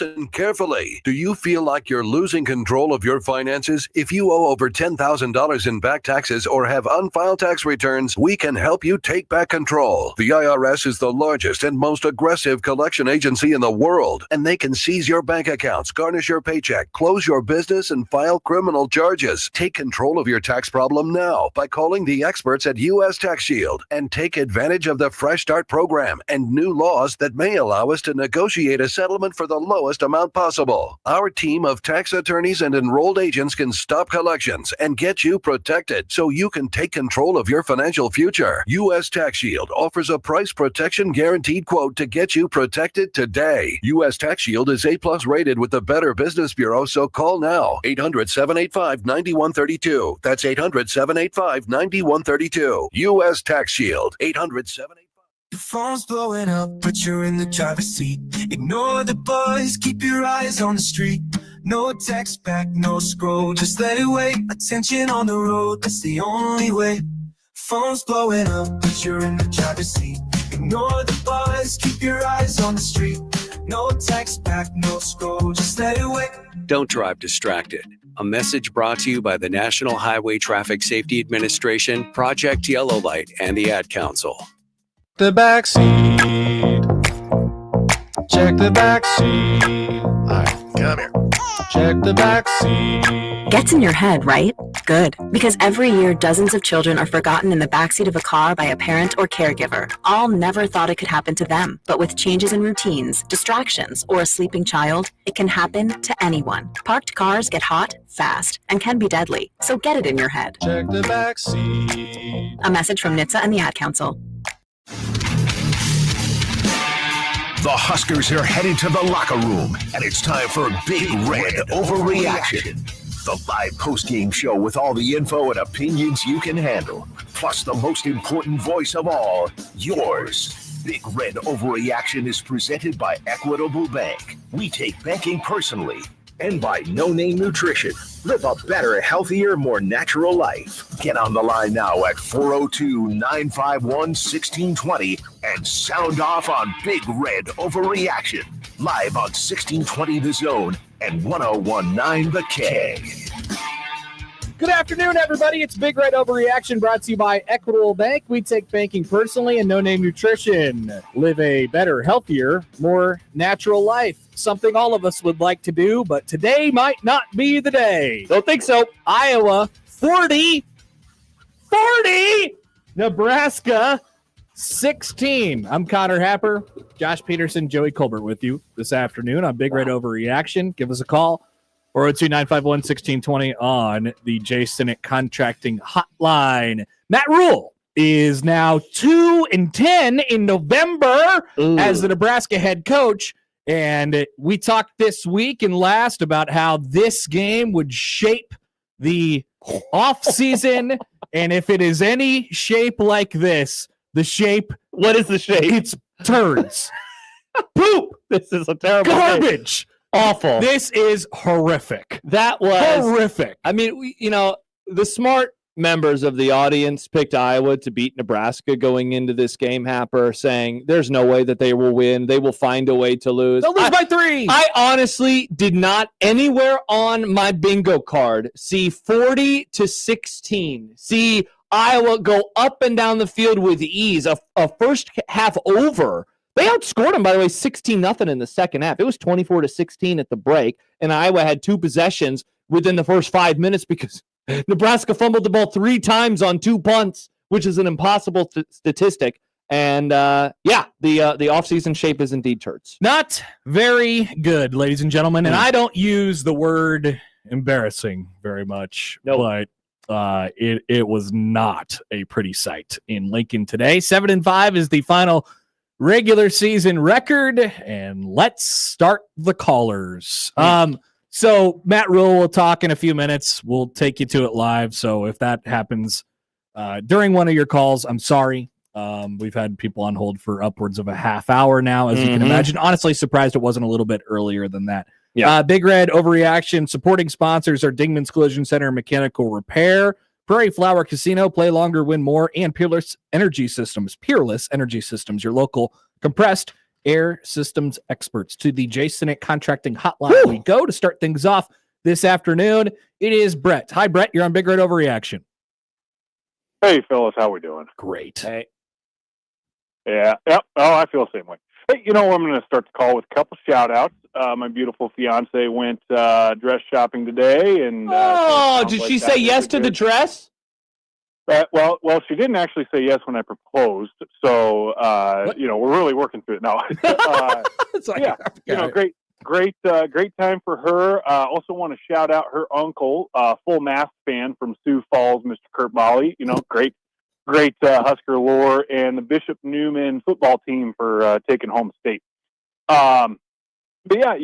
Listen carefully. Do you feel like you're losing control of your finances? If you owe over $10,000 in back taxes or have unfiled tax returns, we can help you take back control. The IRS is the largest and most aggressive collection agency in the world, and they can seize your bank accounts, garnish your paycheck, close your business, and file criminal charges. Take control of your tax problem now by calling the experts at U.S. Tax Shield and take advantage of the Fresh Start program and new laws that may allow us to negotiate a settlement for the lowest amount possible. Our team of tax attorneys and enrolled agents can stop collections and get you protected so you can take control of your financial future. U.S. Tax Shield offers a price protection guaranteed quote to get you protected today. U.S. Tax Shield is A+ rated with the Better Business Bureau, so call now. 800-785-9132. That's 800-785-9132. U.S. Tax Shield. 800-785. Your phone's blowing up, but you're in the driver's seat. Ignore the buzz, keep your eyes on the street. No text back, no scroll, just let it wait. Attention on the road, that's the only way. Phone's blowing up, but you're in the driver's seat. Ignore the buzz, keep your eyes on the street. No text back, no scroll, just let it wait. Don't drive distracted. A message brought to you by the National Highway Traffic Safety Administration, Project Yellow Light, and the Ad Council. The backseat. Check the backseat. All right, come here. Check the backseat. Gets in your head, right? Good. Because every year, dozens of children are forgotten in the backseat of a car by a parent or caregiver. All never thought it could happen to them. But with changes in routines, distractions, or a sleeping child, it can happen to anyone. Parked cars get hot, fast, and can be deadly. So get it in your head. Check the backseat. A message from NHTSA and the Ad Council. The Huskers are headed to the locker room, and it's time for Big Red Overreaction. The live post-game show with all the info and opinions you can handle. Plus the most important voice of all, yours. Big Red Overreaction is presented by Equitable Bank. We take banking personally. And by No Name Nutrition. Live a better, healthier, more natural life. Get on the line now at 402-951-1620 and sound off on Big Red Overreaction. Live on 1620 The Zone and 1019 The K. Good afternoon, everybody. It's Big Red Overreaction brought to you by Equitable Bank. We take banking personally and No Name Nutrition. Live a better, healthier, more natural life. Something all of us would like to do, but today might not be the day. Don't think so. Iowa, 40. Nebraska, 16. I'm Connor Happer, Josh Peterson, Joey Colbert with you this afternoon on Big Red Overreaction. Give us a call. 402-951-1620 on the J. Sinnott Contracting Hotline. Matt Rule is now 2-10 in November as the Nebraska head coach. And we talked this week and last about how this game would shape the offseason. And if it is any shape like this, the shape. What is the shape? It's turds. Poop. This is a terrible garbage. Game. Awful. This is horrific. That was horrific. I mean, the smart members of the audience picked Iowa to beat Nebraska going into this game, Happer, saying there's no way that they will win. They will find a way to lose. They'll lose by 3. I honestly did not anywhere on my bingo card see 40-16. See Iowa go up and down the field with ease. A first half over. They outscored them, by the way, 16-0 in the second half. It was 24-16 at the break, and Iowa had 2 possessions within the first 5 minutes because Nebraska fumbled the ball 3 times on 2 punts, which is an impossible statistic. And, the offseason shape is indeed turds. Not very good, ladies and gentlemen. And I don't use the word embarrassing very much, but it was not a pretty sight in Lincoln today. 7-5 is the final regular season record, and let's start the callers. So Matt Rule will talk in a few minutes. We'll take you to it live. So if that happens during one of your calls, I'm sorry. We've had people on hold for upwards of a half hour now, as you can imagine. Honestly, surprised it wasn't a little bit earlier than that. Yeah. Big Red Overreaction supporting sponsors are Dingman's Collision Center Mechanical Repair, Prairie Flower Casino, Play Longer, Win More, and Peerless Energy Systems. Peerless Energy Systems, your local compressed air systems experts. To the J-Cynic Contracting Hotline we go to start things off this afternoon. It is Brett. Hi, Brett. You're on Big Red Overreaction. Hey, fellas, how we doing? Great. Hey. Yeah. Yep. Oh, I feel the same way. Hey, I'm going to start the call with a couple shout-outs. My beautiful fiance went dress shopping today, and did she say yes to the dress? Well, she didn't actually say yes when I proposed. So, we're really working through it now. Great time for her. Also want to shout out her uncle, full Mass fan from Sioux Falls, Mr. Kurt Molly. Great Husker lore, and the Bishop Newman football team for taking home state. But yeah,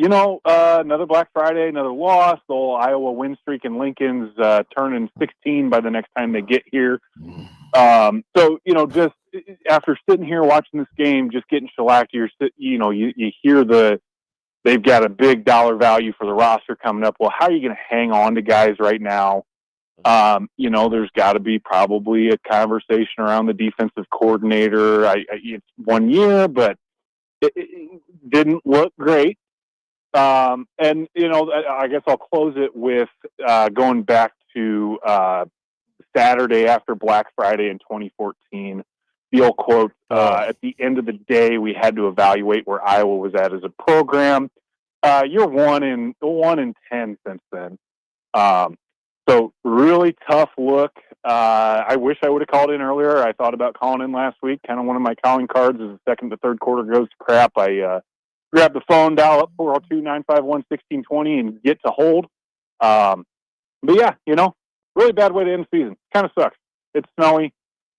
another Black Friday, another loss. The old Iowa win streak in Lincoln's turning 16 by the next time they get here. So just after sitting here watching this game, just getting shellacked, you hear they've got a big dollar value for the roster coming up. Well, how are you going to hang on to guys right now? There's got to be probably a conversation around the defensive coordinator. It's 1 year, but it didn't look great. I guess I'll close it with going back to Saturday after Black Friday in 2014. The old quote, at the end of the day, we had to evaluate where Iowa was at as a program. You're 1 in 10 since then. So really tough look. I wish I would have called in earlier. I thought about calling in last week. Kind of one of my calling cards is the second to third quarter goes to crap. I grab the phone, dial up 402-951-1620 and get to hold. But yeah, really bad way to end the season. Kind of sucks. It's snowy.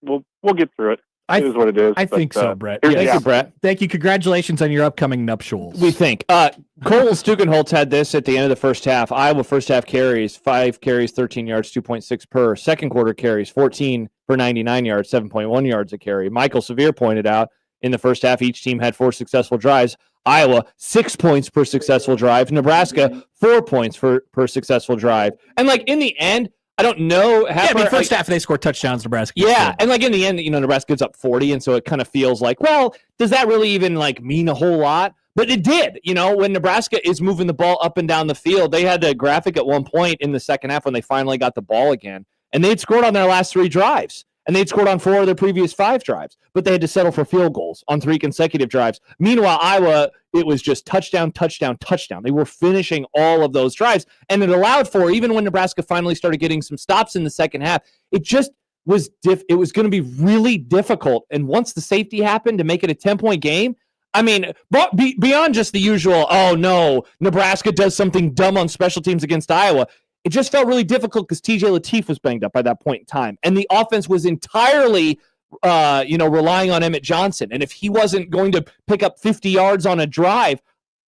We'll get through it. It is what it is. I think so, Brett. Thank you, Brett. Thank you. Congratulations on your upcoming nuptials. We think. Cole Stugenholtz had this at the end of the first half. Iowa first half carries, 5 carries, 13 yards, 2.6 per. Second quarter carries, 14 for 99 yards, 7.1 yards a carry. Michael Severe pointed out in the first half, each team had 4 successful drives. Iowa, 6 points per successful drive. Nebraska, 4 points per successful drive. And in the end, I don't know. First half they scored touchdowns. Nebraska. Yeah, and in the end, Nebraska gives up 40, and so it kind of feels like, well, does that really even mean a whole lot? But it did. When Nebraska is moving the ball up and down the field, they had the graphic at one point in the second half when they finally got the ball again, and they'd scored on their last 3 drives. And they'd scored on 4 of their previous 5 drives, but they had to settle for field goals on 3 consecutive drives. Meanwhile, Iowa, it was just touchdown, touchdown, touchdown. They were finishing all of those drives, and it allowed for, even when Nebraska finally started getting some stops in the second half, it just was it was going to be really difficult. And once the safety happened to make it a 10-point game, I mean, beyond just the usual, oh no, Nebraska does something dumb on special teams against Iowa, it just felt really difficult because TJ Lateef was banged up by that point in time. And the offense was entirely, relying on Emmett Johnson. And if he wasn't going to pick up 50 yards on a drive,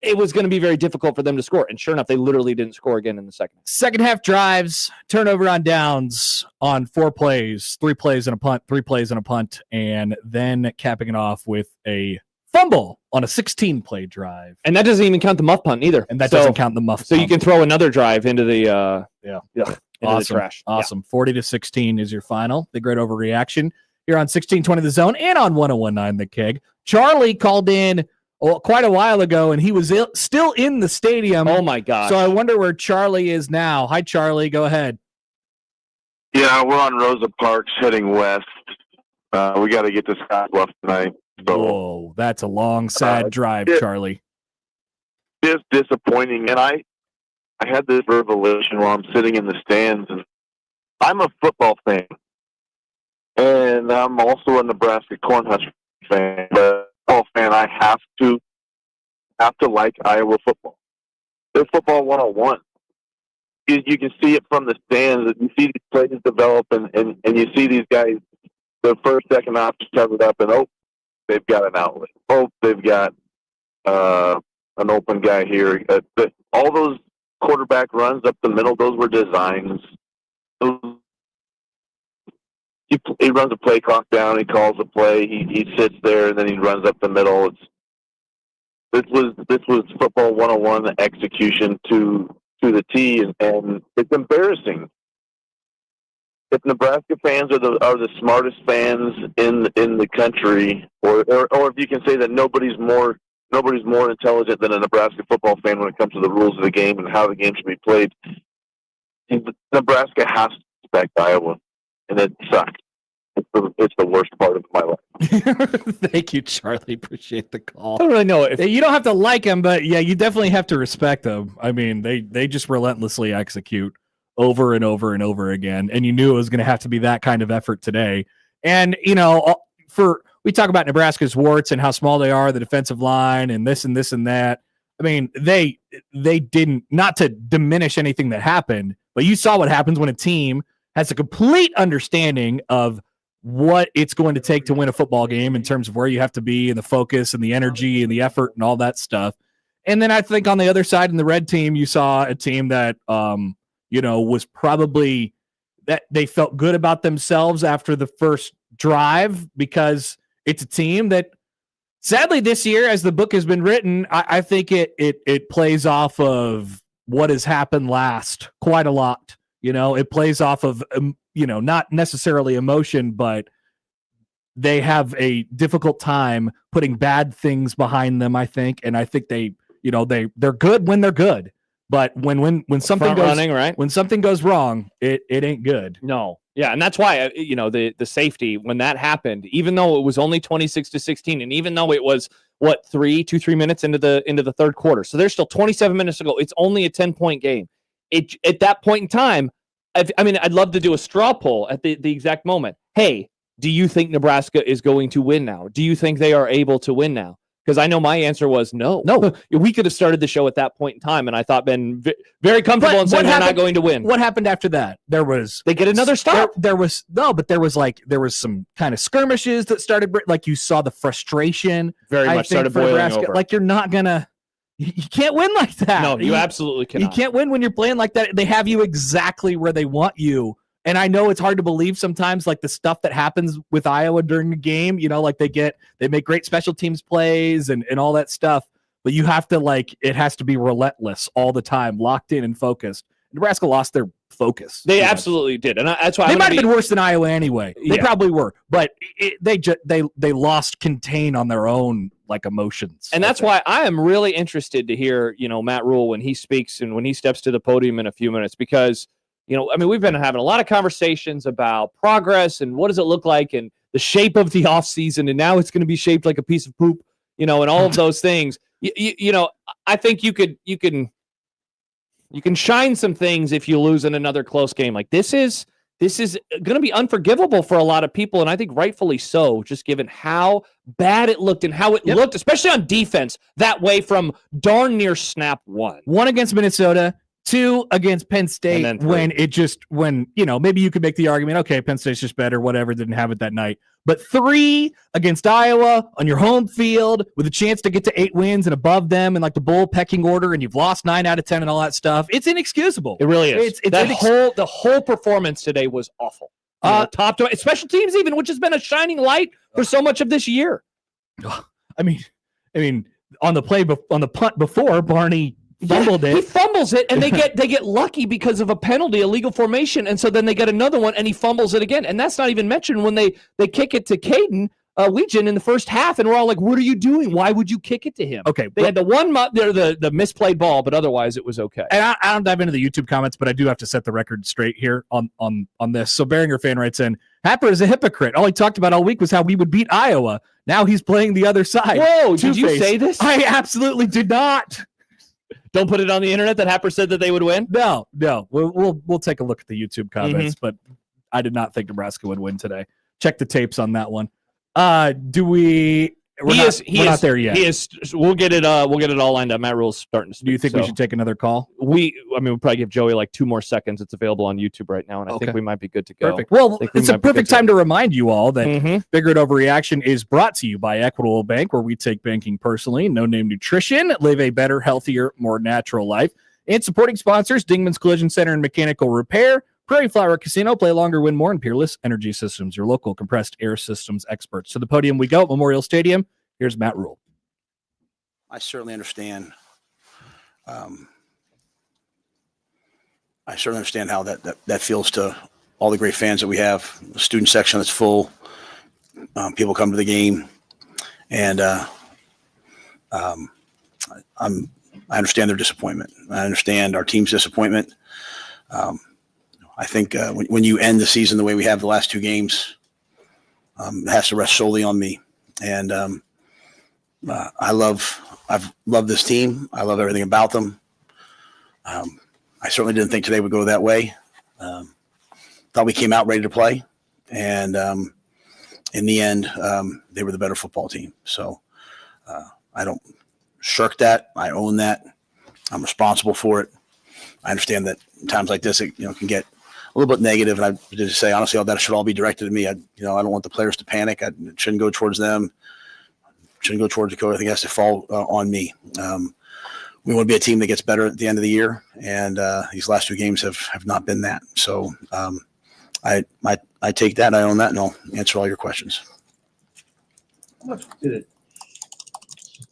it was going to be very difficult for them to score. And sure enough, they literally didn't score again in the second. Second half drives, turnover on downs on 4 plays, 3 plays and a punt, 3 plays and a punt, and then capping it off with a fumble on a 16-play drive. And that doesn't even count the muff punt either. And that doesn't count the muff punt. So you can throw another drive into the into the trash. Awesome. 40-16 is your final. The Great Overreaction here on 1620 The Zone and on 101.9 The Keg. Charlie called in quite a while ago, and he was still in the stadium. Oh, my gosh. So I wonder where Charlie is now. Hi, Charlie. Go ahead. Yeah, we're on Rosa Parks heading west. We got to get to Scott Bluff tonight. So, whoa, that's a long, sad drive, Charlie. It's disappointing. And I had this revelation while I'm sitting in the stands. And I'm a football fan. And I'm also a Nebraska Cornhusker fan. But football fan, I have to like Iowa football. They're football 101. You can see it from the stands. You see these plays develop, and you see these guys, the first, second option covered up, and they've got an outlet. Oh, they've got an open guy here. All those quarterback runs up the middle, those were designs. He runs a play clock down. He calls a play. He sits there, and then he runs up the middle. This was football 101, the execution to the T, and it's embarrassing. If Nebraska fans are the smartest fans in the country, or if you can say that nobody's more nobody's more intelligent than a Nebraska football fan when it comes to the rules of the game and how the game should be played. And Nebraska has to respect Iowa, and it sucks. It's the worst part of my life. Thank you, Charlie. Appreciate the call. I don't really know if You don't have to like them, but yeah, you definitely have to respect them. I mean, they just relentlessly execute over and over and over again, and you knew it was going to have to be that kind of effort today. And we talk about Nebraska's warts and how small they are, the defensive line, and this and this and that. I mean, they didn't, not to diminish anything that happened, but you saw what happens when a team has a complete understanding of what it's going to take to win a football game in terms of where you have to be and the focus and the energy and the effort and all that stuff. And then I think on the other side in the red team, you saw a team that, was probably that they felt good about themselves after the first drive, because it's a team that sadly this year, as the book has been written, I think it plays off of what has happened last quite a lot. It plays off of, not necessarily emotion, but they have a difficult time putting bad things behind them, I think. And I think they're good when they're good, but when something goes running, right? When something goes wrong, it ain't good. No. Yeah. And that's why, the safety, when that happened, even though it was only 26-16, and even though it was 3 minutes into the third quarter, so there's still 27 minutes to go. It's only a 10-point game. At that point in time, I'd love to do a straw poll at the exact moment. Hey, do you think Nebraska is going to win now? Do you think they are able to win now? Because I know my answer was no. No, we could have started the show at that point in time, and I thought been very comfortable in saying they're not going to win. What happened after that? They get another stop. There was some kind of skirmishes that started. Like you saw the frustration very much started boiling Nebraska. over. Like you're not gonna. You can't win like that. No, you absolutely cannot. You can't win when you're playing like that. They have you exactly where they want you. And I know it's hard to believe sometimes, like the stuff that happens with Iowa during the game, like they make great special teams plays and all that stuff. But you have to it has to be relentless all the time, locked in and focused. Nebraska lost their focus. They absolutely did. And that's why they might have been worse than Iowa anyway. They probably were. But they lost contain on their own emotions. And that's why I am really interested to hear, Matt Rule when he speaks and when he steps to the podium in a few minutes, because, we've been having a lot of conversations about progress and what does it look like and the shape of the offseason, and now it's going to be shaped like a piece of poop, and all of those things. I think you can shine some things if you lose in another close game. Like this is going to be unforgivable for a lot of people, and I think rightfully so, just given how bad it looked and how it looked, especially on defense, that way from darn near snap one. 1 against Minnesota, 2 against Penn State, when maybe you could make the argument, okay, Penn State's just better, whatever, didn't have it that night. But 3 against Iowa on your home field with a chance to get to 8 wins and above them in the bowl pecking order, and you've lost 9 out of 10 and all that stuff. It's inexcusable. It really is. The whole performance today was awful. Top to special teams even, which has been a shining light for so much of this year. I mean, on the punt before, Barney fumbled it. He fumbles it, and they get lucky because of a penalty, illegal formation, and so then they get another one, and he fumbles it again. And that's not even mentioned when they kick it to Caden Weegan in the first half, and we're all like, "What are you doing? Why would you kick it to him?" Okay, they had the misplayed ball, but otherwise it was okay. And I don't dive into the YouTube comments, but I do have to set the record straight here on this. So Beringer fan writes in, "Happer is a hypocrite. All he talked about all week was how we would beat Iowa. Now he's playing the other side." Whoa! Did you say this? I absolutely did not. Don't put it on the internet that Happer said that they would win. No. We'll take a look at the YouTube comments, but I did not think Nebraska would win today. Check the tapes on that one. We're not there yet. He is. We'll get it all lined up. Matt Rule's starting to speak. Do you think we should take another call? We'll probably give Joey 2 more seconds. It's available on YouTube right now, and I think we might be good to go. Perfect. Well, it's a perfect time to remind you all that Big Red Overreaction is brought to you by Equitable Bank, where we take banking personally. No Name Nutrition, live a better, healthier, more natural life. And supporting sponsors, Dingman's Collision Center and Mechanical Repair, Prairie Flower Casino, play longer, win more, and Peerless Energy Systems, your local compressed air systems experts. To the podium we go at Memorial Stadium. Here's Matt Rule. I certainly understand. I certainly understand how that feels to all the great fans that we have. The student section that's full. People come to the game, and I understand their disappointment. I understand our team's disappointment. I think when you end the season the way we have the last two games, it has to rest solely on me. And I've loved this team. I love everything about them. I certainly didn't think today would go that way. Thought we came out ready to play, and in the end, they were the better football team. So I don't shirk that. I own that. I'm responsible for it. I understand that in times like this, it can get a little bit negative, and I just say honestly, all that should all be directed at me. I don't want the players to panic. It shouldn't go towards them. It shouldn't go towards the coach. I think it has to fall on me. We want to be a team that gets better at the end of the year, and these last two games have not been that. So I take that, I own that, and I'll answer all your questions. How much did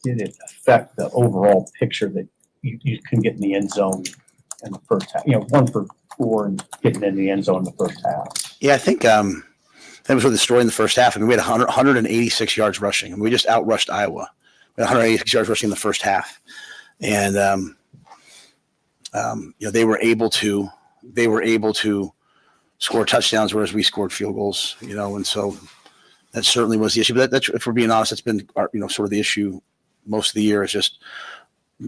it affect the overall picture that you couldn't get in the end zone in the first half? 1 for 4 and getting in the end zone in the first half. Yeah, I think that was really the story in the first half. I mean, we had 186 yards rushing, and we just outrushed Iowa. We had 186 yards rushing in the first half, and they were able to score touchdowns, whereas we scored field goals. And so that certainly was the issue. But that's, if we're being honest, that's been our, sort of the issue most of the year is just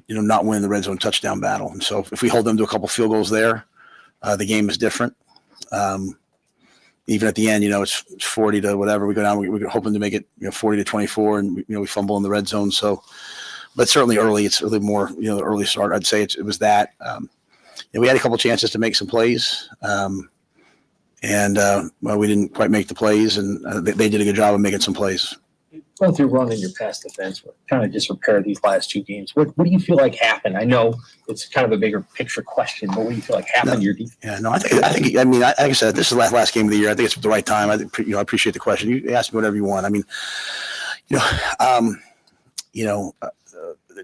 not winning the red zone touchdown battle. And so if we hold them to a couple field goals there, the game is different. Even at the end, it's 40 to whatever. We go down. We're hoping to make it 40 to 24, and we fumble in the red zone. So, but certainly early, it's really more the early start. I'd say it was that. We had a couple chances to make some plays, and we didn't quite make the plays, and they did a good job of making some plays. Going through running your pass defense, kind of disrepair these last two games. What do you feel like happened? I know it's kind of a bigger picture question, but what do you feel like happened to your defense? Yeah, no, I think. Like I said, this is the last game of the year. I think it's the right time. I appreciate the question. You ask me whatever you want. I mean,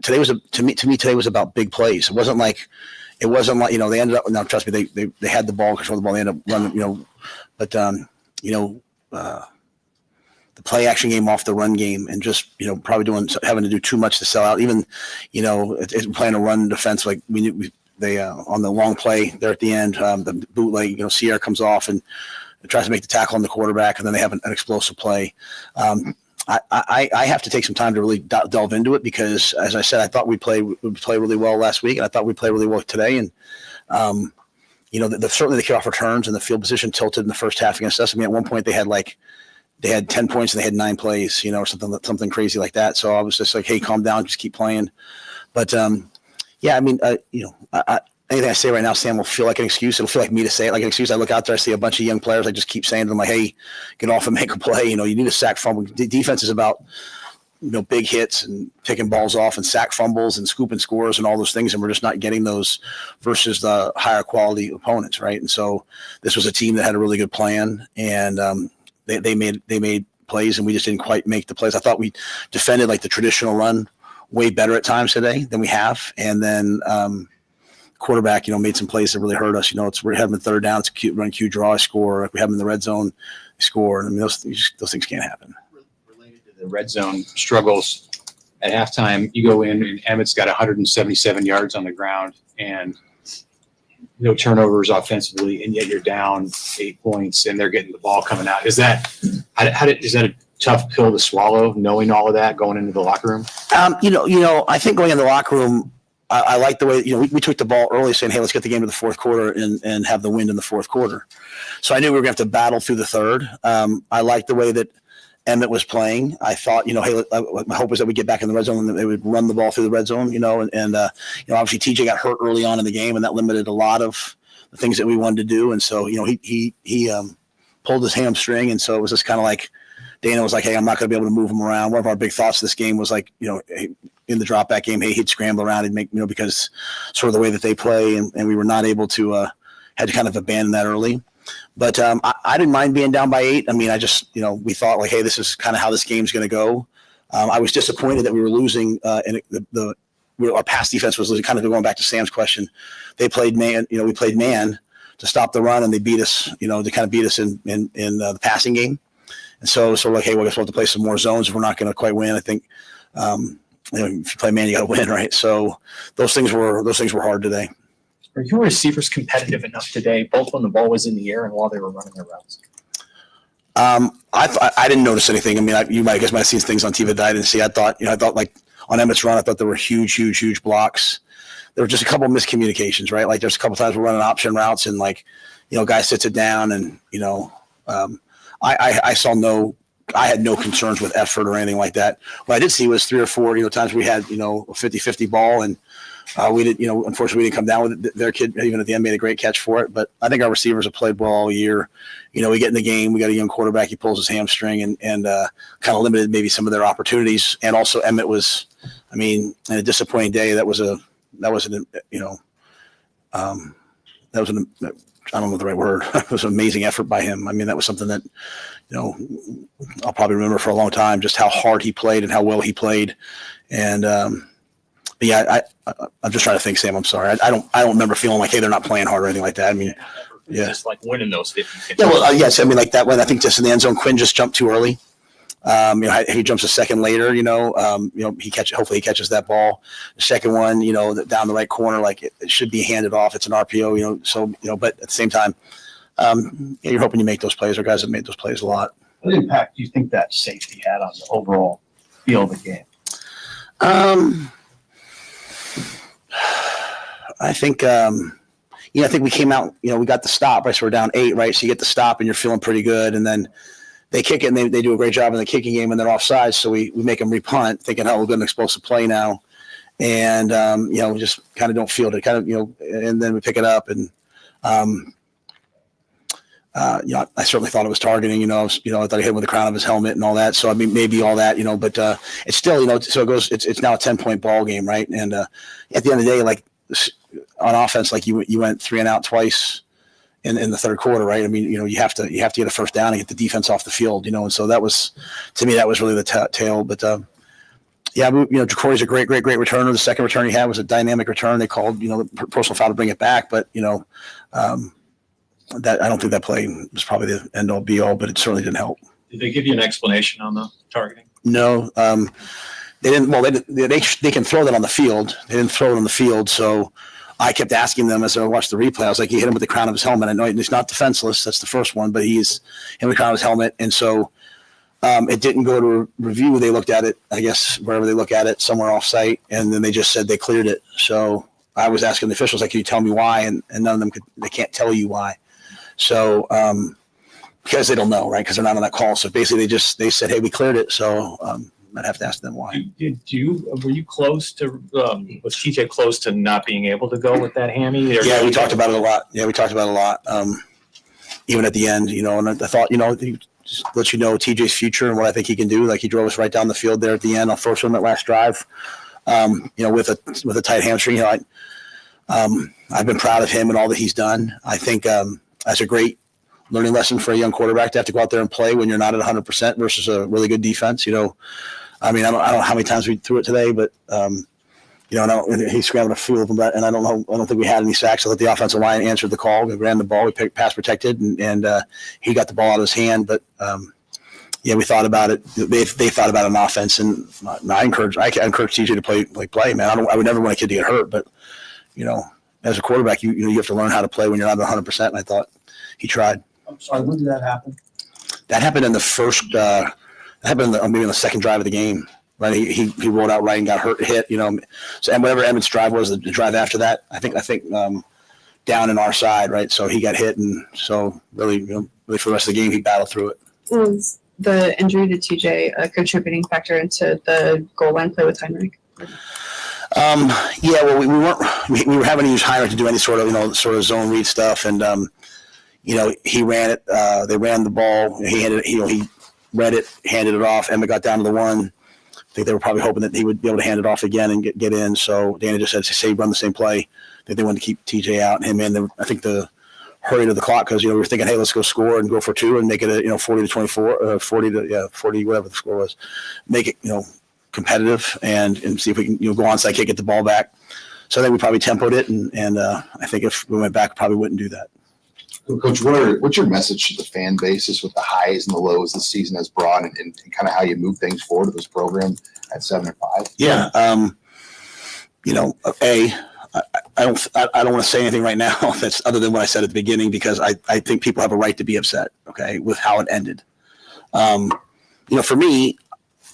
today was today was about big plays. It wasn't like they ended up. Now, trust me, they had the ball, control the ball. They ended up running. But the play action game off the run game, and just probably having to do too much to sell out. Even playing a run defense like they on the long play there at the end, the bootleg. Sierra comes off and tries to make the tackle on the quarterback, and then they have an explosive play. I have to take some time to really delve into it because, as I said, I thought we'd play really well last week, and I thought we'd play really well today. And certainly the kickoff returns and the field position tilted in the first half against us. I mean, at one point they had 10 points and they had 9 plays, or something crazy like that. So I was just like, hey, calm down, just keep playing. But anything I say right now, Sam, will feel like an excuse. It'll feel like me to say it like an excuse. I look out there, I see a bunch of young players. I just keep saying to them, like, hey, get off and make a play. You need a sack fumble. Defense is about, big hits and picking balls off and sack fumbles and scooping scores and all those things. And we're just not getting those versus the higher quality opponents. Right. And so this was a team that had a really good plan, and they made plays, and we just didn't quite make the plays. I thought we defended like the traditional run way better at times today than we have. And then, quarterback, made some plays that really hurt us. We have them in third down. It's a run, cue, draw, score. We have them in the red zone, score. I mean, those things can't happen. Related to the red zone struggles at halftime, you go in and Emmett's got 177 yards on the ground and no turnovers offensively, and yet you're down 8 points and they're getting the ball coming out. Is that a tough pill to swallow, knowing all of that going into the locker room? I think going in the locker room, I like the way, we took the ball early saying, hey, let's get the game to the fourth quarter and have the win in the fourth quarter. So I knew we were going to have to battle through the third. I liked the way that Emmett was playing. I thought, hey, my hope was that we get back in the red zone and that they would run the ball through the red zone, and obviously TJ got hurt early on in the game, and that limited a lot of the things that we wanted to do. And so, he pulled his hamstring. And so it was just kind of like, Dana was like, hey, I'm not going to be able to move him around. One of our big thoughts of this game was like, in the drop back game, hey, he'd scramble around and make, because sort of the way that they play, and we were not able to, had to kind of abandon that early. But I didn't mind being down by 8. I mean, I just, we thought like, hey, this is kind of how this game's going to go. I was disappointed that we were losing, and our pass defense was losing. Kind of going back to Sam's question, they played man. We played man to stop the run, and they beat us. To kind of beat us in the passing game. And so like, hey, well, I guess we'll have to play some more zones if we're not going to quite win. I think if you play man, you got to win, right? So those things were hard today. Are your receivers competitive enough today, both when the ball was in the air and while they were running their routes? I didn't notice anything. I mean, I guess might have seen things on TV that I didn't see. I thought like on Emmett's run, I thought there were huge blocks. There were just a couple of miscommunications, right? Like there's a couple times we're running option routes and like, guy sits it down and, I had no concerns with effort or anything like that. What I did see was 3 or 4, times we had, a 50-50 ball and we did, unfortunately we didn't come down with it. Their kid, even at the end, made a great catch for it. But I think our receivers have played well all year. We get in the game, we got a young quarterback, he pulls his hamstring and kind of limited maybe some of their opportunities. And also Emmett was, in a disappointing day, I don't know the right word. It was an amazing effort by him. That was something that, I'll probably remember for a long time, just how hard he played and how well he played. And, I'm just trying to think, Sam, I'm sorry. I don't remember feeling like, hey, they're not playing hard or anything like that. It's just like winning those 50. Yeah, well, yes. Like that one, I think just in the end zone, Quinn just jumped too early. He jumps a second later, hopefully he catches that ball. The second one, down the right corner, like it should be handed off. It's an RPO, but at the same time, you're hoping you make those plays. Our guys have made those plays a lot. What impact do you think that safety had on the overall feel of the game? I think, I think we came out, we got the stop, right? So we're down 8, right? So you get the stop and you're feeling pretty good. And then they kick it and they do a great job in the kicking game and they're offside. So we make them repunt thinking, we're going to explosive play now. And, we just kind of don't field it and then we pick it up and, I certainly thought it was targeting, I thought he hit him with the crown of his helmet and all that. So, maybe all that, but it's still, so it goes, it's now a 10-point ball game. Right. And at the end of the day, like on offense, like you went 3 and out twice in the third quarter. Right. You have to get a first down and get the defense off the field, and so that was, to me, that was really the tail. But, Jacory's a great returner. The second return he had was a dynamic return. They called, the personal foul to bring it back. But, that I don't think that play was probably the end all be all, but it certainly didn't help. Did they give you an explanation on the targeting? No, they didn't. Well, they can throw that on the field. They didn't throw it on the field, so I kept asking them as I watched the replay. I was like, he hit him with the crown of his helmet. I know he's not defenseless. That's the first one, but he's hit with the crown of his helmet, and so it didn't go to review. They looked at it, I guess, wherever they look at it, somewhere off site, and then they just said they cleared it. So I was asking the officials, like, can you tell me why? And none of them could. They can't tell you why. So, because they don't know, right? Because they're not on that call. So basically they said, hey, we cleared it. So, I'd have to ask them why. Were you close to, was TJ close to not being able to go with that hammy? Yeah, we talked about it a lot. Even at the end, and I thought, just let TJ's future and what I think he can do. Like he drove us right down the field there at the end on first one that last drive, with a tight hamstring. I've been proud of him and all that he's done. I think, that's a great learning lesson for a young quarterback to have to go out there and play when you're not at 100% versus a really good defense. I don't know how many times we threw it today, but he scrambled a few of them, and I don't think we had any sacks. I thought the offensive line answered the call. We ran the ball, we pass protected, and he got the ball out of his hand. But we thought about it. They thought about an offense, and I encourage TJ to play. Man, I would never want a kid to get hurt, but as a quarterback, you have to learn how to play when you're not 100%. And I thought he tried. I'm sorry, when did that happen? That happened in the first. That happened maybe in the second drive of the game. Right, he rolled out right and got hit. So and whatever Emmett's drive was, the drive after that, I think down in our side, right. So he got hit, and so really for the rest of the game, he battled through it. Was the injury to TJ a contributing factor into the goal line play with Heinrich? Well, we were having to use Heinrich to do any sort of zone read stuff, and he ran it. They ran the ball. He read it, handed it off. Emmett got down to the 1. I think they were probably hoping that he would be able to hand it off again and get in. So Danny just said, say run the same play. I think they wanted to keep TJ out and him in. I think the hurry to the clock because we were thinking, hey, let's go score and go for 2 and make it 40-24, 40 whatever the score was. Make it competitive and see if we can go onside kick, get the ball back. So I think we probably tempoed it, and I think if we went back, probably wouldn't do that. Coach, what's your message to the fan bases with the highs and the lows the season has brought, and kind of how you move things forward with this program at 7-5? Yeah. I don't want to say anything right now that's other than what I said at the beginning, because I think people have a right to be upset, okay, with how it ended. For me,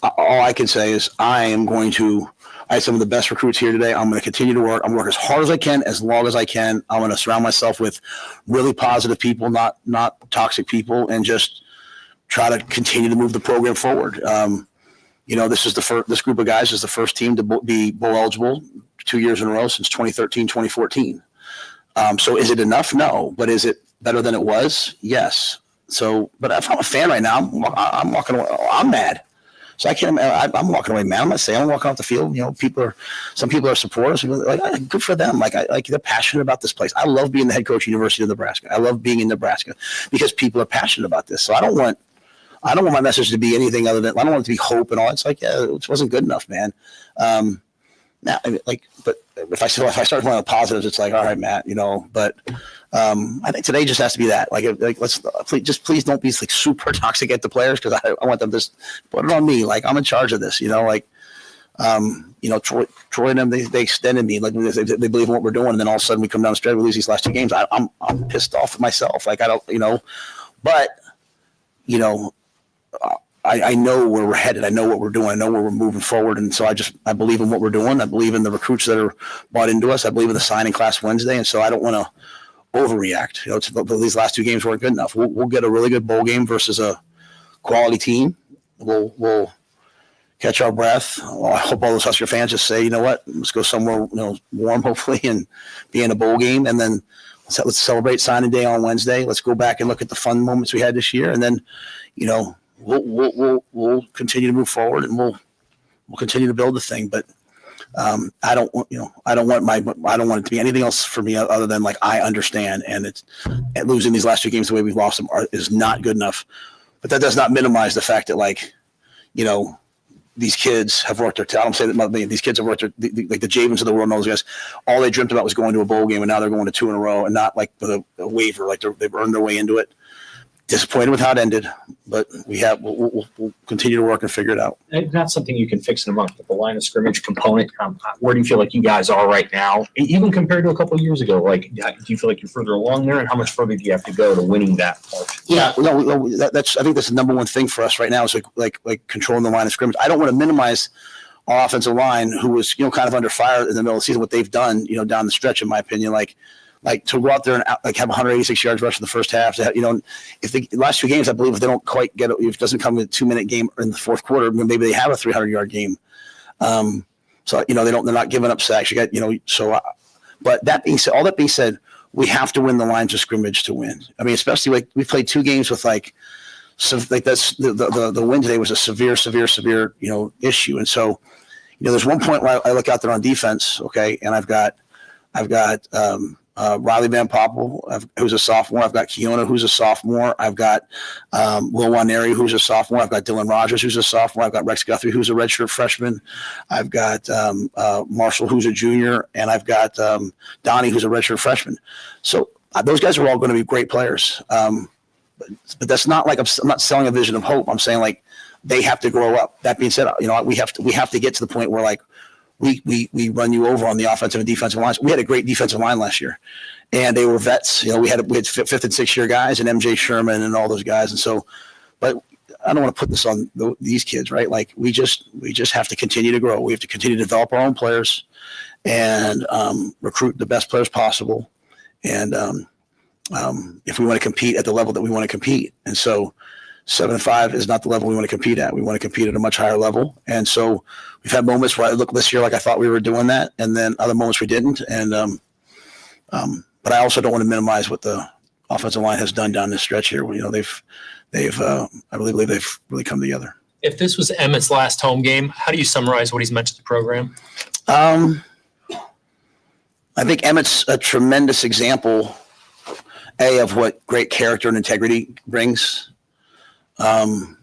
all I can say is I have some of the best recruits here today. I'm going to continue to work. I'm going to work as hard as I can, as long as I can. I'm going to surround myself with really positive people, not toxic people, and just try to continue to move the program forward. This group of guys is the first team to be bowl eligible 2 years in a row since 2013, 2014. So is it enough? No. But is it better than it was? Yes. So, but if I'm a fan right now, I'm walking away. I'm mad. So I'm walking away mad. I'm not saying I'm walking off the field. Some people are supporters. Like, good for them. Like they're passionate about this place. I love being the head coach of University of Nebraska. I love being in Nebraska because people are passionate about this. So I don't want my message to be anything other than, I don't want it to be hope and all. It's like, yeah, it wasn't good enough, man. But if I start going on positives, it's like, all right, Matt, but I think today just has to be that. Please don't be like super toxic at the players, because I want them to just put it on me. Like, I'm in charge of this, Troy and them, they extended me, like they believe in what we're doing, and then all of a sudden we come down the stretch, we lose these last 2 games. I'm pissed off at myself. Like, I don't, but I know where we're headed. I know what we're doing. I know where we're moving forward. And so I believe in what we're doing. I believe in the recruits that are bought into us. I believe in the signing class Wednesday. And so I don't want to overreact. These last 2 games weren't good enough. We'll get a really good bowl game versus a quality team. We'll catch our breath. Well, I hope all those Husker fans just say, you know what, let's go somewhere warm, hopefully, and be in a bowl game. And then let's celebrate signing day on Wednesday. Let's go back and look at the fun moments we had this year. And then, we'll continue to move forward, and we'll continue to build the thing. But I don't want it to be anything else for me other than, like, I understand, and losing these last 2 games the way we've lost them is not good enough. But that does not minimize the fact that, these kids have worked their tail. I don't say that these kids have worked like the Javens of the world, and those guys. All they dreamt about was going to a bowl game, and now they're going to 2 in a row, and not like with a waiver, like they've earned their way into it. Disappointed with how it ended, but we'll continue to work and figure it out. It's not something you can fix in a month, but the line of scrimmage component, where do you feel like you guys are right now, even compared to a couple of years ago? Like, do you feel like you're further along there, and how much further do you have to go to winning that part? Yeah, I think that's the number one thing for us right now is like controlling the line of scrimmage. I don't want to minimize our offensive line, who was kind of under fire in the middle of the season, what they've done down the stretch, in my opinion, like to go out there and have 186 yards rush in the first half. If the last 2 games, I believe, if they don't quite get it, if it doesn't come in a 2-minute game in the fourth quarter, maybe they have a 300-yard game. They're not giving up sacks. But that being said, all that being said, we have to win the lines of scrimmage to win. I mean, especially like we played 2 games with that's the win today was a severe issue. And so, there's one point where I look out there on defense, okay, and I've got Riley Van Poppel, who's a sophomore. I've got Keona, who's a sophomore. I've got Will Waneri, who's a sophomore. I've got Dylan Rogers, who's a sophomore. I've got Rex Guthrie, who's a redshirt freshman. I've got Marshall, who's a junior, and I've got Donnie, who's a redshirt freshman. So those guys are all going to be great players. But that's not like I'm not selling a vision of hope. I'm saying, like, they have to grow up. That being said, we have to get to the point where, like, we run you over on the offensive and defensive lines. We had a great defensive line last year, and they were vets. We had 5th and 6th year guys, and MJ Sherman and all those guys. And so, but I don't want to put this on these kids, right? Like, we just have to continue to grow. We have to continue to develop our own players and recruit the best players possible. And if we want to compete at the level that we want to compete, and so 7-5 is not the level we want to compete at. We want to compete at a much higher level. And so we've had moments where I look this year like I thought we were doing that, and then other moments we didn't. And but I also don't want to minimize what the offensive line has done down this stretch here. They've I believe they've really come together. If this was Emmett's last home game, how do you summarize what he's meant to the program? I think Emmett's a tremendous example, of what great character and integrity brings. Of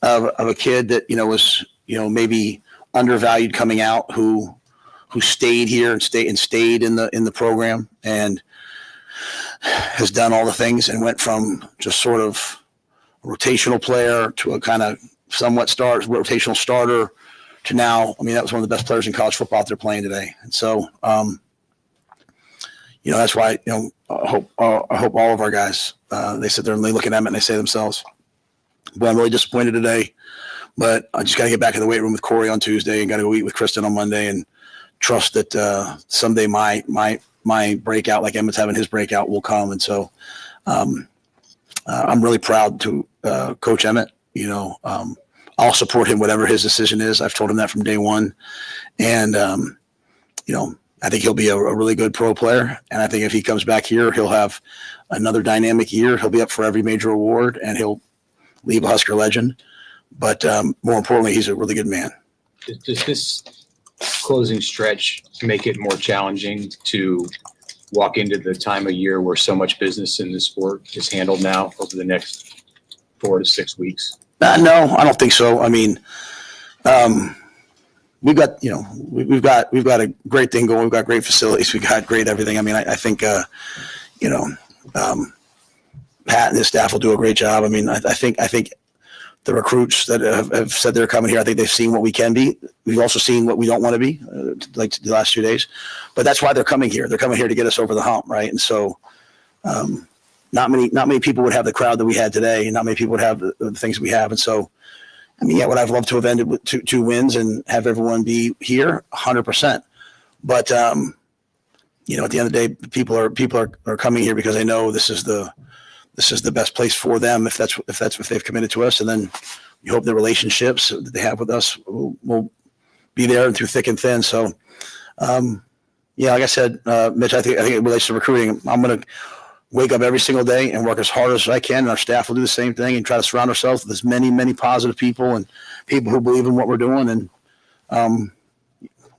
a kid that was maybe undervalued coming out, who stayed here and stayed in the program, and has done all the things and went from just sort of a rotational player to a kind of somewhat rotational starter to now. I mean, that was one of the best players in college football out there playing today. And so, that's why, I hope all of our guys, they sit there and they look at Emmett and they say to themselves, well, I'm really disappointed today, but I just got to get back in the weight room with Corey on Tuesday and got to go eat with Kristen on Monday and trust that someday my breakout, like Emmett's having his breakout, will come. And so I'm really proud to coach Emmett. I'll support him whatever his decision is. I've told him that from day one. And, I think he'll be a really good pro player. And I think if he comes back here, he'll have another dynamic year. He'll be up for every major award and he'll leave a Husker legend. But more importantly, he's a really good man. Does this closing stretch make it more challenging to walk into the time of year where so much business in the sport is handled now over the next 4 to 6 weeks? No, I don't think so. I mean, we've got a great thing going. We've got great facilities. We've got great everything. I mean, I think, Pat and his staff will do a great job. I mean, I think the recruits that have said they're coming here, I think they've seen what we can be. We've also seen what we don't want to be, like the last 2 days. But that's why they're coming here. They're coming here to get us over the hump, right? And so, not many people would have the crowd that we had today, and not many people would have the things we have. And so, I mean, would I've loved to have ended with two wins and have everyone be here, 100%. But at the end of the day, people are coming here because they know this is the best place for them if they've committed to us. And then you hope the relationships that they have with us will be there and through thick and thin. So, like I said, Mitch, I think it relates to recruiting. I'm going to wake up every single day and work as hard as I can, and our staff will do the same thing and try to surround ourselves with as many positive people and people who believe in what we're doing, and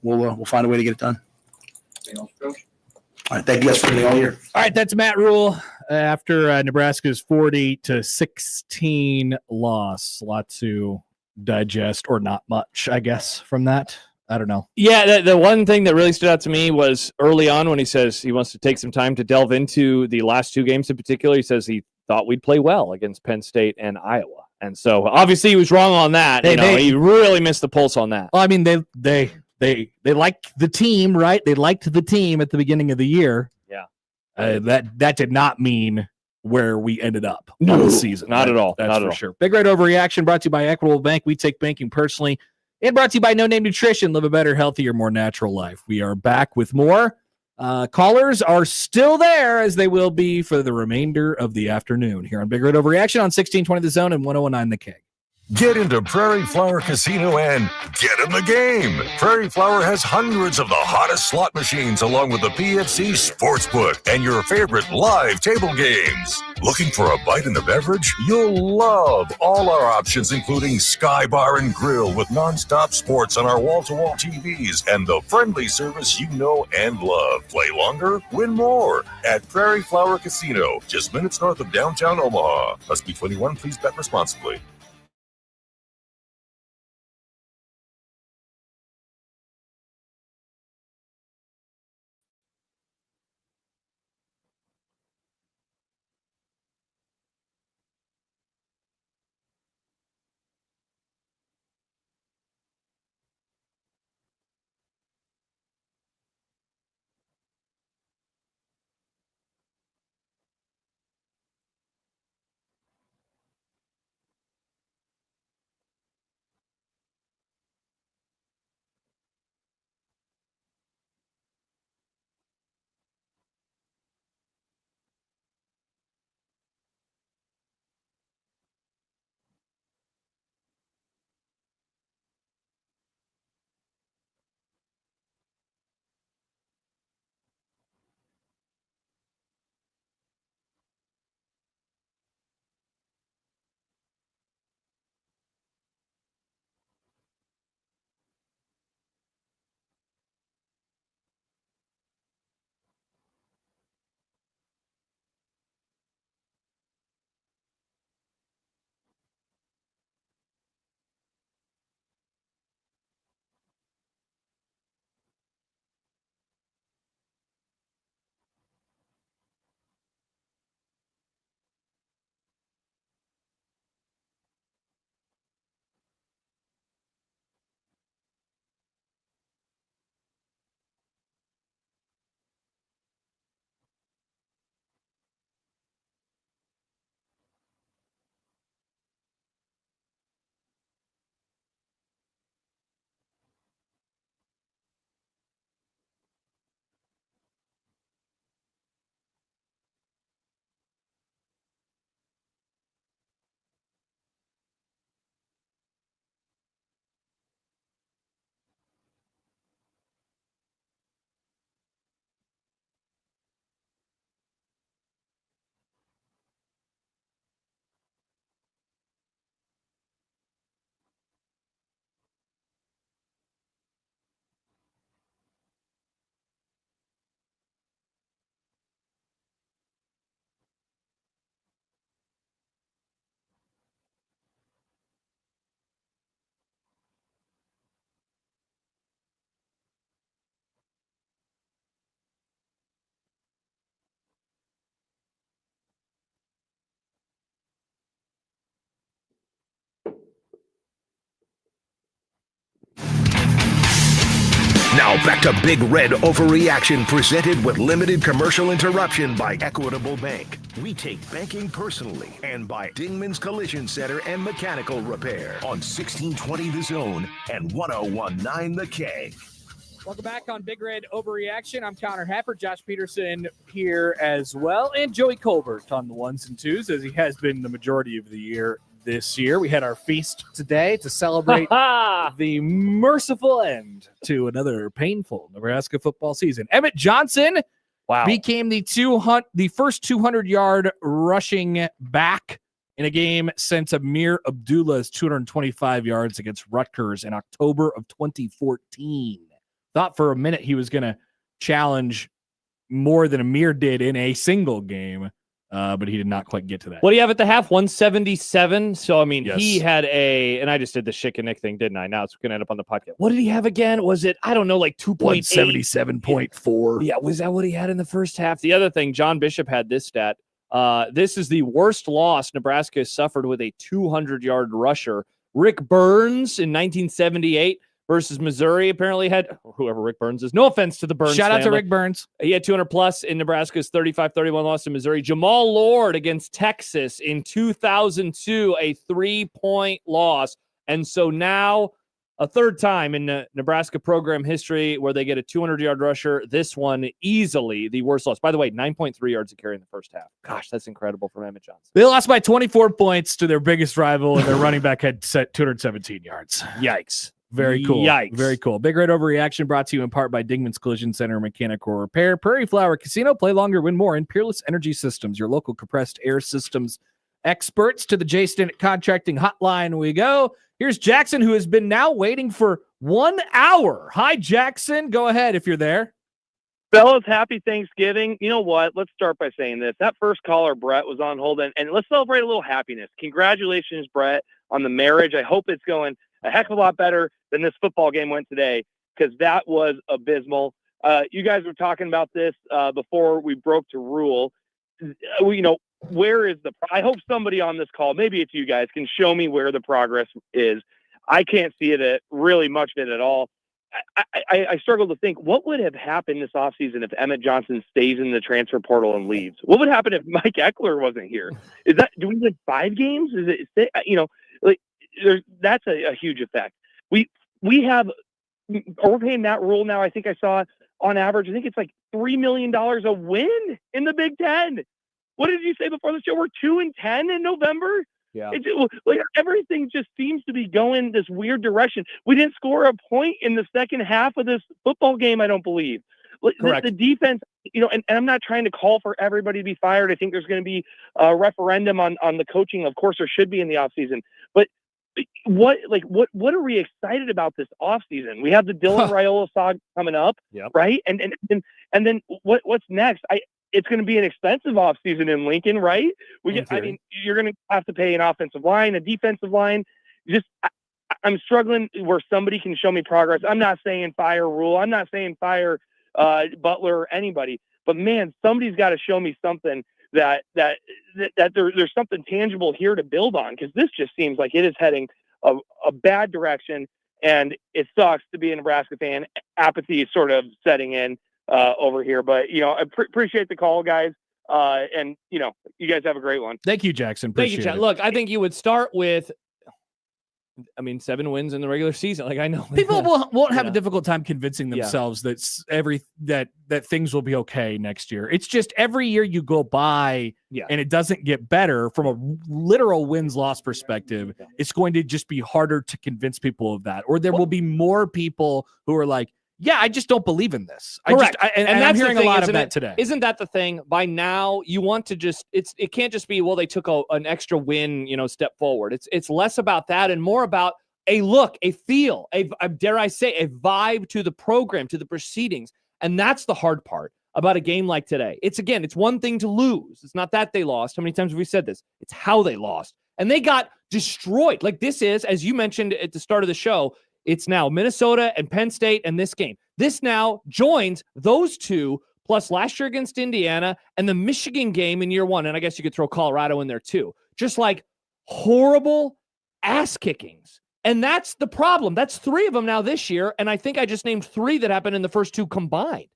we'll find a way to get it done. All right, thank you guys for being all here. All right, that's Matt Rule after Nebraska's 40-16 loss. A lot to digest, or not much, I guess, from that. I don't know. Yeah, the one thing that really stood out to me was early on when he says he wants to take some time to delve into the last 2 games in particular. He says he thought we'd play well against Penn State and Iowa. And so obviously he was wrong on that. He really missed the pulse on that. Well, I mean, they like the team, right? They liked the team at the beginning of the year. Yeah. That did not mean where we ended up on the season. Not at all. That's not for at all. sure. Big Red Overreaction brought to you by Equitable Bank. We take banking personally. And brought to you by No Name Nutrition. Live a better, healthier, more natural life. We are back with more. Callers are still there, as they will be for the remainder of the afternoon here on Big Red Overreaction on 1620 The Zone and 1019 The King. Get into Prairie Flower Casino and get in the game. Prairie Flower has hundreds of the hottest slot machines along with the PFC Sportsbook and your favorite live table games. Looking for a bite in the beverage? You'll love all our options, including Sky Bar and Grill with nonstop sports on our wall-to-wall TVs and the friendly service you know and love. Play longer, win more at Prairie Flower Casino, just minutes north of downtown Omaha. Must be 21. Please bet responsibly. Now back to Big Red Overreaction, presented with limited commercial interruption by Equitable Bank. We take banking personally, and by Dingman's Collision Center and Mechanical Repair on 1620 The Zone and 1019 The K. Welcome back on Big Red Overreaction. I'm Connor Happer, Josh Peterson here as well, and Joey Colbert on the ones and twos, as he has been the majority of the year this year. We had our feast today to celebrate the merciful end to another painful Nebraska football season. Emmett Johnson became the first 200-yard rushing back in a game since Amir Abdullah's 225 yards against Rutgers in October of 2014. Thought for a minute he was going to challenge more than Amir did in a single game, but he did not quite get to that. What do you have at the half? 177. So, I mean, Yes. he had and I just did the Schick and Nick thing, didn't I? Now it's going to end up on the podcast. What did he have again? Was it, I don't know, like 2.8? 177.4. Yeah, was that what he had in the first half? The other thing, John Bishop had this stat. This is the worst loss Nebraska has suffered with a 200-yard rusher. Rick Burns in 1978. Versus Missouri, apparently had whoever Rick Burns is. No offense to the Burns Shout out family. to Rick Burns. He had 200 plus in Nebraska's 35-31 loss to Missouri. Jamal Lord against Texas in 2002, a 3-point loss. And so now a third time in Nebraska program history where they get a 200-yard rusher. This one easily the worst loss. By the way, 9.3 yards a carry in the first half. Gosh, that's incredible from Emmett Johnson. They lost by 24 points to their biggest rival, and their running back had set 217 yards. Yikes. Very cool. Yikes. Very cool. Big Red Overreaction brought to you in part by Dingman's Collision Center Mechanical Repair, Prairie Flower Casino, play longer, win more, and Peerless Energy Systems, your local compressed air systems experts. To the J Stinnett Contracting Hotline we go. Here's Jackson, who has been now waiting for 1 hour. Hi, Jackson. Go ahead if you're there. Fellas, happy Thanksgiving. You know what? Let's start by saying this. That first caller, Brett, was on hold, and let's celebrate a little happiness. Congratulations, Brett, on the marriage. I hope it's going a heck of a lot better than this football game went today, because that was abysmal. You guys were talking about this before we broke to rule. Where is I hope somebody on this call, maybe it's you guys, can show me where the progress is. I can't see it really much of it at all. I struggle to think what would have happened this offseason if Emmett Johnson stays in the transfer portal and leaves. What would happen if Mike Eckler wasn't here? Do we win 5 games? Is it, that's a huge effect. We're paying Matt Rule now. I think I saw on average, I think it's like $3 million a win in the Big Ten. What did you say before the show? We're 2-10 in November. Yeah. Everything just seems to be going this weird direction. We didn't score a point in the second half of this football game, I don't believe. Correct. The defense, and I'm not trying to call for everybody to be fired. I think there's going to be a referendum on the coaching. Of course, there should be in the offseason. But what are we excited about this offseason? We have the Dylan Raiola saga coming up, right? And then what's next? It's going to be an expensive offseason in Lincoln, right? You're going to have to pay an offensive line, a defensive line. I'm struggling where somebody can show me progress. I'm not saying fire Rule. I'm not saying fire Butler or anybody. But man, somebody's got to show me something that there's something tangible here to build on, because this just seems like it is heading a bad direction, and it sucks to be a Nebraska fan. Apathy is sort of setting in over here, but I appreciate the call, guys, and you guys have a great one. Thank you, Jackson. Thank you, Appreciate Jack. it. Look, I think you would start with, 7 wins in the regular season. Like, I know People won't have a difficult time convincing themselves that things will be okay next year. It's just every year you go by and it doesn't get better from a literal wins-loss perspective. It's going to just be harder to convince people of that, or there will be more people who are like, yeah, I just don't believe in this. Correct. And that's I'm hearing the thing, a lot of isn't that it? today. Isn't that the thing? By now, you want to it can't just be, well, they took an extra win, step forward. It's less about that and more about a look, a feel, dare I say, a vibe to the program, to the proceedings. And that's the hard part about a game like today. It's one thing to lose. It's not that they lost. How many times have we said this? It's how they lost. And they got destroyed. Like, this is, as you mentioned at the start of the show, it's now Minnesota and Penn State and this game. This now joins those two, plus last year against Indiana and the Michigan game in year one. And I guess you could throw Colorado in there too. Just like horrible ass kickings And that's the problem. That's 3 of them now this year. And I think I just named 3 that happened in the first 2 combined.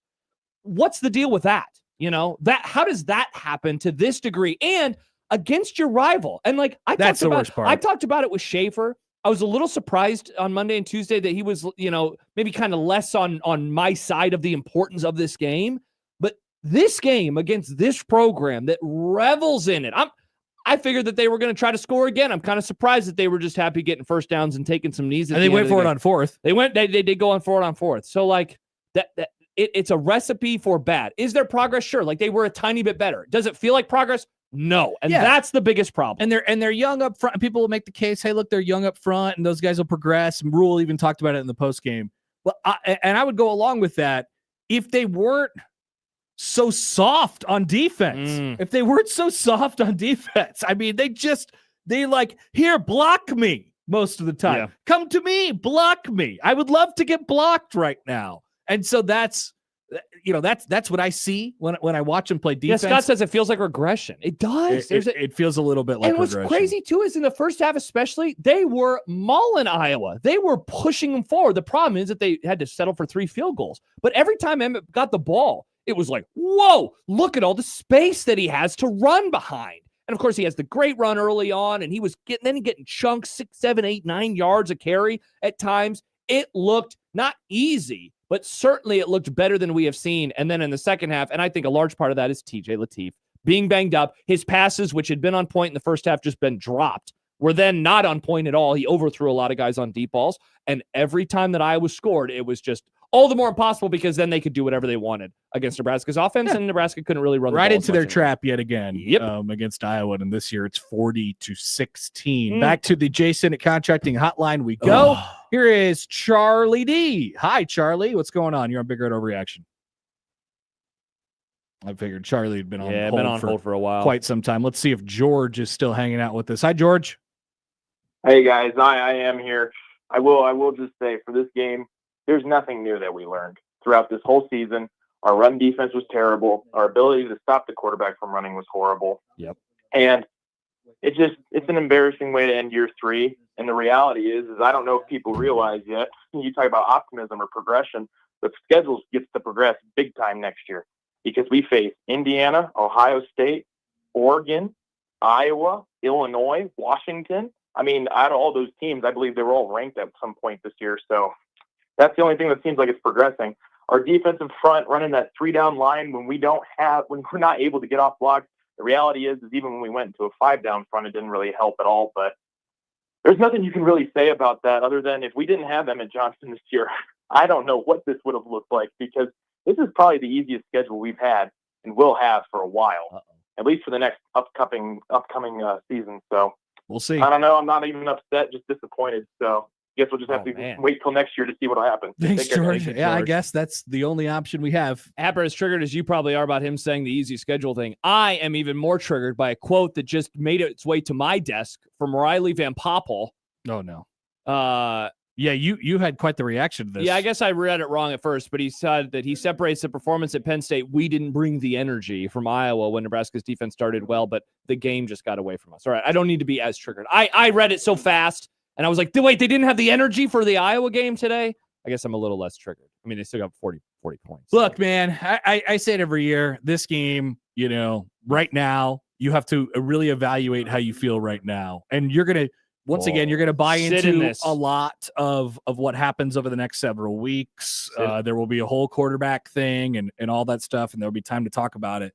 What's the deal with that? How does that happen to this degree and against your rival? And that's the worst part. I talked about it with Schaefer. I was a little surprised on Monday and Tuesday that he was, maybe kind of less on my side of the importance of this game. But this game against this program that revels in it, I figured that they were going to try to score again. I'm kind of surprised that they were just happy getting first downs and taking some knees. And they went for it on 4th. They did go on for it on 4th. So it's a recipe for bad. Is there progress? Sure. They were a tiny bit better. Does it feel like progress? No. And that's the biggest problem. And they're young up front. People will make the case, hey, look, they're young up front and those guys will progress. And Rule even talked about it in the post game. Well, I would go along with that if they weren't so soft on defense. If they weren't so soft on defense, I mean, here, block me most of the time. Yeah. Come to me, block me. I would love to get blocked right now. And so that's what I see when I watch them play defense. Yeah, Scott says it feels like regression. It does. It feels a little bit like regression. And what's crazy, too, is in the first half especially, they were mauling Iowa. They were pushing them forward. The problem is that they had to settle for 3 field goals. But every time Emmett got the ball, it was like, whoa, look at all the space that he has to run behind. And, of course, he has the great run early on, and he was getting chunks, 6, 7, 8, 9 yards a carry at times. It looked not easy, but certainly it looked better than we have seen. And then in the second half, and I think a large part of that is TJ Lateef being banged up. His passes, which had been on point in the first half, just been dropped, were then not on point at all. He overthrew a lot of guys on deep balls. And every time that Iowa scored, it was just all the more impossible because then they could do whatever they wanted against Nebraska's offense, and Nebraska couldn't really run the right ball into their trap yet again. Against Iowa, and this year it's 40-16. Back to the Jason at Contracting Hotline we go. Here is Charlie D. Hi, Charlie. What's going on? You're on Big Red Overreaction. I figured Charlie had been on hold for a while, quite some time. Let's see if George is still hanging out with us. Hi, George. Hey guys, I am here. I will just say for this game, there's nothing new that we learned throughout this whole season. Our run defense was terrible. Our ability to stop the quarterback from running was horrible. Yep. And it's an embarrassing way to end year 3. And the reality is I don't know if people realize yet, you talk about optimism or progression, the schedule gets to progress big time next year because we face Indiana, Ohio State, Oregon, Iowa, Illinois, Washington. I mean, out of all those teams, I believe they were all ranked at some point this year. So that's the only thing that seems like it's progressing. Our defensive front running that 3-down line when we're not able to get off blocks. The reality is even when we went into a 5-down front, it didn't really help at all. But there's nothing you can really say about that other than if we didn't have Emmett Johnson this year, I don't know what this would have looked like because this is probably the easiest schedule we've had and will have for a while, at least for the next upcoming season. So we'll see. I don't know. I'm not even upset, just disappointed. So I guess we'll just have to wait till next year to see what will happen. Thanks, Take care, George. guys. Yeah, I guess that's the only option we have. Happer as triggered as you probably are about him saying the easy schedule thing. I am even more triggered by a quote that just made its way to my desk from Riley Van Poppel. Oh, no. Yeah, you had quite the reaction to this. Yeah, I guess I read it wrong at first, but he said that he separates the performance at Penn State. We didn't bring the energy from Iowa when Nebraska's defense started well, but the game just got away from us. All right, I don't need to be as triggered. I read it so fast, and I was like, wait, they didn't have the energy for the Iowa game today? I guess I'm a little less triggered. I mean, they still got 40 points. Look, man, I say it every year. This game, right now, you have to really evaluate how you feel right now. And you're going to, once again, you're going to buy into a lot of what happens over the next several weeks. There will be a whole quarterback thing and all that stuff, and there'll be time to talk about it.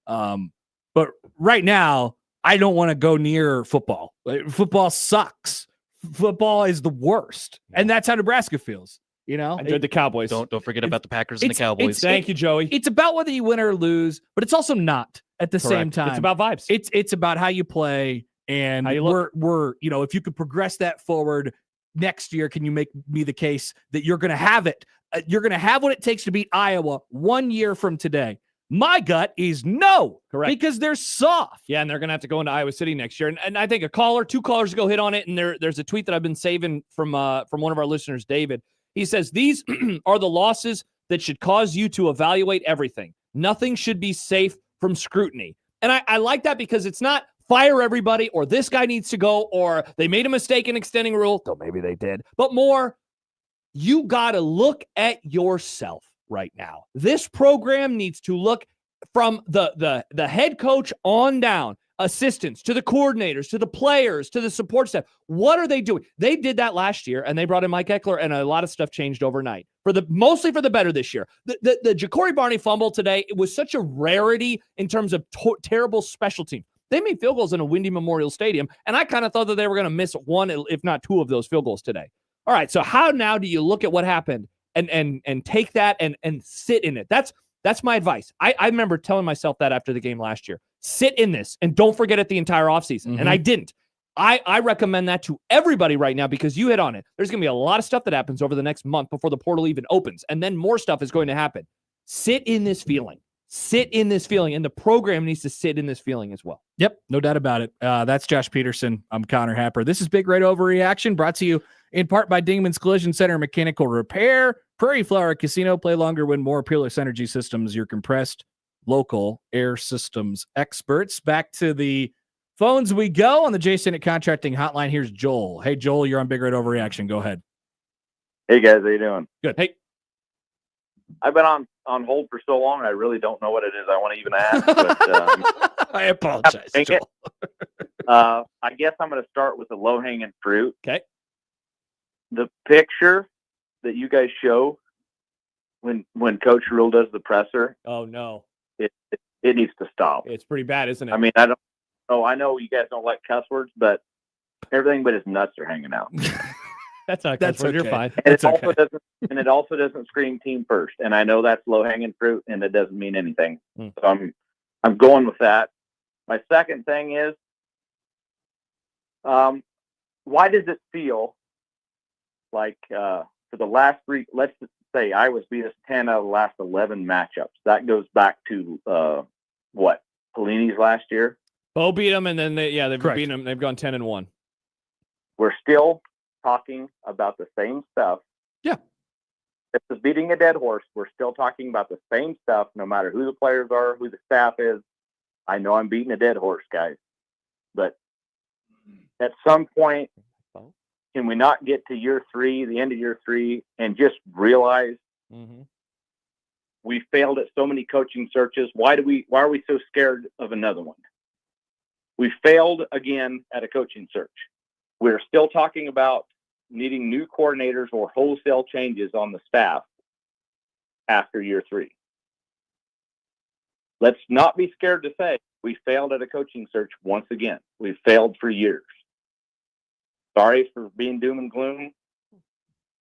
But right now, I don't want to go near football. Football sucks. Football is the worst. And that's how Nebraska feels. The Cowboys. Don't forget about the Packers and the Cowboys. Thank you, Joey. It's about whether you win or lose, but it's also not at the same time. It's about vibes. It's about how you play. And we're if you could progress that forward next year, can you make me the case that you're going to have it? You're going to have what it takes to beat Iowa 1 year from today. My gut is no. Correct. Because they're soft. Yeah, and they're going to have to go into Iowa City next year. And I think two callers ago hit on it, and there's a tweet that I've been saving from one of our listeners, David. He says, these are the losses that should cause you to evaluate everything. Nothing should be safe from scrutiny. And I like that because it's not fire everybody, or this guy needs to go, or they made a mistake in extending rule, though maybe they did. But more, you got to look at yourself right now. This program needs to look from the head coach on down, assistants to the coordinators, to the players, to the support staff. What are they doing? They did that last year, and they brought in Mike Eckler, and a lot of stuff changed overnight mostly for the better this year. The Ja'Cory Barney fumble today, it was such a rarity in terms of terrible special teams. They made field goals in a windy Memorial Stadium, and I kind of thought that they were going to miss one, if not two of those field goals today. All right, so how now do you look at what happened and take that and sit in it? That's my advice. I remember telling myself that after the game last year. Sit in this and don't forget it the entire offseason. And I didn't. I recommend that to everybody right now because you hit on it. There's going to be a lot of stuff that happens over the next month before the portal even opens, and then more stuff is going to happen. Sit in this feeling. Sit in this feeling, and the program needs to sit in this feeling as well. Yep, no doubt about it. That's Josh Peterson. I'm Connor Happer. This is Big Red Overreaction, brought to you in part by Dingman's Collision Center Mechanical Repair. Prairie Flower Casino. Play longer, win more. Peerless Energy Systems, your compressed local air systems experts. Back to the phones we go on the Jason at Contracting Hotline. Here's Joel. Hey, Joel, you're on Big Red Overreaction. Go ahead. Hey, guys. How you doing? Good. Hey. I've been on hold for so long, I really don't know what it is I want to even ask. But, I apologize, Joel. I guess I'm going to start with the low-hanging fruit. Okay. The picture that you guys show when Coach Rule does the presser. Oh, no. It needs to stop. It's pretty bad, isn't it? I mean, I know you guys don't like cuss words, but everything but his nuts are hanging out. That's not That's okay. You're okay. fine. And it also doesn't scream team first. And I know that's low hanging fruit, and it doesn't mean anything. So I'm going with that. My second thing is, why does it feel like for the last three? Let's just say Iowa's beat us 10 out of the last 11 matchups. That goes back to what, Pelini's last year. Bo beat them, and then they've beaten them. They've gone 10-1. We're still talking about the same stuff. Yeah. This is beating a dead horse. We're still talking about the same stuff, no matter who the players are, who the staff is. I know I'm beating a dead horse, guys. But at some point, can we not get to year three, the end of year three, and just realize we failed at so many coaching searches? Why are we so scared of another one? We failed again at a coaching search. We're still talking about needing new coordinators or wholesale changes on the staff after year three. Let's not be scared to say we failed at a coaching search once again. We've failed for years. Sorry for being doom and gloom,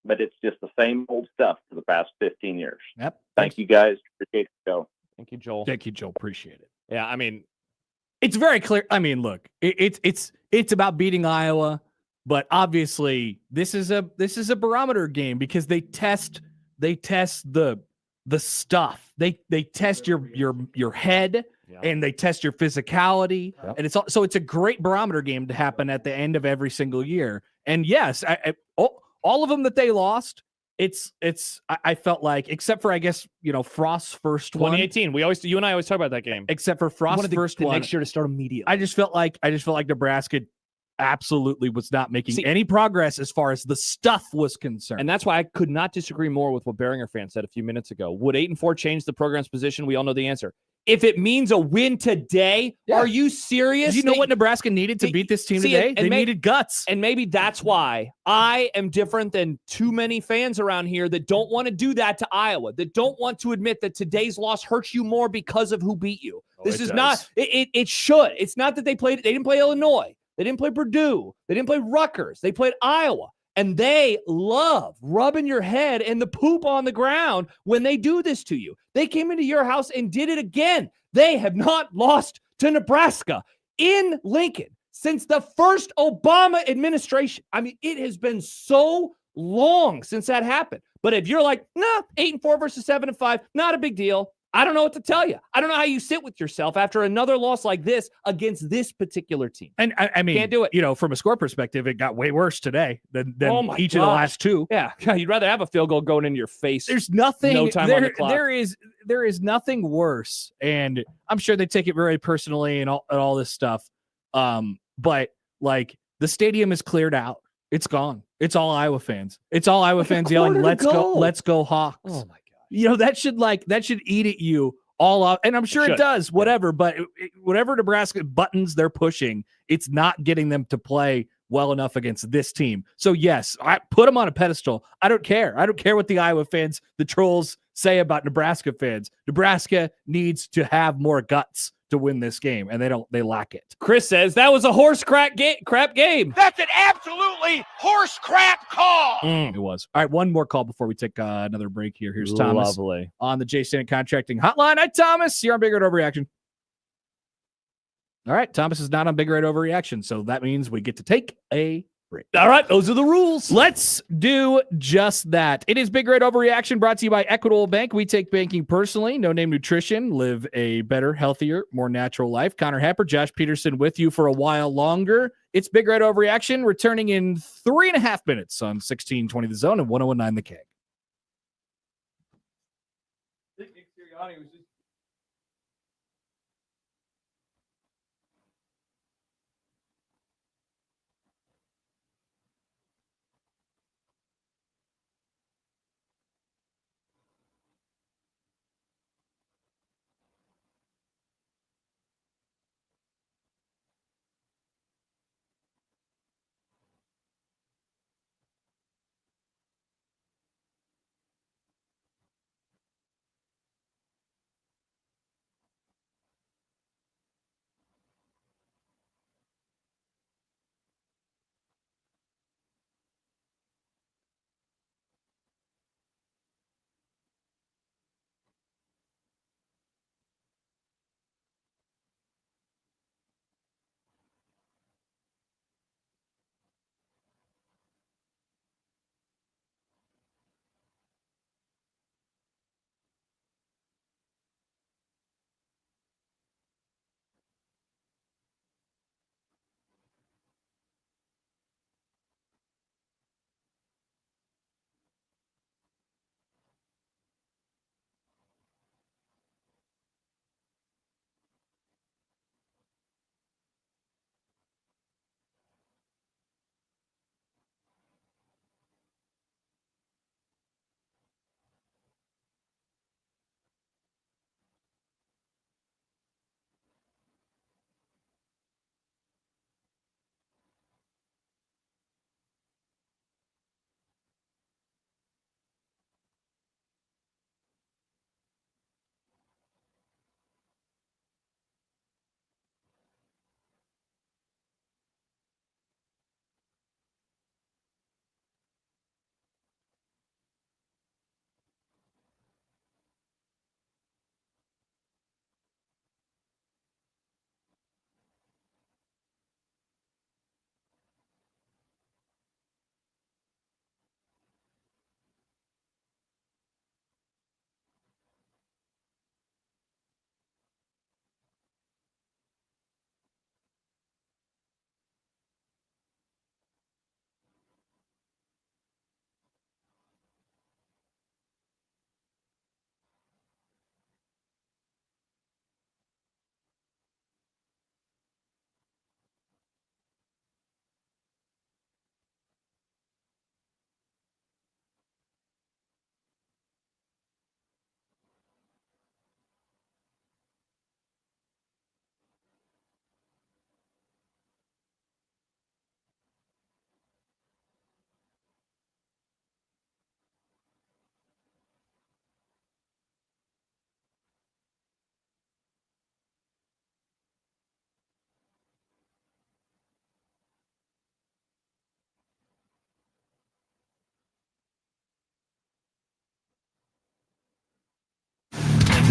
but it's just the same old stuff for the past 15 years. Yep. Thank you, guys. Appreciate the show. Thank you, Joel. Thank you, Joel. Appreciate it. Yeah, I mean, it's very clear. I mean, look, it's about beating Iowa, but obviously this is a barometer game because they test the stuff. They test your head and they test your physicality, and it's a great barometer game to happen at the end of every single year. And yes, all of them that they lost, I felt like, except for, I guess, Frost's first 2018. one. You and I always talk about that game. Except for Frost's first one next year to start immediately. I just felt like Nebraska absolutely was not making any progress as far as the stuff was concerned. And that's why I could not disagree more with what Beringer fan said a few minutes ago. Would 8-4 change the program's position? We all know the answer. If it means a win today, are you serious? Do you know what Nebraska needed to beat this team today? They needed guts. And maybe that's why I am different than too many fans around here that don't want to do that to Iowa, that don't want to admit that today's loss hurts you more because of who beat you. This is not, it should. It's not that they didn't play Illinois. They didn't play Purdue. They didn't play Rutgers. They played Iowa. And they love rubbing your head and the poop on the ground when they do this to you. They came into your house and did it again. They have not lost to Nebraska in Lincoln since the first Obama administration. I mean, it has been so long since that happened. But if you're like, no, 8-4 versus 7-5, not a big deal. I don't know what to tell you. I don't know how you sit with yourself after another loss like this against this particular team. And I mean, can't do it. From a score perspective, it got way worse today than each of the gosh. last two. Yeah, you'd rather have a field goal going into your face. There's nothing. No time on the clock. There is nothing worse, and I'm sure they take it very personally and all this stuff. But like the stadium is cleared out. It's gone. It's all Iowa fans. It's all Iowa fans yelling, "Let's go. Let's go Hawks." Oh my god. You know, that should eat at you all up. And I'm sure it does, whatever, but whatever Nebraska buttons they're pushing, it's not getting them to play well enough against this team. So yes, I put them on a pedestal. I don't care. I don't care what the Iowa fans, the trolls say about Nebraska fans. Nebraska needs to have more guts to win this game, and they lack it. Chris says that was a horse crap game. That's an absolutely horse crap call. It was. All right, one more call before we take another break here. Here's Thomas on the J. Stennett Contracting Hotline. Hi, Thomas. You're on Big Red Overreaction. All right, Thomas is not on Big Red Overreaction, so that means we get to take a break. All right, those are the rules. Let's do just that. It is Big Red Overreaction, brought to you by Equitable Bank. We take banking personally. No Name Nutrition. Live a better, healthier, more natural life. Connor Happer, Josh Peterson with you for a while longer. It's Big Red Overreaction, returning in 3.5 minutes on 1620 The Zone and 1019 The Keg.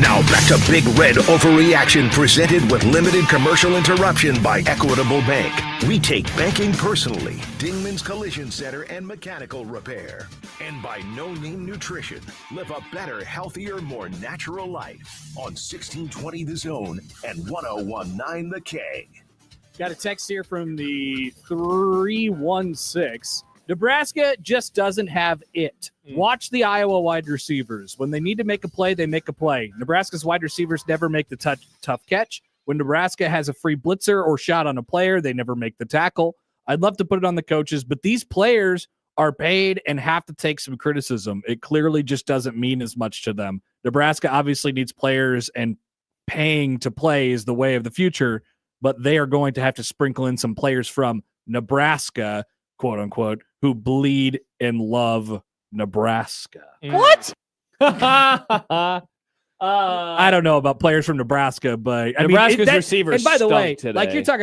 Now back to Big Red Overreaction, presented with limited commercial interruption by Equitable Bank. We take banking personally. Dingman's Collision Center and Mechanical Repair. And by No Name Nutrition. Live a better, healthier, more natural life. On 1620 The Zone and 1019 The K. Got a text here from the 316. Nebraska just doesn't have it. Watch the Iowa wide receivers. When they need to make a play, they make a play. Nebraska's wide receivers never make the tough catch. When Nebraska has a free blitzer or shot on a player, they never make the tackle. I'd love to put it on the coaches, but these players are paid and have to take some criticism. It clearly just doesn't mean as much to them. Nebraska obviously needs players, and paying to play is the way of the future, but they are going to have to sprinkle in some players from Nebraska, quote unquote, who bleed and love Nebraska. What? I don't know about players from Nebraska, but Nebraska's receivers. And by the way, stunk like today. you're talking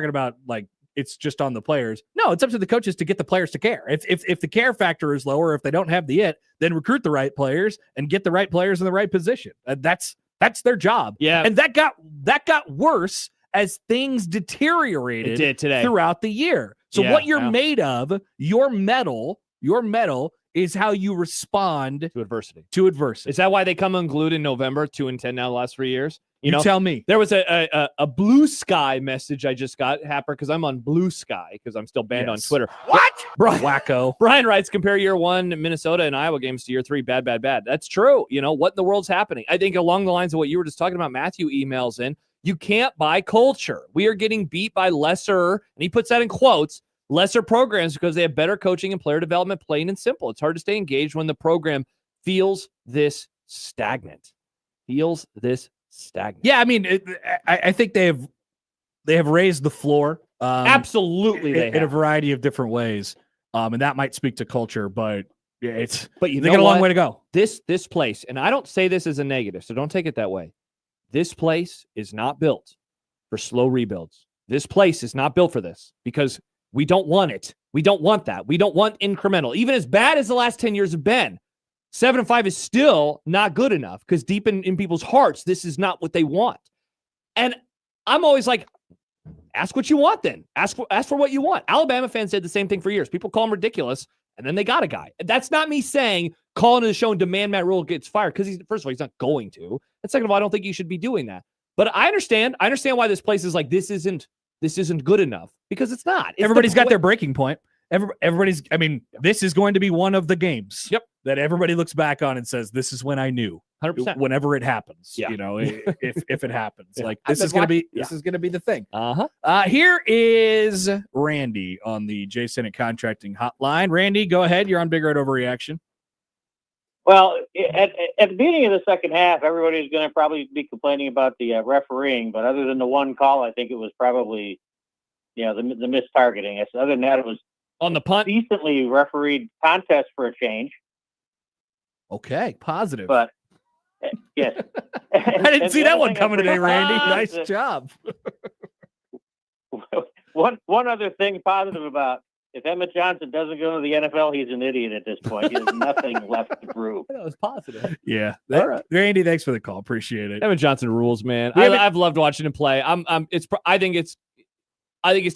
about like it's just on the players. No, it's up to the coaches to get the players to care. If the care factor is lower, if they don't have the it, then recruit the right players and get the right players in the right position. That's their job. Yeah, and that got worse as things deteriorated It did today. throughout the year. So Yeah, what you're yeah. made of, your medal is how you respond to adversity. To Is that why they come unglued in November? 2-10 now the last 3 years. You tell me. There was a Blue Sky message I just got, Happer, because I'm on Blue Sky because I'm still banned on Yes. Twitter. What? Wacko. Brian writes, compare year 1 Minnesota and Iowa games to year 3. Bad. That's true. What in the world's happening? I think along the lines of what you were just talking about, Matthew emails in, you can't buy culture. We are getting beat by lesser, and he puts that in quotes, lesser programs because they have better coaching and player development, plain and simple. It's hard to stay engaged when the program feels this stagnant. Yeah, I mean, I think they have raised the floor. Absolutely, they in a have. variety of different ways, and that might speak to culture. But yeah, But they got a long way to go. This place, and I don't say this as a negative, so don't take it that way. This place is not built for slow rebuilds. This place is not built for this because we don't want it. We don't want that. We don't want incremental. Even as bad as the last 10 years have been, 7-5 is still not good enough because deep in people's hearts, this is not what they want. And I'm always like, ask what you want then. Ask for what you want. Alabama fans did the same thing for years. People call him ridiculous, and then they got a guy. That's not me saying call into the show and demand Matt Rule gets fired because first of all, he's not going to. And second of all, I don't think you should be doing that. But I understand why this place is like, this isn't good enough because it's not. Everybody's got their breaking point. Everybody's. I mean, this is going to be one of the games. Yep. That everybody looks back on and says, "This is when I knew." 100%. Whenever it happens, Yeah. if it happens, Yeah. like I've this is been gonna be watching- this is gonna be the thing. Uh-huh. Here is Randy on the J Senate Contracting Hotline. Randy, go ahead. You're on Big Red Overreaction. Well, at the beginning of the second half, everybody's going to probably be complaining about the refereeing, but other than the one call, I think it was probably, the missed targeting. Other than that, it was on the punt, decently refereed contest for a change. Okay, positive. But yes, I didn't see that one coming today, Randy. Nice job. One other thing positive about if Emmett Johnson doesn't go to the NFL, he's an idiot at this point. He has nothing left to prove. That was positive. Yeah. All right. Randy, thanks for the call. Appreciate it. Evan Johnson rules, man. I've loved watching him play. I think it's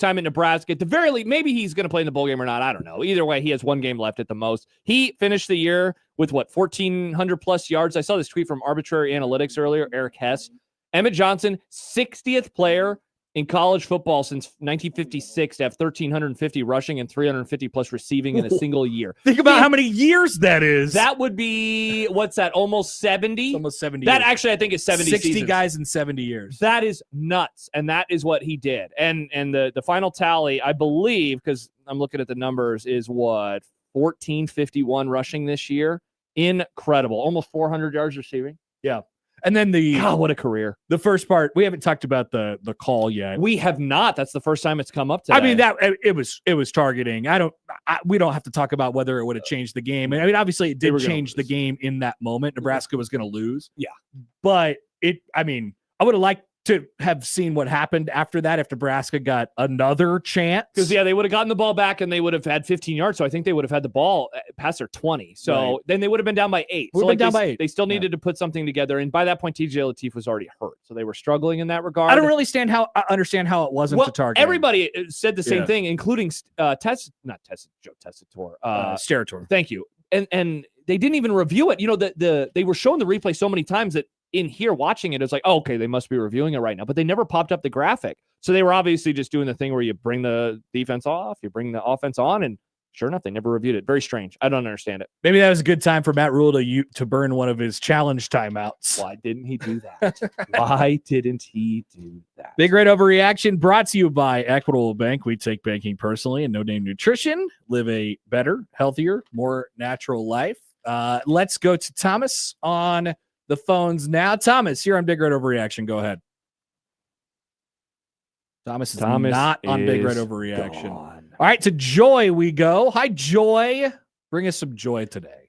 time in Nebraska. At the very least, maybe he's going to play in the bowl game or not. I don't know. Either way, he has one game left at the most. He finished the year with 1,400 plus yards. I saw this tweet from Arbitrary Analytics earlier, Eric Hess. Emmett Johnson, 60th player in college football since 1956 to have 1,350 rushing and 350 plus receiving in a single year. Think about how many years that is. That would be, what's that, almost 70? Almost 70 That years. actually, I think, is 70 60 seasons. guys in 70 years. That is nuts, and that is what he did. And the final tally, I believe, because I'm looking at the numbers, is what, 1,451 rushing this year? Incredible. Almost 400 yards receiving. Yeah. And then God, what a career. The first part, we haven't talked about the call yet. We have not. That's the first time it's come up today. I mean, that it was targeting. We don't have to talk about whether it would have changed the game. I mean, obviously it did change the game in that moment. Nebraska was going to lose. Yeah. But I would have liked to have seen what happened after that if Nebraska got another chance. Because, they would have gotten the ball back and they would have had 15 yards. So I think they would have had the ball past their 20. So then they would have been down by 8. Would have been down by 8. They still needed to put something together. And by that point, TJ Lateef was already hurt. So they were struggling in that regard. I don't really understand how it wasn't to target. Everybody said the same thing, including Sterator. Thank you. And they didn't even review it. They were showing the replay so many times that in here watching it, it's like, oh, okay, they must be reviewing it right now. But they never popped up the graphic. So they were obviously just doing the thing where you bring the defense off, you bring the offense on, and Sure enough, they never reviewed it. Very strange. I don't understand it. Maybe that was a good time for Matt Rule to burn one of his challenge timeouts. Why didn't he do that? Why didn't he do that? Big Red Overreaction brought to you by Equitable Bank. We take banking personally and No Name Nutrition. Live a better, healthier, more natural life. Let's go to Thomas on the phones now. Thomas, you're on Big Red Overreaction. Go ahead. Thomas is not on Big Red Overreaction. Gone. All right, to Joy we go. Hi, Joy. Bring us some joy today.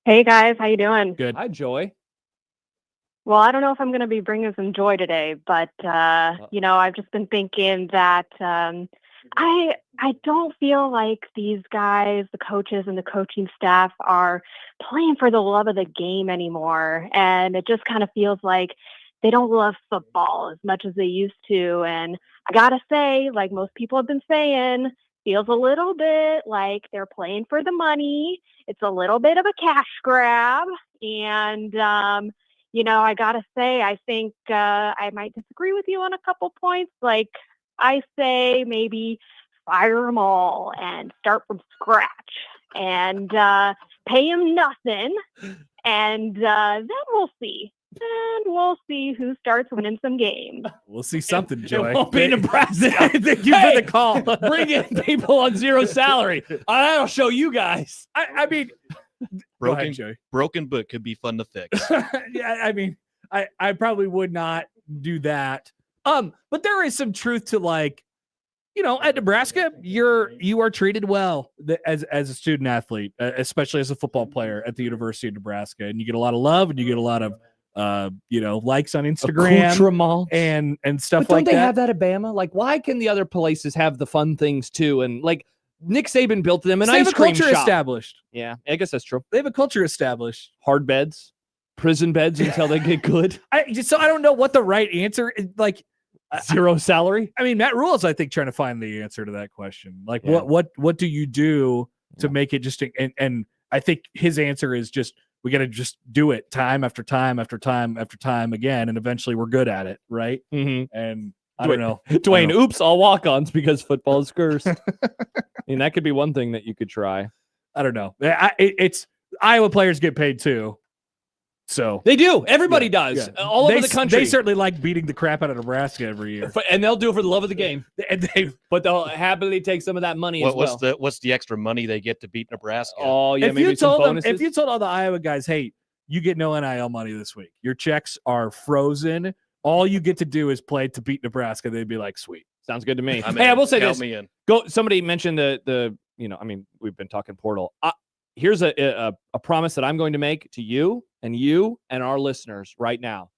Hey, guys. How you doing? Good. Hi, Joy. Well, I don't know if I'm going to be bringing some joy today, but, I've just been thinking that I don't feel like these guys, the coaches and the coaching staff, are playing for the love of the game anymore. And it just kind of feels like they don't love football as much as they used to. And I got to say, like most people have been saying, feels a little bit like they're playing for the money. It's a little bit of a cash grab. And, I got to say, I think I might disagree with you on a couple points. Like I say, maybe fire them all and start from scratch and pay them nothing. And then we'll see. And we'll see who starts winning some games. We'll see something, Joy. It won't be Nebraska. Thank you for the call. Bring in people on zero salary. That'll show you guys. I mean, broken book could be fun to fix. Yeah, I mean, I probably would not do that. But there is some truth to, like, at Nebraska, you are treated well as a student athlete, especially as a football player at the University of Nebraska, and you get a lot of love and you get a lot of likes on Instagram and stuff but like that. Don't they have that at Bama? Like, why can the other places have the fun things too? And like Nick Saban built them an ice cream culture shop. established. Yeah, I guess that's true. They have a culture established. Hard beds, prison beds until they get good. I don't know what the right answer is. Like zero salary. I mean, Matt Rule is, I think, trying to find the answer to that question. Like, what do you do to make it just? And I think his answer is just, we got to just do it time after time after time after time again, and eventually we're good at it, right? Mm-hmm. And I don't know, Dwayne. Oops, all walk-ons because football is cursed. I mean, that could be one thing that you could try. I don't know. It's Iowa players get paid too, so they do. Everybody does. Yeah. All over the country. They certainly like beating the crap out of Nebraska every year, and they'll do it for the love of the game. But they'll happily take some of that money as well. What's the extra money they get to beat Nebraska? Oh yeah, maybe some bonuses. If you told all the Iowa guys, hey, you get no NIL money this week, your checks are frozen, all you get to do is play to beat Nebraska, they'd be like, sweet, sounds good to me. Hey, I will say count this. Me in. Somebody mentioned we've been talking portal. Here's a promise that I'm going to make to you and our listeners right now.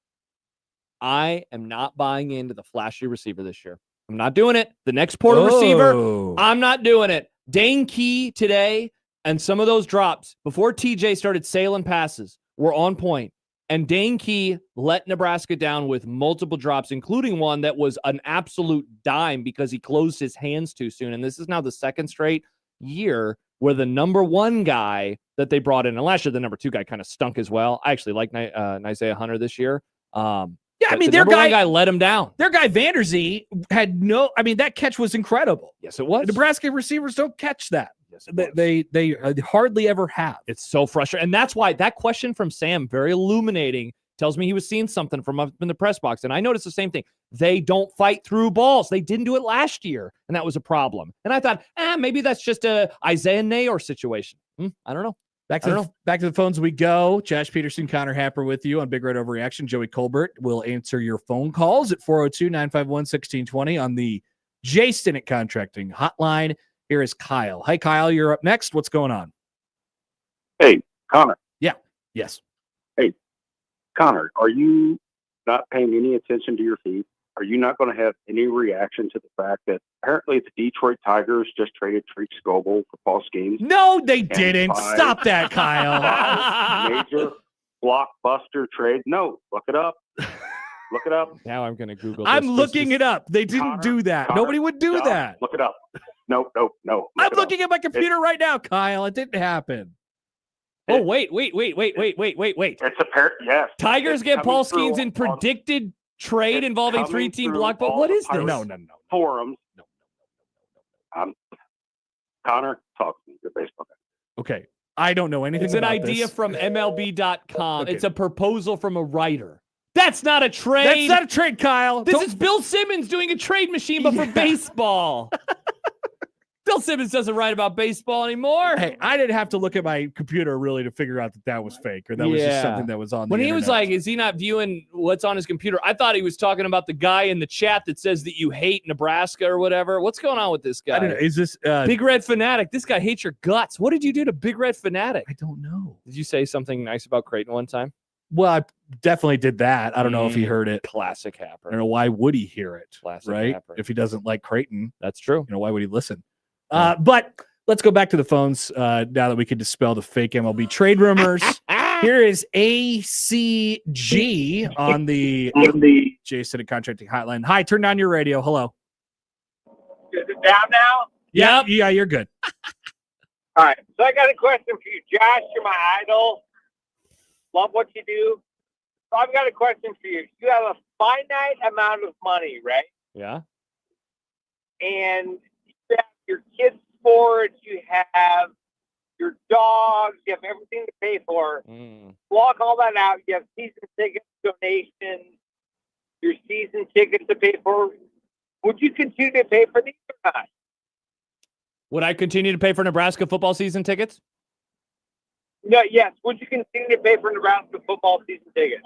I am not buying into the flashy receiver this year. I'm not doing it. The next portal receiver, I'm not doing it. Dane Key today and some of those drops before TJ started sailing passes were on point. And Dane Key let Nebraska down with multiple drops, including one that was an absolute dime because he closed his hands too soon. And this is now the second straight year where the number one guy that they brought in, and last year the number two guy kind of stunk as well. I actually like Isaiah Hunter this year. I mean, their guy let him down. Their guy Vanderzee had that catch was incredible. Yes, it was. Nebraska receivers don't catch that. Yes, they hardly ever have. It's so frustrating. And that's why that question from Sam, very illuminating, tells me he was seeing something from up in the press box. And I noticed the same thing. They don't fight through balls. They didn't do it last year, and that was a problem. And I thought, maybe that's just a Isaiah Nayor situation. I don't know. Back to the phones we go. Josh Peterson, Connor Happer with you on Big Red Overreaction. Joey Colbert will answer your phone calls at 402-951-1620 on the J. Stinnett Contracting hotline. Here is Kyle. Hi, Kyle. You're up next. What's going on? Hey, Connor. Yeah. Yes. Hey, Connor, are you not paying any attention to your feed? Are you not going to have any reaction to the fact that apparently the Detroit Tigers just traded Treat Scoble for Paul Skeens? No, they didn't. Stop that, Kyle. Major blockbuster trade. No, look it up. Look it up. Now I'm going to Google this. I'm looking it up. They didn't do that. Nobody would do that. Look it up. No. I'm looking at my computer right now, Kyle. It didn't happen. Oh, wait. It's apparent, yes. Tigers get Paul Skeens in predicted trade involving three-team block. But what is this? No. Forums. No. Connor, talk to me. You're a baseball guy. Okay. I don't know anything It's an about idea this. from MLB.com. Okay. It's a proposal from a writer. That's not a trade. That's not a trade, Kyle. This is Bill Simmons doing a trade machine, but for baseball. Bill Simmons doesn't write about baseball anymore. Hey, I didn't have to look at my computer really to figure out that was fake or that was just something that was on the When he internet. was like, is he not viewing what's on his computer? I thought he was talking about the guy in the chat that says that you hate Nebraska or whatever. What's going on with this guy? I don't know. Is this Big Red Fanatic? This guy hates your guts. What did you do to Big Red Fanatic? I don't know. Did you say something nice about Creighton one time? Well, I definitely did that. I don't know if he heard it. Classic I Happer. don't know why would he hear it, Classic right? Happer. If he doesn't like Creighton, that's true. Why would he listen? But let's go back to the phones now that we can dispel the fake MLB trade rumors. Here is ACG on the Jason and Contracting Hotline. Hi, turn down your radio. Hello. Is it down now? Yeah, you're good. All right. So I got a question for you, Josh. You're my idol. Love what you do. So I've got a question for you. You have a finite amount of money, right? Yeah. And you have your kids' sports, you have your dogs, you have everything to pay for. Block all that out. You have season tickets, donations, your season tickets to pay for. Would you continue to pay for these or not? Would I continue to pay for Nebraska football season tickets? No, yes. Would you continue to pay for Nebraska football season tickets?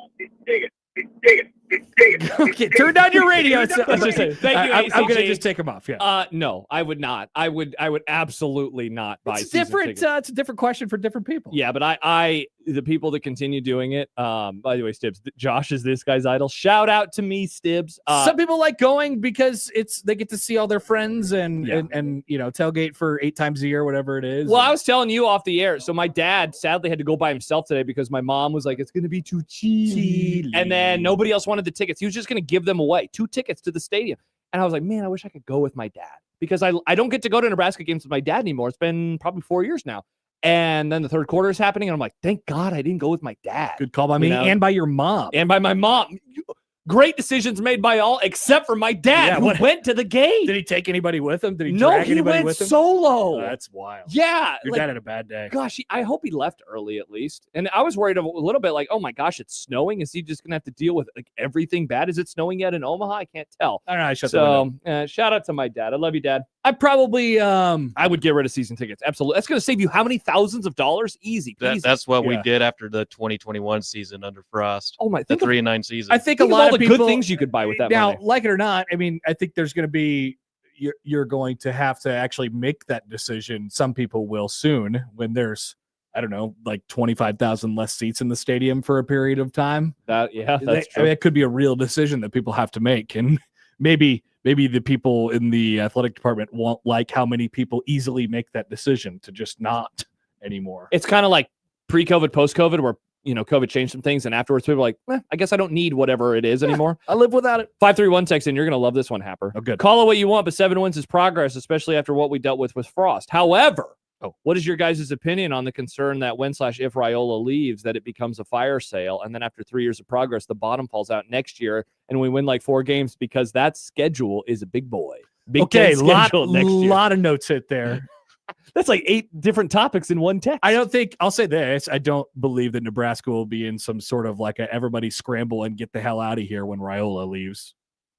Okay, turn down your radio. Let's just say, thank you, I'm going to ACG. just take them off. Yeah. No, I would not. I would absolutely not buy It's season different. tickets. It's a different question for different people. Yeah, but I the people that continue doing it. By the way, Stibbs, Josh is this guy's idol. Shout out to me, Stibbs. Some people like going because they get to see all their friends and tailgate for 8 times a year, whatever it is. Well, I was telling you off the air. So my dad sadly had to go by himself today because my mom was like, "It's going to be too cheap," and then nobody else wanted the tickets. He was just going to give them away, 2 tickets to the stadium. And I was like, man, I wish I could go with my dad because I don't get to go to Nebraska games with my dad anymore. It's been probably 4 years now. And then the third quarter is happening, and I'm like, thank God I didn't go with my dad. Good call by me and by your mom. And by my mom. Great decisions made by all except for my dad, who went to the game. Did he take anybody with him? Did he No, drag he anybody went with him? solo. Oh, that's wild. Yeah. Your dad had a bad day. Gosh, I hope he left early at least. And I was worried a little bit like, oh my gosh, it's snowing. Is he just going to have to deal with everything bad? Is it snowing yet in Omaha? I can't tell. I don't know. I shut the window. Shout out to my dad. I love you, Dad. I probably I would get rid of season tickets. Absolutely. That's going to save you how many thousands of dollars? Easy. That's what we did after the 2021 season under Frost. Oh my! The 3-9 season. I think Think a of lot all of the people, good things you could buy with that now, money. like it or not, I mean, I think there's going to be you're going to have to actually make that decision. Some people will soon when there's I don't know, like 25,000 less seats in the stadium for a period of time. That's I mean, it could be a real decision that people have to make, and maybe the people in the athletic department won't like how many people easily make that decision to just not anymore. It's kind of like pre-COVID, post-COVID, where COVID changed some things, and afterwards people are like, I guess I don't need whatever it is anymore. I live without it. 531 text in. You're going to love this one, Happer. Oh, good. Call it what you want, but 7 wins is progress, especially after what we dealt with Frost. However, what is your guys' opinion on the concern that when/if Raiola leaves, that it becomes a fire sale, and then after 3 years of progress, the bottom falls out next year, and we win like 4 games because that schedule is a big boy. Big Ten schedule next year. Lot of notes hit there. That's like 8 different topics in one text. I'll say this. I don't believe that Nebraska will be in some sort of like everybody scramble and get the hell out of here when Raiola leaves.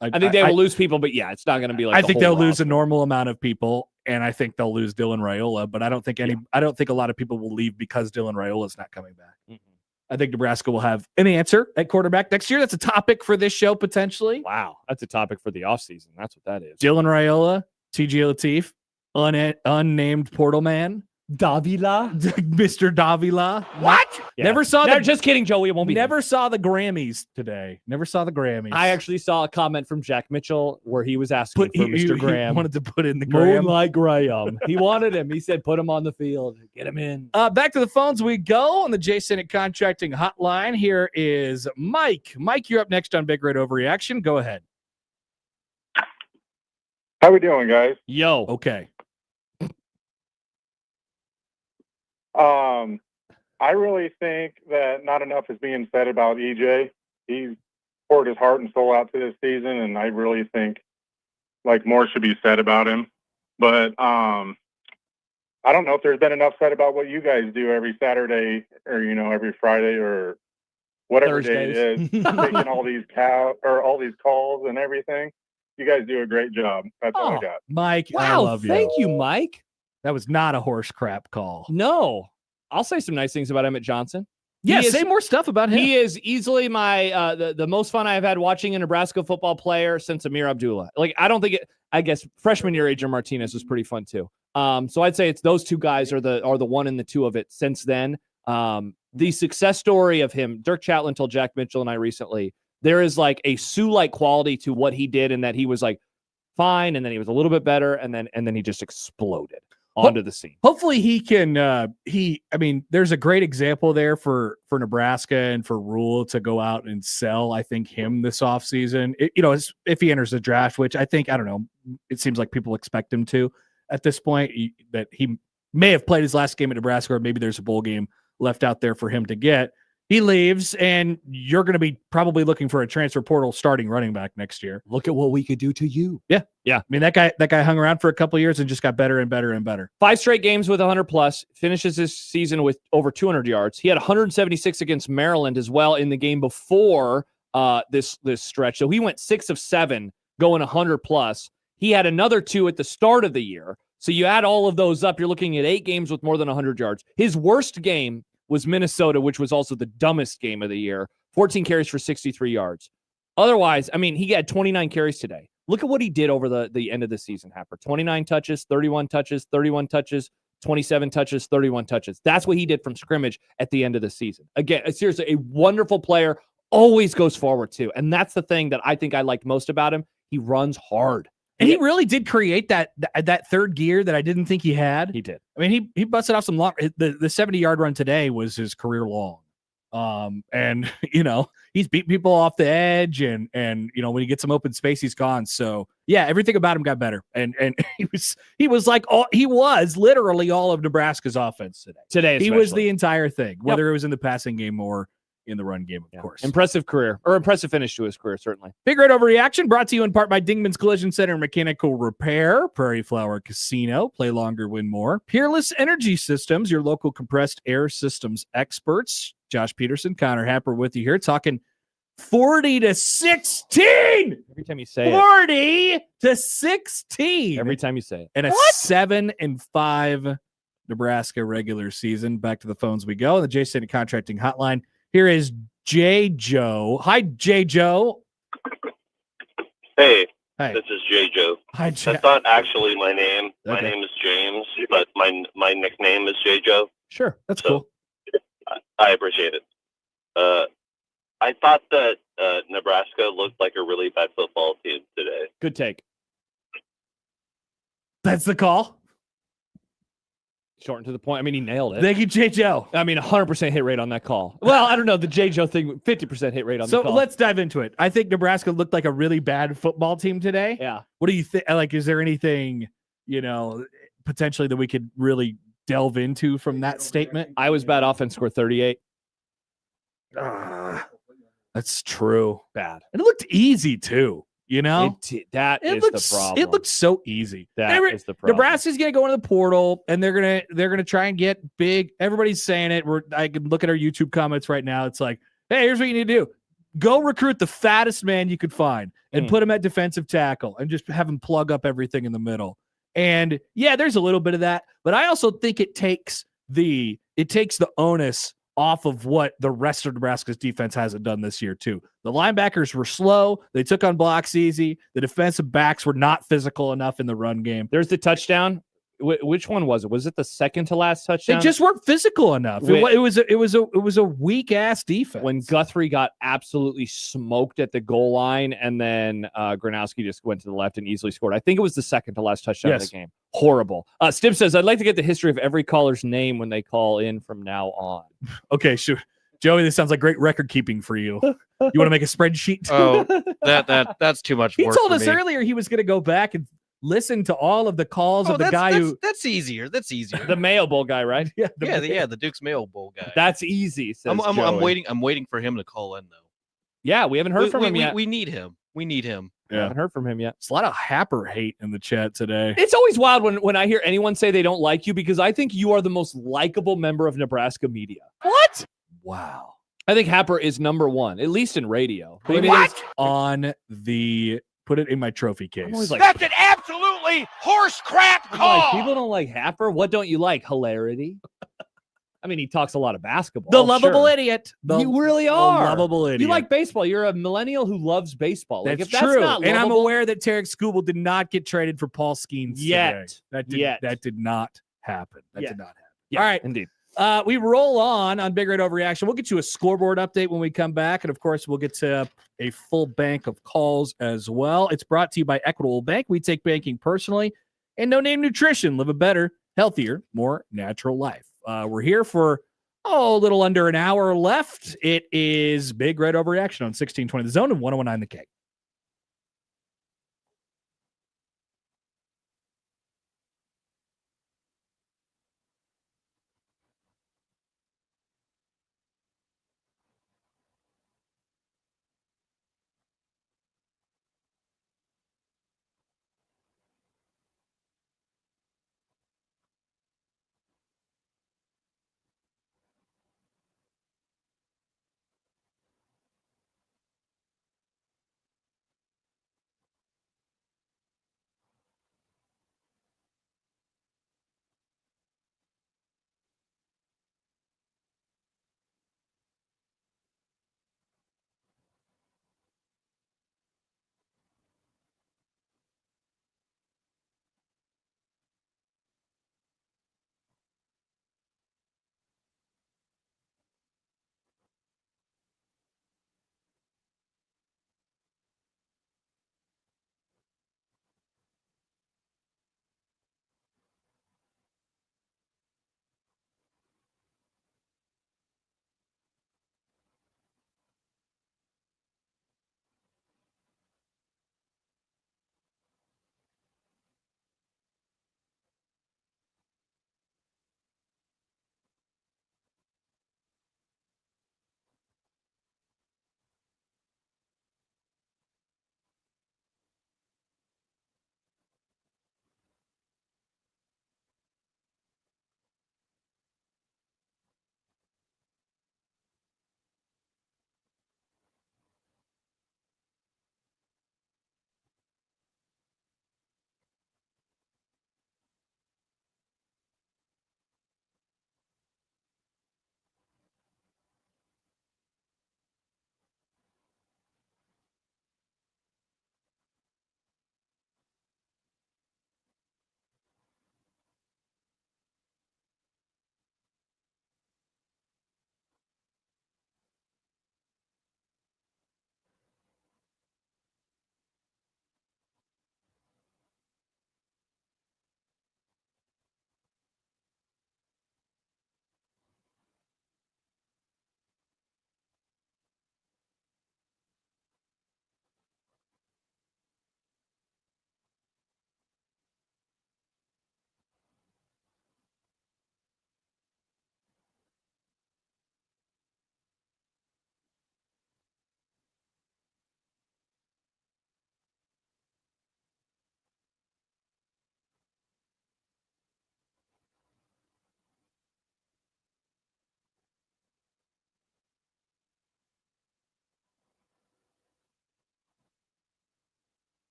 I think they will lose people, but yeah, it's not going to be like I think they'll lose a normal amount of people, and I think they'll lose Dylan Raiola, but I don't think a lot of people will leave because Dylan Raiola is not coming back. Mm-hmm. I think Nebraska will have an answer at quarterback next year. That's a topic for this show, potentially. Wow. That's a topic for the offseason. That's what that is. Dylan Raiola, TJ Lateef, unnamed portal man, Davila, Mr. Davila. What? Yeah. Never saw just kidding, Joey. It won't be. Never saw the Grammys today. Never saw the Grammys. I actually saw a comment from Jack Mitchell where he was asking for Mr. Graham. He wanted to put in the Graham. Moonlight Graham. He wanted him. He said, put him on the field. Get him in. Back to the phones we go on the Jason at Contracting Hotline. Here is Mike. Mike, you're up next on Big Red Overreaction. Go ahead. How we doing, guys? Yo. Okay. I really think that not enough is being said about EJ. He poured his heart and soul out to this season, and I really think like more should be said about him. But I don't know if there's been enough said about what you guys do every Saturday or, every Friday or whatever day it is, taking all these all these calls and everything. You guys do a great job. That's all I got. Mike, I Wow, love you. thank you, Mike. That was not a horse crap call. No, I'll say some nice things about Emmett Johnson. Yeah, say more stuff about him. He is easily my the most fun I've had watching a Nebraska football player since Amir Abdullah. Like, I don't think I guess freshman year Adrian Martinez was pretty fun too. So I'd say it's those two guys are the one and the two of it since then. The success story of him, Dirk Chatelain told Jack Mitchell and I recently, there is like a Sue-like quality to what he did, in that he was like fine, and then he was a little bit better, and then he just exploded onto the scene. Hopefully he can there's a great example there for Nebraska and for Rule to go out and sell, I think, him this offseason. If he enters the draft, which I think, I don't know, it seems like people expect him to at this point, that he may have played his last game at Nebraska, or maybe there's a bowl game left out there for him to get. He leaves, and you're going to be probably looking for a transfer portal starting running back next year. Look at what we could do to you. Yeah. I mean, that guy hung around for a couple of years and just got better and better and better. 5 straight games with 100+, finishes his season with over 200 yards. He had 176 against Maryland as well in the game before this stretch. So he went 6 of 7 going 100+. He had another 2 at the start of the year. So you add all of those up, you're looking at 8 games with more than 100 yards. His worst game was Minnesota, which was also the dumbest game of the year. 14 carries for 63 yards. Otherwise, I mean, he had 29 carries today. Look at what he did over the end of the season, Happer. 29 touches, 31 touches, 31 touches, 27 touches, 31 touches. That's what he did from scrimmage at the end of the season. Again, seriously, a wonderful player, always goes forward too. And that's the thing that I think I liked most about him. He runs hard. And he really did create that third gear that I didn't think he had. He did. I mean, he busted off some long. The 70-yard run today was his career long. And he's beating people off the edge, and when he gets some open space, he's gone. So yeah, everything about him got better. And he was literally all of Nebraska's offense today. He was the entire thing, whether it was in the passing game or in the run game, of course. Impressive career, or impressive finish to his career, certainly. Big Red Overreaction brought to you in part by Dingman's Collision Center and Mechanical Repair, Prairie Flower Casino, play longer, win more. Peerless Energy Systems, your local compressed air systems experts. Josh Peterson, Connor Happer with you here, talking 40-16. Every time you say 40-16. Every time you say it. And a 7-5 Nebraska regular season. Back to the phones we go. The J-State Contracting Hotline. Here is J. Joe. Hi, J. Joe. Hey, Hey. This is J. Joe. Hi, J. That's not actually my name. My Okay. name is James, but my nickname is J. Joe. Sure, that's cool. I appreciate it. I thought that Nebraska looked like a really bad football team today. Good take. That's the call. Short and to the point. I mean, he nailed it. Thank you, J. Joe. I mean, 100% hit rate on that call. Well, I don't know. The J. Joe thing, 50% hit rate on the call. So let's dive into it. I think Nebraska looked like a really bad football team today. Yeah. What do you think? Like, is there anything, potentially that we could really delve into from that statement? I was bad offense, score 38. That's true. Bad. And it looked easy too. That is the problem. It looks so easy. That is the problem. Nebraska's gonna go into the portal and they're gonna try and get big. Everybody's saying it. I can look at our YouTube comments right now. It's like, hey, here's what you need to do: go recruit the fattest man you could find and put him at defensive tackle and just have him plug up everything in the middle. And yeah, there's a little bit of that, but I also think it takes the onus off of what the rest of Nebraska's defense hasn't done this year too. The linebackers were slow. They took on blocks easy. The defensive backs were not physical enough in the run game. There's the touchdown. Which one was it? Was it the second to last touchdown? They just weren't physical enough. It was a weak ass defense. When Guthrie got absolutely smoked at the goal line, and then Gronowski just went to the left and easily scored. I think it was the second to last touchdown of the game. Horrible. Stib says, I'd like to get the history of every caller's name when they call in from now on. Okay, sure. Joey, this sounds like great record keeping for you. You want to make a spreadsheet? Oh, that's too much work. He told for us me. earlier he was going to go back and listen to all of the calls of the guy who. That's easier. That's easier. The Mayo Bowl guy, right? Yeah, the Duke's Mayo Bowl guy. That's easy. Says I'm Joey. waiting. I'm waiting for him to call in though. Yeah, we haven't heard from him yet. We need him. We need him. I haven't heard from him yet. It's a lot of Happer hate in the chat today. It's always wild when I hear anyone say they don't like you because I think you are the most likable member of Nebraska media. What? Wow. I think Happer is number one, at least in radio. Put Maybe it put it in my trophy case. That's an absolutely horse crap call. like, people don't like Happer. What don't you like? Hilarity. I mean, he talks a lot of basketball. The lovable sure. idiot. You really are. The lovable idiot. You like baseball. You're a millennial who loves baseball. Like, That's if true. Not and I'm lovable- aware that Tarek Skubal did not get traded for Paul Skeens Yet. today. That did not happen. That Yet. did not happen. Yeah, All right. Indeed. We roll on Big Red Overreaction. We'll get you a scoreboard update when we come back. And, of course, we'll get to a full bank of calls as well. It's brought to you by Equitable Bank. We take banking personally. And No Name Nutrition. Live a better, healthier, more natural life. We're here for, a little under an hour left. It is Big Red Overreaction on 1620 The Zone and 1019 The K.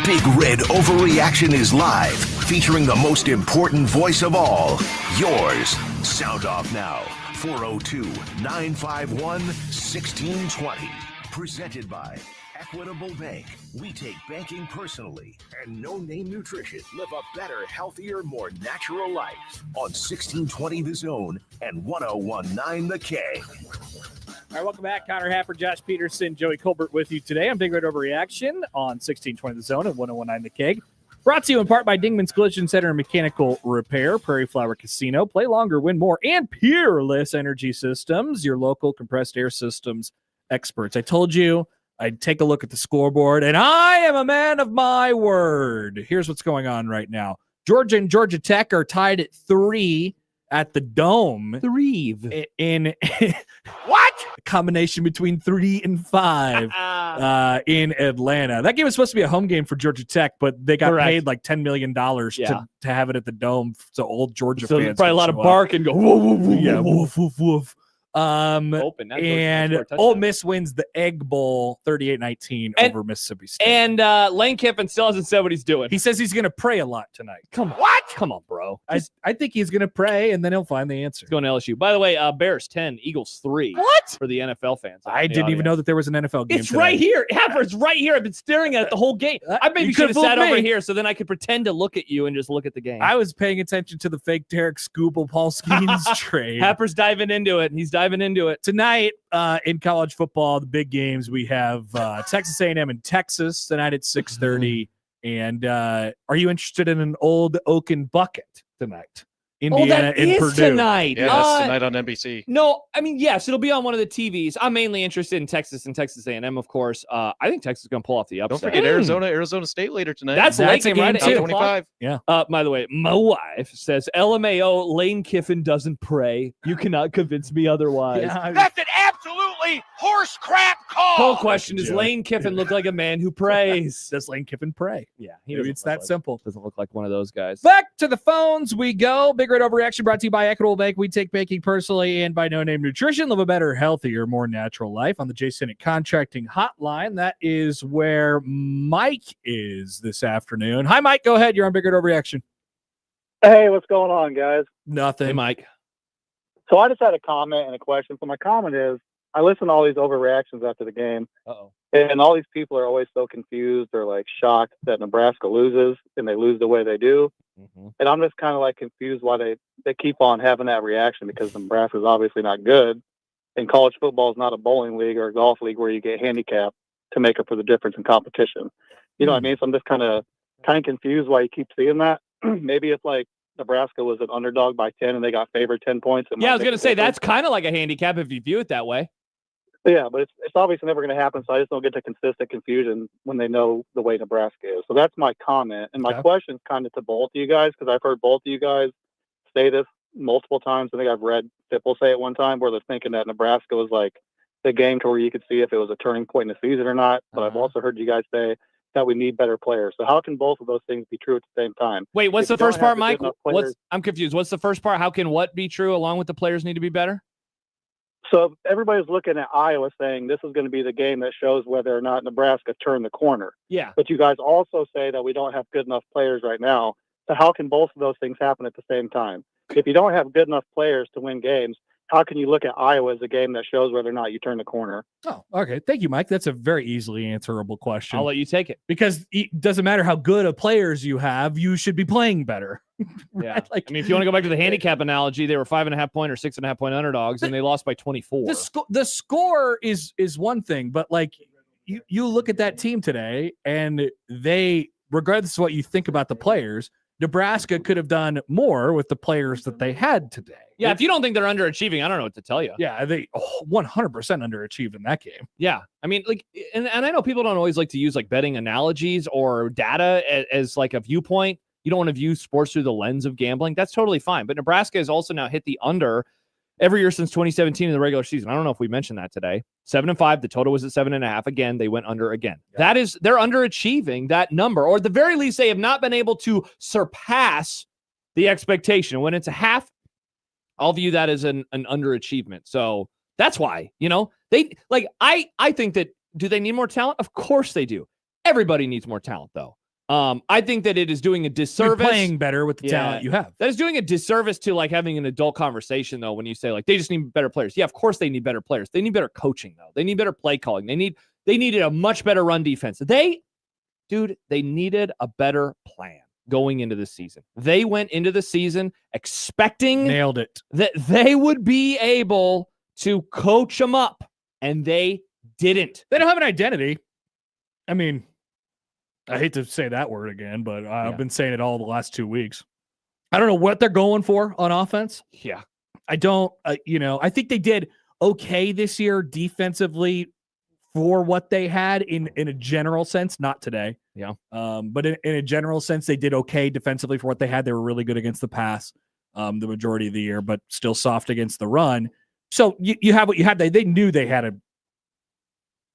Big Red Overreaction is live, featuring the most important voice of all, yours. Sound off now, 402-951-1620. Presented by Equitable Bank. We take banking personally. And No Name Nutrition. Live a better, healthier, more natural life. On 1620 The Zone and 1019 The K. All right, welcome back. Connor Happer, Josh Peterson, Joey Colbert with you today on Big Red Overreaction on 1620 The Zone and 1019 The Keg. Brought to you in part by Dingman's Collision Center and Mechanical Repair, Prairie Flower Casino. Play longer, win more, and Peerless Energy Systems, your local compressed air systems experts. I told you I'd take a look at the scoreboard, and I am a man of my word. Here's what's going on right now. Georgia and Georgia Tech are tied at 3 at the Dome. 3 in What? a combination between 3 and 5 in Atlanta. That game was supposed to be a home game for Georgia Tech, but they got paid like $10 million to have it at the Dome, so old Georgia so fans. probably a lot of bark and go woof, woof, woof, yeah, woof. woof, woof, woof. Open, And Ole Miss wins the Egg Bowl 38-19 over Mississippi State. And Lane Kiffin still hasn't said what he's doing. He says he's going to pray a lot tonight. Come on. What? Come on, bro. I think he's going to pray, and then he'll find the answer. He's going to LSU. By the way, Bears 10, Eagles 3. What? For the NFL fans. I didn't even know that there was an NFL game It's tonight. right here. Happer, it's right here. I've been staring at it the whole game. I maybe You should have could've sat fooled over me. here so then I could pretend to look at you and just look at the game. I was paying attention to the fake Derek Scooble Paul Skeens trade. Happer's diving into it, and he's diving into it. Tonight in college football, the big games, we have Texas A&M and Texas tonight at 6:30. And are you interested in an old Oaken bucket tonight? Indiana that and is Purdue. tonight. Yeah, that's tonight on NBC. No, I mean, yes, it'll be on one of the TVs. I'm mainly interested in Texas and Texas A&M, of course. I think Texas is going to pull off the upset. Don't forget Arizona State later tonight. That's late a game, game right? too. At 25. Yeah. By the way, my wife says, LMAO, Lane Kiffin doesn't pray. You cannot convince me otherwise. That's an absolutely horse crap call. Whole question, does Lane Kiffin look like a man who prays? Does Lane Kiffin pray? Yeah. Maybe it's that simple. Doesn't look like one of those guys. Back to the phones we go. Big Red Overreaction brought to you by Equitable Bank. We take banking personally, and by No Name Nutrition. Live a better, healthier, more natural life on the J. Sinnott Contracting Hotline. That is where Mike is this afternoon. Hi, Mike. Go ahead. You're on Big Red Overreaction. Hey, what's going on, guys? Nothing. Hey, Mike. So I just had a comment and a question. So my comment is, I listen to all these overreactions after the game, and all these people are always so confused or like shocked that Nebraska loses and they lose the way they do. And I'm just kind of like confused why they keep on having that reaction, because Nebraska's obviously not good, and college football is not a bowling league or a golf league where you get handicapped to make up for the difference in competition. You know what I mean? So I'm just kind of confused why you keep seeing that. Maybe it's like Nebraska was an underdog by 10 and they got favored 10 points. Yeah, I was going to say, that's kind of like a handicap if you view it that way. Yeah, but it's obviously never going to happen, so I just don't get the consistent confusion when they know the way Nebraska is. So that's my comment. And my question is kind of to both of you guys, because I've heard both of you guys say this multiple times. I think I've read Sipple say it one time where they're thinking that Nebraska was like the game to where you could see if it was a turning point in the season or not. But I've also heard you guys say that we need better players. So how can both of those things be true at the same time? Wait, what's If the you first don't have part, the good Mike? enough players- I'm confused. What's the first part? How can what be true along with the players need to be better? So everybody's looking at Iowa saying this is going to be the game that shows whether or not Nebraska turned the corner. Yeah. But you guys also say that we don't have good enough players right now. So how can both of those things happen at the same time? If you don't have good enough players to win games, how can you look at Iowa as a game that shows whether or not you turn the corner? Oh, okay. Thank you, Mike. That's a very easily answerable question. I'll let you take it. Because it doesn't matter how good of players you have, you should be playing better. Yeah. I mean, if you want to go back to the handicap analogy, they were 5.5 point or 6.5 point underdogs, and they lost by 24. The score is one thing, but like you look at that team today, and they, regardless of what you think about the players, Nebraska could have done more with the players that they had today. Yeah, if you don't think they're underachieving, I don't know what to tell you. Yeah, they 100% underachieved in that game. Yeah, I mean, like, and I know people don't always like to use like betting analogies or data as like a viewpoint. You don't want to view sports through the lens of gambling. That's totally fine. But Nebraska has also now hit the under every year since 2017 in the regular season. I don't know if we mentioned that today. 7-5. The total was at 7.5. Again, they went under again. Yeah. They're underachieving that number, or at the very least, they have not been able to surpass the expectation. When it's a half, I'll view that as an underachievement. So that's why, they like, I think that, do they need more talent? Of course they do. Everybody needs more talent though. I think that it is doing a disservice. You're playing better with the talent you have. That is doing a disservice to like having an adult conversation though, when you say like, they just need better players. Yeah, of course they need better players. They need better coaching though. They need better play calling. They needed a much better run defense. They needed a better plan going into the season. They went into the season expecting nailed it that they would be able to coach them up, and they didn't. They don't have an identity. I mean, I hate to say that word again, but I've been saying it all the last 2 weeks. I don't know what they're going for on offense. Yeah. I don't, I think they did okay this year defensively for what they had in a general sense. Not today. Yeah. But in a general sense, they did okay defensively for what they had. They were really good against the pass the majority of the year, but still soft against the run. So you have what you had. They knew they had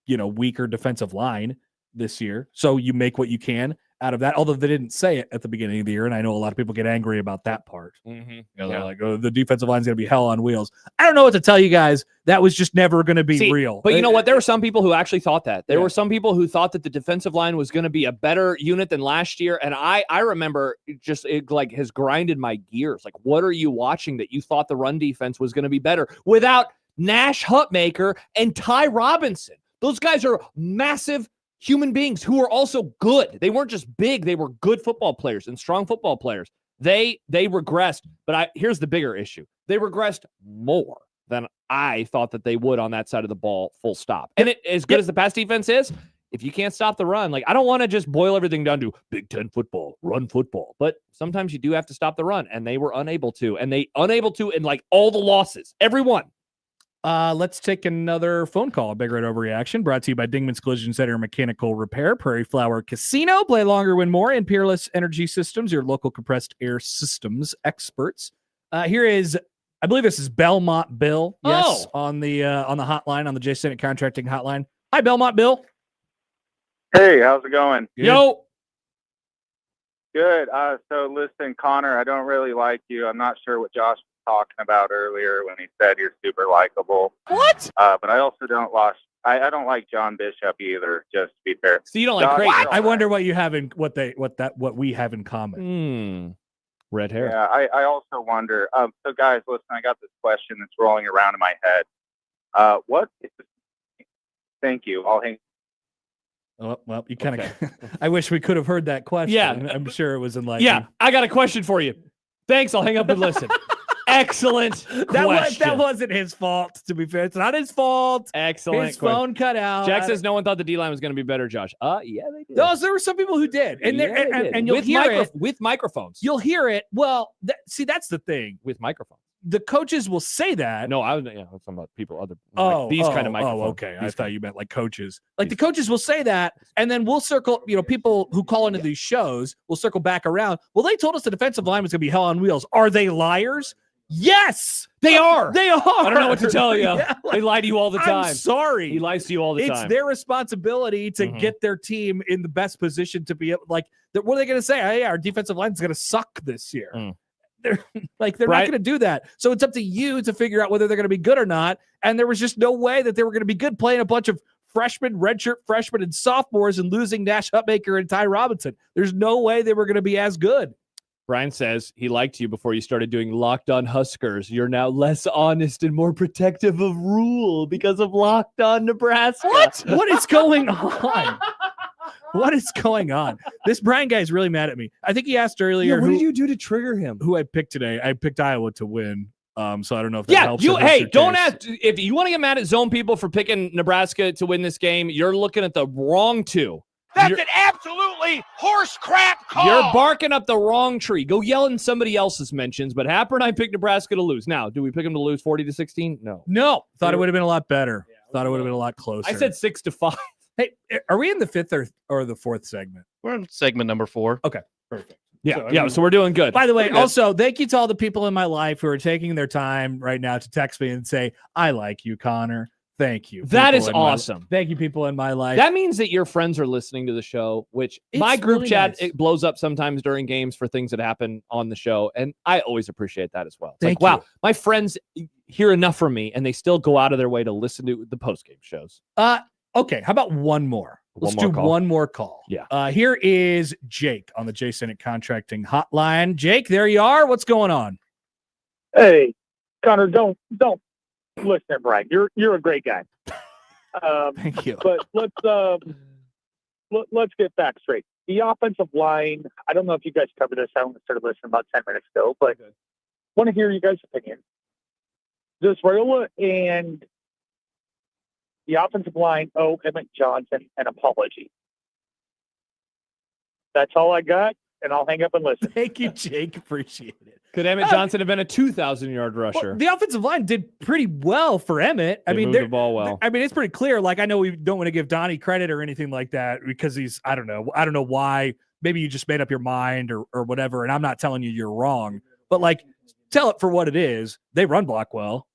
a weaker defensive line this year. So you make what you can out of that, although they didn't say it at the beginning of the year, and I know a lot of people get angry about that part. Mm-hmm. They're like, "Oh, the defensive line's going to be hell on wheels." I don't know what to tell you guys. That was just never going to be real. But you know what? There were some people who actually thought that. There were some people who thought that the defensive line was going to be a better unit than last year, and I remember it has grinded my gears. Like, what are you watching that you thought the run defense was going to be better without Nash Hutmaker and Ty Robinson? Those guys are massive human beings who are also good. They weren't just big. They were good football players and strong football players. They regressed, but here's the bigger issue. They regressed more than I thought that they would on that side of the ball, full stop. And as good as the pass defense is, if you can't stop the run, I don't want to just boil everything down to Big Ten football, run football. But sometimes you do have to stop the run, and they were unable to. And they unable to in all the losses, every one. Let's take another phone call. Big Red Overreaction brought to you by Dingman's Collision Center Mechanical Repair, Prairie Flower Casino. Play longer, win more, and Peerless Energy Systems, your local compressed air systems experts. Here is, I believe this is Belmont Bill. Yes, on the hotline, on the J Senate Contracting hotline. Hi, Belmont Bill. Hey, how's it going? Good. Yo. Good. So listen, Connor, I don't really like you. I'm not sure what Josh talking about earlier when he said you're super likable. What? But I also don't like John Bishop either, just to be fair. So you don't like Creighton? I wonder what you have in what we have in common. Red hair. Yeah, I also wonder. So guys, listen, I got this question that's rolling around in my head. What is Thank you. I'll hang. Oh, well, you kind of. I wish we could have heard that question. Yeah. I'm sure it was enlightening. Yeah, I got a question for you. Thanks. I'll hang up and listen. Excellent question. That wasn't his fault, to be fair. It's not his fault. Excellent. His phone cut out. Jack says no one thought the D-line was going to be better, Josh. Yeah, they did. No, there were some people who did. And, Yeah, they did. and you'll hear it. With microphones. You'll hear it. Well, see, that's the thing. With microphones. The coaches will say that. No, I was talking about people, these kind of microphones. Oh, okay. I thought you meant like coaches. Like the coaches will say that, and then we'll circle, people who call into these shows will circle back around. Well, they told us the defensive line was going to be hell on wheels. Are they liars? Yes, they are. They are. I don't know what to tell you. Yeah, they lie to you all the time. I'm sorry. He lies to you all the time. It's their responsibility to get their team in the best position to be able, what are they going to say? Hey, our defensive line is going to suck this year. They're not going to do that. So it's up to you to figure out whether they're going to be good or not. And there was just no way that they were going to be good playing a bunch of freshmen, redshirt freshmen, and sophomores and losing Nash Hutmaker and Ty Robinson. There's no way they were going to be as good. Brian says he liked you before you started doing Locked On Huskers. You're now less honest and more protective of Rule because of Locked On Nebraska. What? What is going on? What is going on? This Brian guy is really mad at me. I think he asked earlier. Yeah, what did you do to trigger him? Who I picked today? I picked Iowa to win. So I don't know if that helps. Don't ask if you want to get mad at zone people for picking Nebraska to win this game. You're looking at the wrong two. That's an absolutely horse crap call. You're barking up the wrong tree. Go yell in somebody else's mentions. But Happer and I picked Nebraska to lose. Now, do we pick them to lose 40-16? No. Thought it would have been a lot better. Thought it would have been a lot closer. I said 6-5. Hey, are we in the fifth or the fourth segment? We're in segment number 4. Okay, perfect. So we're doing good. By the way, also, thank you to all the people in my life who are taking their time right now to text me and say, I like you, Connor. Thank you. That is awesome. Thank you, people in my life. That means that your friends are listening to the show, which my group really chat, nice. it blows up sometimes during games for things that happen on the show. And I always appreciate that as well. It's Thank like, you. wow, my friends hear enough from me and they still go out of their way to listen to the post-game shows. Okay, how about one more? Let's do one more call. Yeah. Here is Jake on the J Senate Contracting Hotline. Jake, there you are. What's going on? Hey, Connor, don't listen to Brian. You're a great guy. Thank you. But let's get back straight. The offensive line, I don't know if you guys covered this. I only started listening about 10 minutes ago, but want to hear you guys' opinion. Does Raiola and the offensive line owe Emmett Johnson an apology? That's all I got. and I'll hang up and listen. Thank you, Jake. Appreciate it. Could Emmett Johnson have been a 2,000-yard rusher? Well, the offensive line did pretty well for Emmett. They moved the ball well. I mean, it's pretty clear. Like, I know we don't want to give Donnie credit or anything like that because he's, I don't know why. Maybe you just made up your mind or whatever, and I'm not telling you you're wrong. But, like, tell it for what it is. They run block well.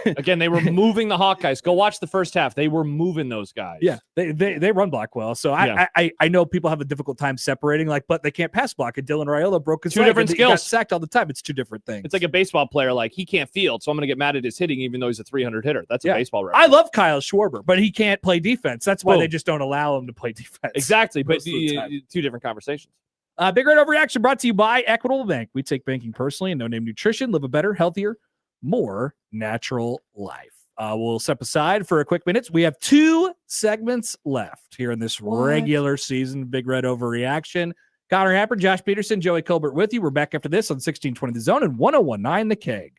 Again, they were moving the Hawkeyes. Go watch the first half. They were moving those guys. Yeah, they run block well. So Yeah. I know people have a difficult time separating, like, but they can't pass block. And Dylan Raiola broke his Two leg, different and he got skills. sacked all the time. It's two different things. It's like a baseball player. Like, he can't field, so I'm going to get mad at his hitting even though he's a 300 hitter. That's a baseball reference. I love Kyle Schwarber, but he can't play defense. That's why Boom. they just don't allow him to play defense. Exactly, but most of the time. two different conversations. Big Red Overreaction brought to you by Equitable Bank. We take banking personally and no-name nutrition. Live a better, healthier, more natural life. We'll step aside for a quick minute. We have 2 segments left here in this regular season Big Red Overreaction. Connor Happer, Josh Peterson, Joey Colbert with you. We're back after this on 1620 The Zone and 1019 The Keg.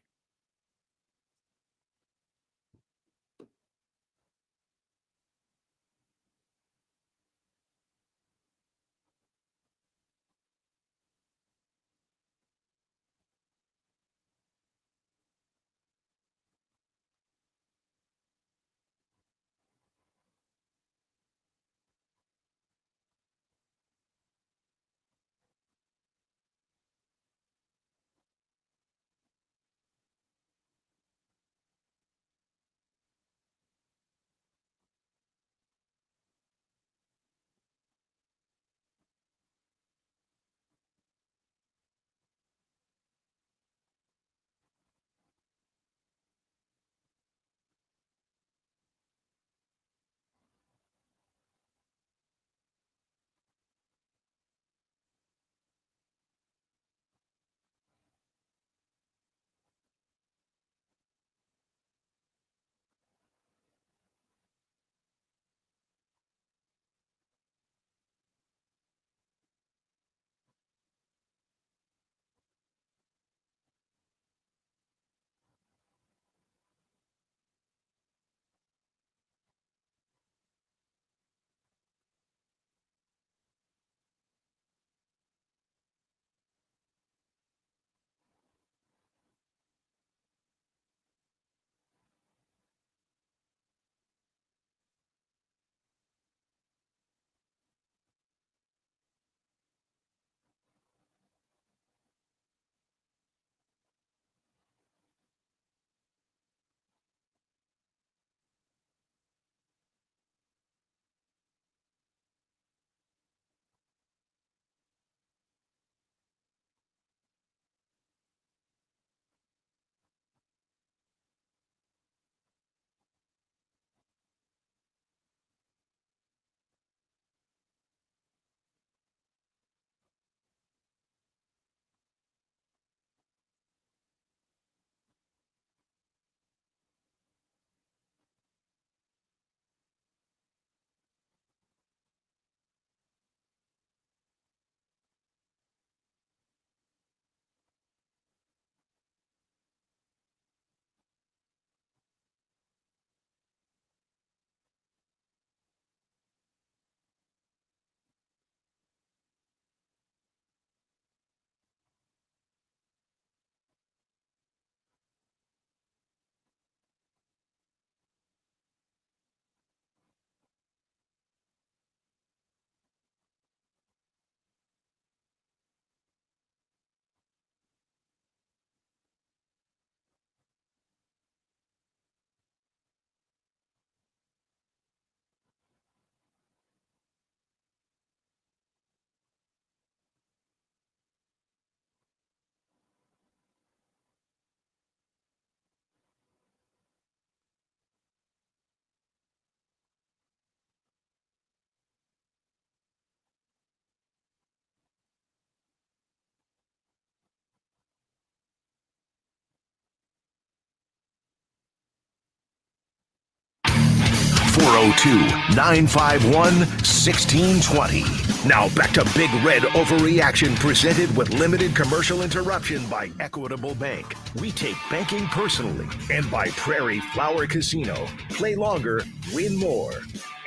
(402-951-1620). Now back to Big Red Overreaction, presented with limited commercial interruption by Equitable Bank. We take banking personally. And by Prairie Flower Casino. Play longer, win more.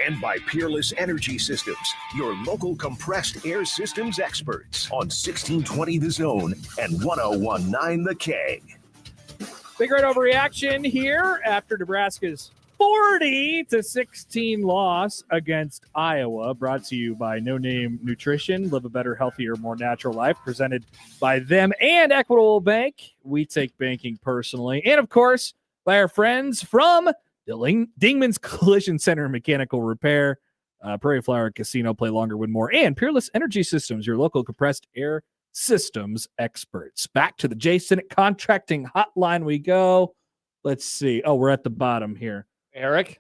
And by Peerless Energy Systems, your local compressed air systems experts on 1620 The Zone and 1019 The King. Big Red Overreaction here after Nebraska's 40-16 loss against Iowa, brought to you by No Name Nutrition. Live a better, healthier, more natural life, presented by them and Equitable Bank. We take banking personally. And, of course, by our friends from Dingman's Collision Center and Mechanical Repair, Prairie Flower Casino, play longer, win more, and Peerless Energy Systems, your local compressed air systems experts. Back to the Jason Contracting Hotline we go. Let's see. Oh, we're at the bottom here. Eric?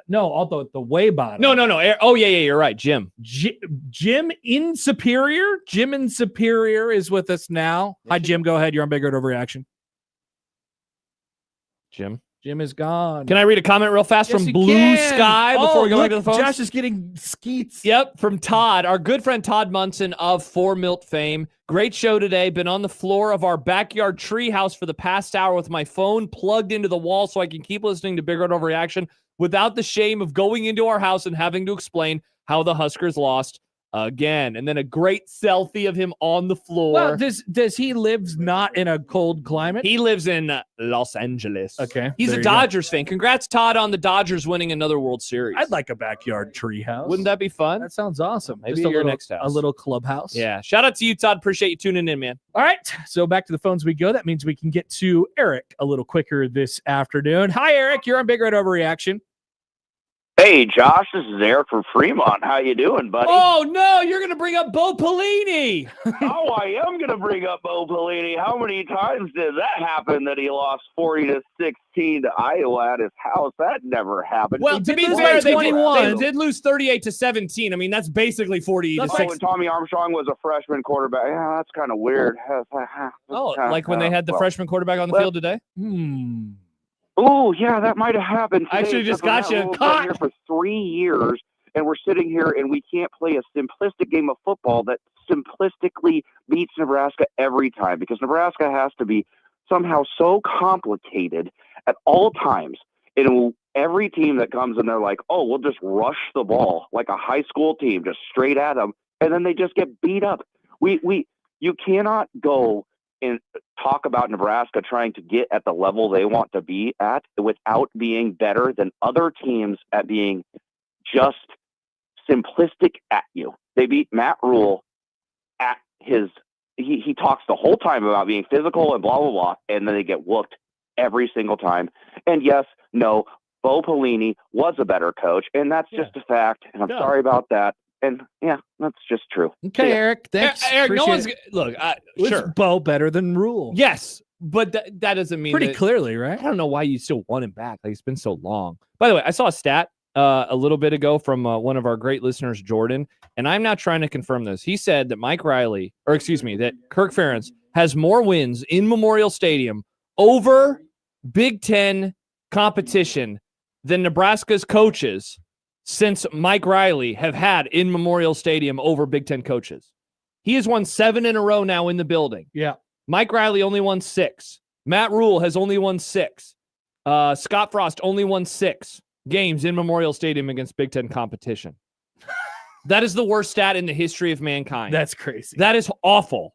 No, although at the way bottom. No. Oh, yeah, you're right. Jim. Jim in Superior. Jim in Superior is with us now. Hi, Jim. Go ahead. You're on Big Red Overreaction. Jim is gone. Can I read a comment real fast from Blue Sky before we go back to the phones? Josh is getting skeets. Yep, from Todd, our good friend Todd Munson of 4 Milt fame. Great show today. Been on the floor of our backyard treehouse for the past hour with my phone plugged into the wall so I can keep listening to Big Red Overreaction without the shame of going into our house and having to explain how the Huskers lost again. And then a great selfie of him on the floor. Well, does he live not in a cold climate? He lives in Los Angeles. Okay. He's a Dodgers fan. Congrats, Todd, on the Dodgers winning another World Series. I'd like a backyard treehouse. Wouldn't that be fun? That sounds awesome. Maybe Just your next house. A little clubhouse. Yeah. Shout out to you, Todd. Appreciate you tuning in, man. All right. So back to the phones we go. That means we can get to Eric a little quicker this afternoon. Hi, Eric. You're on Big Red Overreaction. Hey, Josh, this is Eric from Fremont. How you doing, buddy? Oh, no, you're going to bring up Bo Pelini. Oh, I am going to bring up Bo Pelini. How many times did that happen that he lost 40-16 to Iowa at his house? That never happened. Well, to be fair, they did lose 38-17. I mean, that's basically 40-6. Like when Tommy Armstrong was a freshman quarterback. Yeah, that's kind of weird. Oh, like when they had the freshman quarterback on the field today? Oh, yeah, that might have happened. I actually just got you caught. Here for 3 years, and we're sitting here, and we can't play a simplistic game of football that simplistically beats Nebraska every time, because Nebraska has to be somehow so complicated at all times. And every team that comes in, they're like, oh, we'll just rush the ball like a high school team, just straight at them, and then they just get beat up. You cannot go and talk about Nebraska trying to get at the level they want to be at without being better than other teams at being just simplistic at you. They beat Matt Rule at he talks the whole time about being physical and blah, blah, blah, and then they get whooped every single time. And yes, no, Bo Pelini was a better coach, and that's just a fact, and I'm sorry about that. And yeah, that's just true. Okay, Eric. Thanks. Eric, no one's look. Sure. Bo better than Rule? Yes, but that doesn't mean pretty clearly, right? I don't know why you still want him back. Like, it's been so long. By the way, I saw a stat a little bit ago from one of our great listeners, Jordan, and I'm not trying to confirm this. He said that that Kirk Ferentz has more wins in Memorial Stadium over Big Ten competition than Nebraska's coaches since Mike Riley have had in Memorial Stadium over Big Ten coaches. He has won 7 in a row now in the building. Yeah. Mike Riley only won 6. Matt Rule has only won 6. Scott Frost only won 6 games in Memorial Stadium against Big Ten competition. That is the worst stat in the history of mankind. That's crazy. That is awful.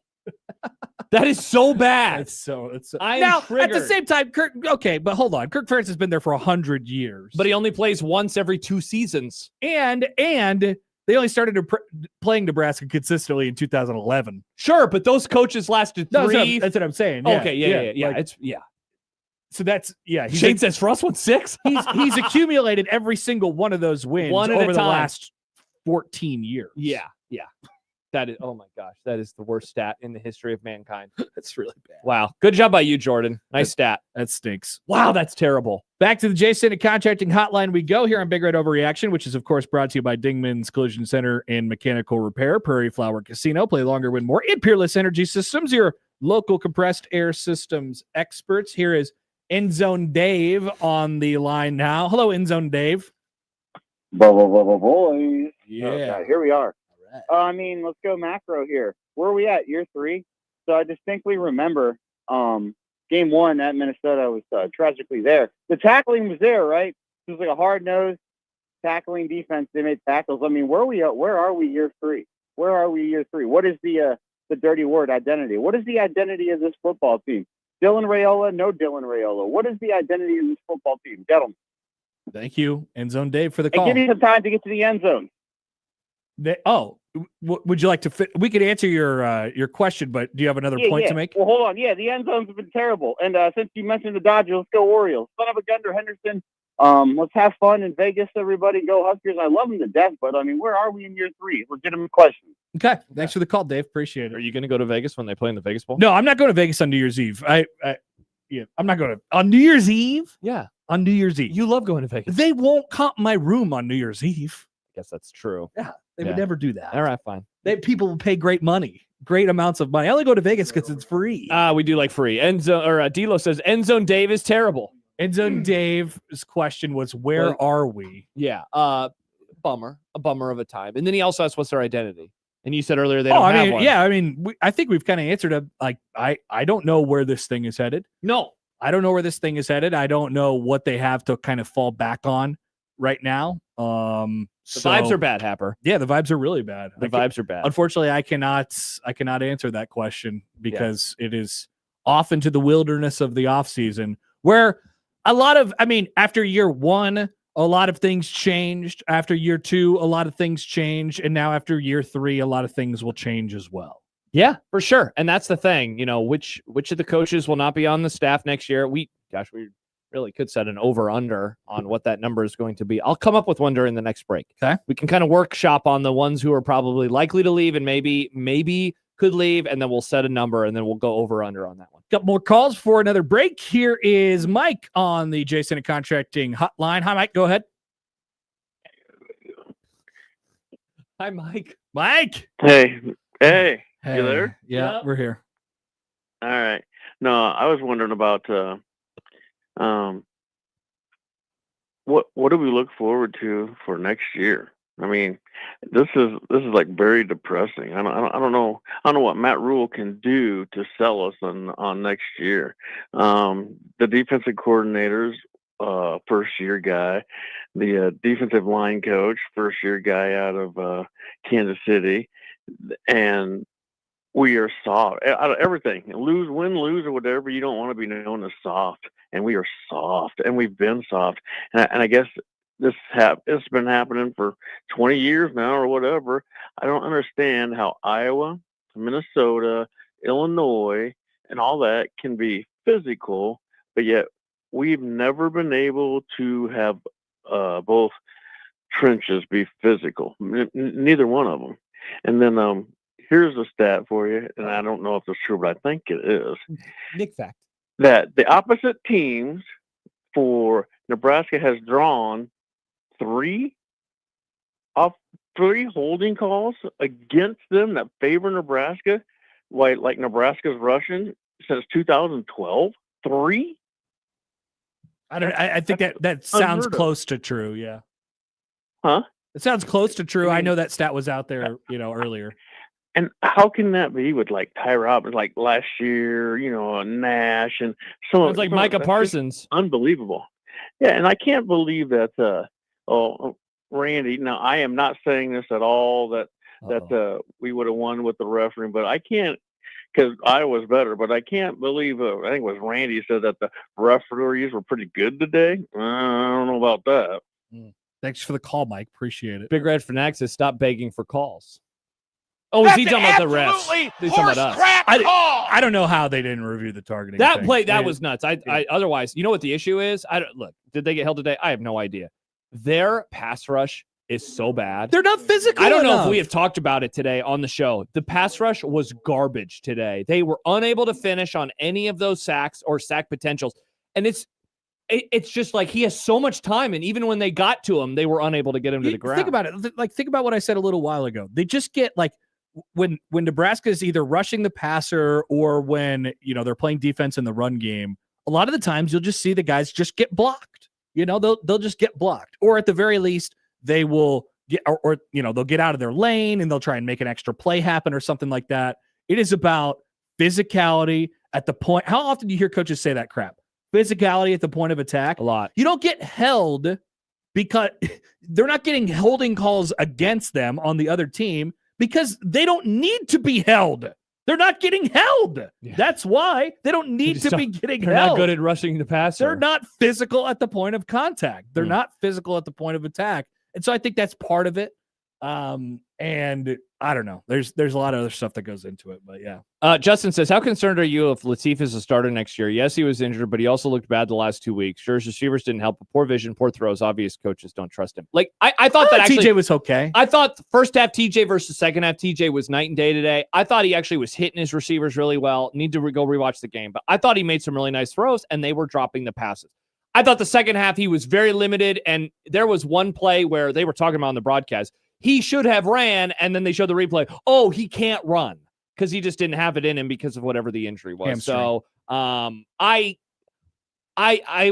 That is so bad. It's so now, at the same time, Kirk. Okay, but hold on. Kirk Ferentz has been there for 100 years, but he only plays once every 2 seasons. And they only started playing Nebraska consistently in 2011. Sure, but those coaches lasted 3. That's what I'm saying. Yeah, okay, yeah. So that's Shane says Frost won 6. He's accumulated every single one of those wins over the last 14 years. Yeah. That is, oh my gosh, that is the worst stat in the history of mankind. That's really bad. Wow. Good job by you, Jordan. Nice stat. That stinks. Wow, that's terrible. Back to the Jason Contracting Hotline we go here on Big Red Overreaction, which is, of course, brought to you by Dingman's Collision Center and Mechanical Repair, Prairie Flower Casino. Play longer, win more. And Peerless Energy Systems, your local compressed air systems experts. Here is End Zone Dave on the line now. Hello, End Zone Dave. Boys. Yeah. Okay, here we are. I mean, let's go macro here. Where are we at? Year 3. So I distinctly remember game 1 at Minnesota. I was tragically there. The tackling was there, right? It was like a hard-nosed tackling defense. They made tackles. I mean, where are we year 3? Where are we year 3? What is the dirty word, identity? What is the identity of this football team? Dylan Raiola, no Dylan Raiola. What is the identity of this football team? Gentlemen. Thank you, End Zone Dave, for the Hey, call. give me some time to get to the end zone. Would you like to fit? We could answer your question, but do you have another point to make? Well, hold on. Yeah, the end zones have been terrible. And since you mentioned the Dodgers, let's go Orioles. Son of a gun, Henderson. Let's have fun in Vegas, everybody. Go Huskers. I love them to death, but I mean, where are we in year 3? Legitimate question. Okay, thanks for the call, Dave. Appreciate it. Are you going to go to Vegas when they play in the Vegas Bowl? No, I'm not going to Vegas on New Year's Eve. I'm not going to on New Year's Eve. Yeah, on New Year's Eve. You love going to Vegas. They won't comp my room on New Year's Eve. I guess that's true. Yeah, they would never do that. All right, fine. People will pay great amounts of money. I only go to Vegas because it's free. We do like free. D'Lo says End Zone Dave is terrible. End Zone Dave's question was, where are we? Yeah, a bummer of a time. And then he also asked, what's their identity? And you said earlier they don't have one. Yeah, I mean, I think we've kind of answered it. Like, I don't know where this thing is headed. No. I don't know where this thing is headed. I don't know what they have to kind of fall back on right now. The vibes are bad, Happer. Yeah, the vibes are really bad. The vibes are bad. Unfortunately, I cannot answer that question because it is off into the wilderness of the offseason where after year 1, a lot of things changed. After year 2, a lot of things changed. And now after year 3, a lot of things will change as well. Yeah, for sure. And that's the thing, which of the coaches will not be on the staff next year? We really could set an over-under on what that number is going to be. I'll come up with one during the next break. Okay. We can kind of workshop on the ones who are probably likely to leave and maybe could leave, and then we'll set a number, and then we'll go over-under on that one. Got more calls for another break. Here is Mike on the Jason Contracting hotline. Hi, Mike. Go ahead. Hi, Mike. Mike. Hey. You there? Yeah, we're here. All right. No, I was wondering about what do we look forward to for next year? I mean, this is like very depressing. I don't know what Matt Rule can do to sell us on next year. The defensive coordinators, first year guy, the defensive line coach, first year guy out of Kansas City, and we are soft out of everything. Win, lose, or whatever. You don't want to be known as soft, and we are soft, and we've been soft. And I guess it's been happening for 20 years now, or whatever. I don't understand how Iowa, Minnesota, Illinois, and all that can be physical, but yet we've never been able to have both trenches be physical. Neither one of them. And then here's a stat for you, and I don't know if it's true, but I think it is. Nick fact. That the opposite teams for Nebraska has drawn 3 holding calls against them that favor Nebraska, like Nebraska's rushing since 2012. 3? I think that sounds close to true. Yeah. Huh? It sounds close to true. I know that stat was out there, earlier. And how can that be with like Ty Robbins, like last year, Nash and it's like Micah Parsons. Unbelievable. Yeah, and I can't believe that Randy. Now I am not saying this at all that we would have won with the refereeing, but I can't, because I was better, but I can't believe I think it was Randy said that the referees were pretty good today. I don't know about that. Thanks for the call, Mike. Appreciate it. Big Red Fanax says stop begging for calls. Oh, is he talking about the refs? He's talking about us. I don't know how they didn't review the targeting. That play, that was nuts. I otherwise, you know what the issue is? Look, did they get held today? I have no idea. Their pass rush is so bad. They're not physical I don't know enough. if we have talked about it today on the show. The pass rush was garbage today. They were unable to finish on any of those sacks or sack potentials. And it's just like he has so much time, and even when they got to him, they were unable to get him to the ground. Think about it. Think about what I said a little while ago. They just get when Nebraska is either rushing the passer or when they're playing defense in the run game. A lot of the times you'll just see the guys just get blocked. They'll just get blocked, or at the very least they will get or they'll get out of their lane and they'll try and make an extra play happen or something like that. It is about physicality at the point. How often do you hear coaches say that crap? Physicality at the point of attack. A lot. You don't get held because they're not getting holding calls against them on the other team because they don't need to be held. They're not getting held. Yeah. That's why they don't need to be getting held. They're not good at rushing the passer. They're not physical at the point of contact. They're not physical at the point of attack. And so I think that's part of it. And I don't know. There's a lot of other stuff that goes into it, but yeah. Justin says, how concerned are you if Latif is a starter next year? Yes, he was injured, but he also looked bad the last 2 weeks. Sure, his receivers didn't help, but poor vision, poor throws. Obvious coaches don't trust him. Like I thought that actually TJ was okay. I thought first half TJ versus second half TJ was night and day today. I thought he actually was hitting his receivers really well. Need to go rewatch the game, but I thought he made some really nice throws and they were dropping the passes. I thought the second half he was very limited, and there was one play where they were talking about on the broadcast. He should have ran, and then they showed the replay. Oh, he can't run because he just didn't have it in him because of whatever the injury was. Hamstring. So I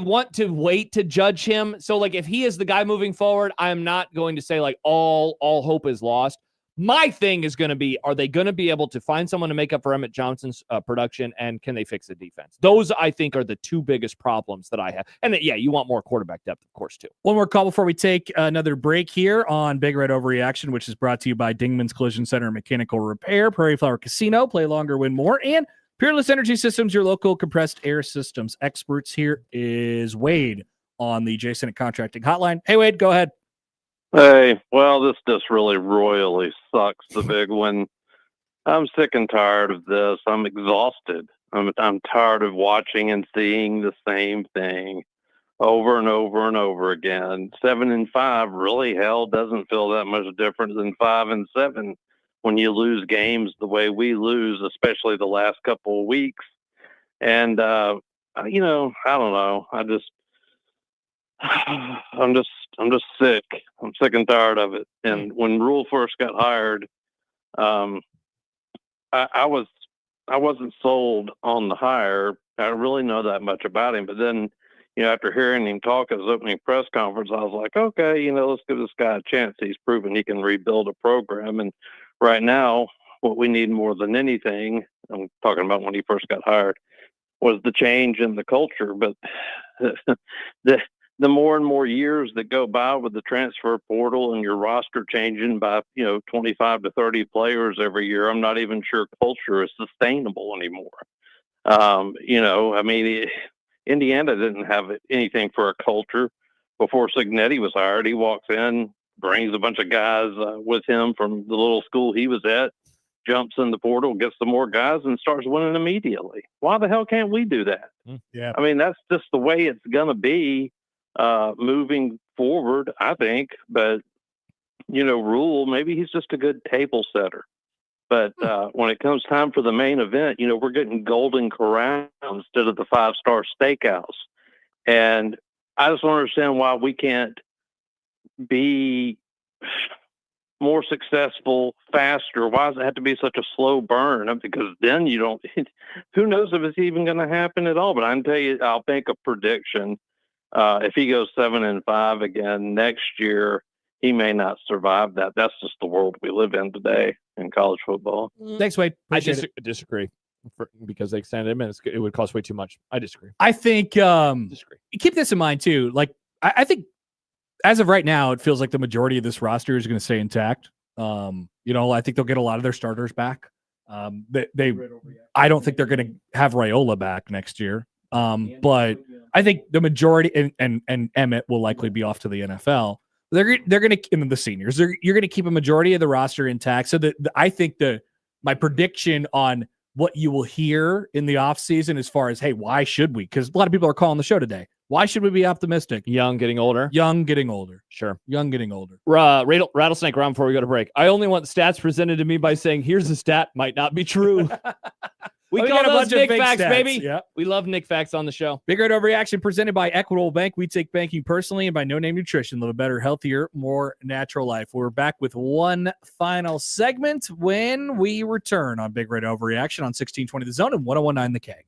want to wait to judge him. So, like, if he is the guy moving forward, I'm not going to say, like, all hope is lost. My thing is going to be, are they going to be able to find someone to make up for Emmett Johnson's production, and can they fix the defense? Those, I think, are the two biggest problems that I have. And, yeah, you want more quarterback depth, of course, too. One more call before we take another break here on Big Red Overreaction, which is brought to you by Dingman's Collision Center and Mechanical Repair, Prairie Flower Casino, play longer, win more, and Peerless Energy Systems, your local compressed air systems experts. Here is Wade on the Jason at Contracting Hotline. Hey, Wade, go ahead. Hey, well, this just really royally sucks, the big one. I'm sick and tired of this. I'm exhausted. I'm tired of watching and seeing the same thing over and over and over again. 7-5 really, hell, doesn't feel that much different than 5-7 when you lose games the way we lose, especially the last couple of weeks. And, I don't know. I'm just sick. I'm sick and tired of it. And when Rule first got hired, I wasn't sold on the hire. I don't really know that much about him. But then, after hearing him talk at his opening press conference, I was like, okay, let's give this guy a chance. He's proven he can rebuild a program. And right now, what we need more than anything, I'm talking about when he first got hired, was the change in the culture. But the more and more years that go by with the transfer portal and your roster changing by, 25 to 30 players every year, I'm not even sure culture is sustainable anymore. Indiana didn't have anything for a culture before Cignetti was hired. He walks in, brings a bunch of guys with him from the little school he was at, jumps in the portal, gets some more guys, and starts winning immediately. Why the hell can't we do that? Yeah. That's just the way it's going to be moving forward, I think. But, Rule, maybe he's just a good table setter. But when it comes time for the main event, we're getting Golden Corral instead of the 5-star steakhouse. And I just don't understand why we can't be more successful faster. Why does it have to be such a slow burn? Because then who knows if it's even going to happen at all. But I can tell you, I'll make a prediction. If he goes 7-5 again next year, he may not survive that. That's just the world we live in today in college football. Thanks, Wade. I disagree because they extended him and it would cost way too much. I disagree. I think keep this in mind too. Like I think as of right now, it feels like the majority of this roster is going to stay intact. I think they'll get a lot of their starters back. I don't think they're going to have Raiola back next year. But I think the majority and Emmett will likely be off to the NFL. They're going to, and the seniors, you're going to keep a majority of the roster intact. So I think my prediction on what you will hear in the offseason as far as, hey, why should we? Because a lot of people are calling the show today. Why should we be optimistic? Young getting older. Sure. Young getting older. Rattlesnake round before we go to break. I only want stats presented to me by saying, here's a stat, might not be true. We call those Nick Facts, baby. Yeah. We love Nick Facts on the show. Big Red Overreaction presented by Equitable Bank. We take banking personally, and by No Name Nutrition. Live a better, healthier, more natural life. We're back with one final segment when we return on Big Red Overreaction on 1620 The Zone and 1019 The Keg.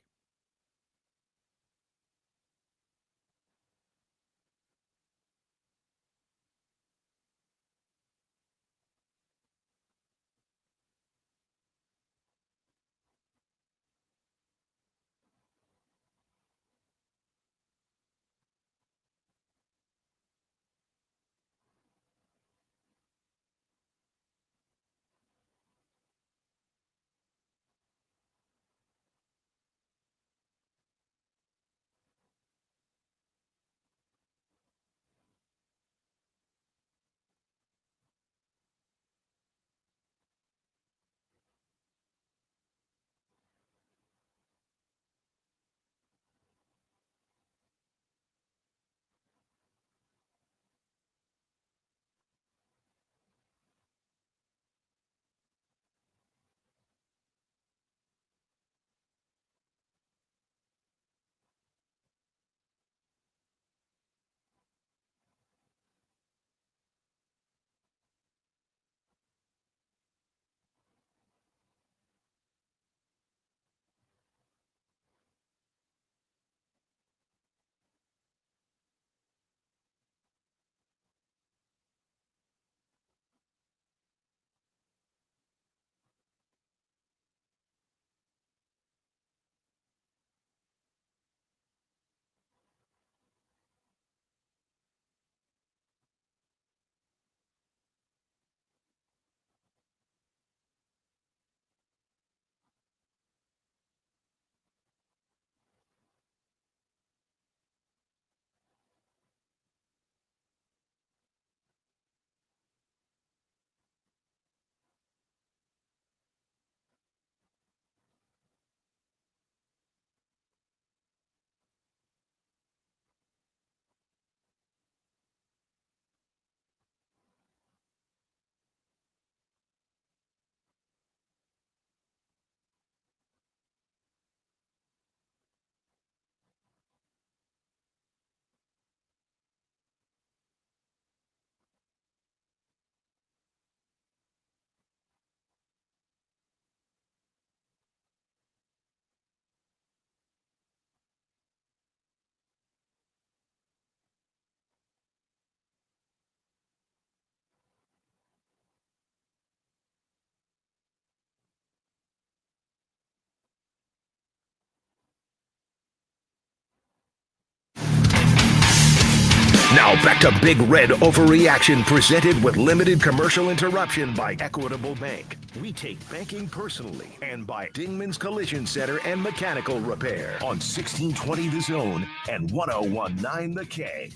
Now back to Big Red Overreaction, presented with limited commercial interruption by Equitable Bank. We take banking personally, and by Dingman's Collision Center and Mechanical Repair on 1620 The Zone and 1019 The K.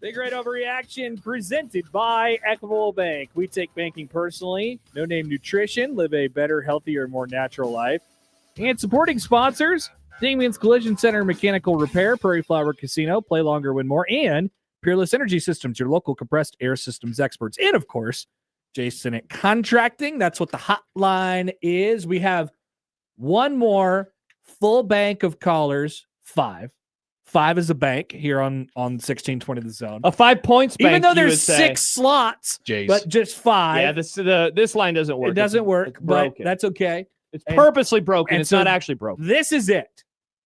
Big Red Overreaction presented by Equitable Bank. We take banking personally. No Name Nutrition. Live a better, healthier, more natural life. And supporting sponsors, Dingman's Collision Center, Mechanical Repair, Prairie Flower Casino, Play Longer, Win More, and Peerless Energy Systems, your local compressed air systems experts. And, of course, Jason at Contracting. That's what the hotline is. We have one more full bank of callers, 5. 5 is a bank here on 1620 The Zone. A 5 points bank, even though there's 6 slots, but just 5. Yeah, this line doesn't work. It doesn't work, it's but broken. that's okay. It's purposely broken. It's so not actually broken. This is it.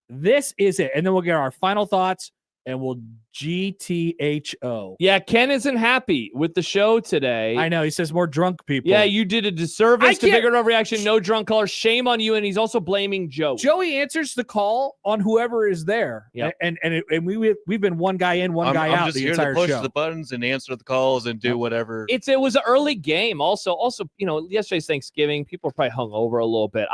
This is it. And then we'll get our final thoughts, and we'll GTHO. Yeah, Ken isn't happy with the show today. I know. He says more drunk people. Yeah, you did a disservice to Big Red Overreaction. No drunk caller. Shame on you. And he's also blaming Joe. Joey answers the call on whoever is there. Yep. And we've been one guy in, one guy I'm out just the here entire to push show. the buttons and answer the calls and do whatever. It was an early game. Also, yesterday's Thanksgiving. People are probably hung over a little bit.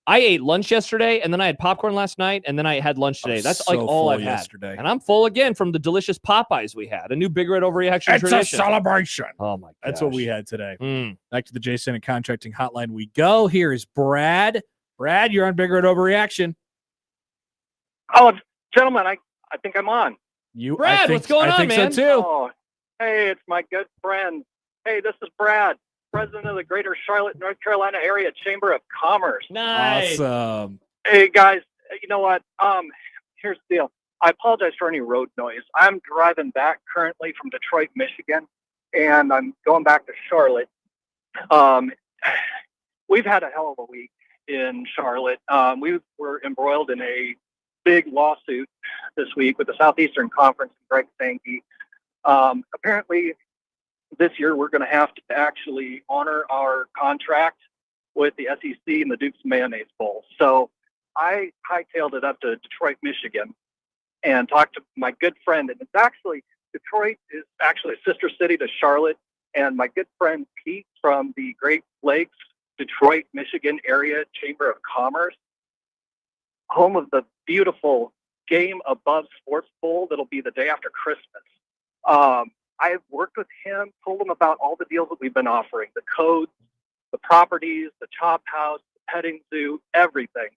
I ate lunch yesterday, and then I had popcorn last night, and then I had lunch today. That's like all I've had. Yesterday. And I'm full again from the delicious Popeyes we had. A new Big Red Overreaction tradition. It's a celebration. Oh, my God. That's what we had today. Back to the Jason and Contracting Hotline we go. Here is Brad. Brad, you're on Big Red Overreaction. Oh, gentlemen, I think I'm on. Brad, what's going on, man? I think so, too. Oh, hey, it's my good friend. Hey, this is Brad, president of the Greater Charlotte, North Carolina Area Chamber of Commerce. Nice. Awesome. Hey, guys, you know what? Here's the deal. I apologize for any road noise. I'm driving back currently from Detroit, Michigan, and I'm going back to Charlotte. We've had a hell of a week in Charlotte. We were embroiled in a big lawsuit this week with the Southeastern Conference and Greg Sankey. Apparently, this year we're going to have to actually honor our contract with the SEC and the Duke's Mayonnaise Bowl. So I hightailed it up to Detroit, Michigan, and talked to my good friend. And it's actually, Detroit is actually a sister city to Charlotte. And my good friend Pete from the Great Lakes, Detroit, Michigan area Chamber of Commerce, home of the beautiful Game Above Sports Bowl that'll be the day after Christmas. I've worked with him, told him about all the deals that we've been offering, the codes, the properties, the chop house, the petting zoo, everything.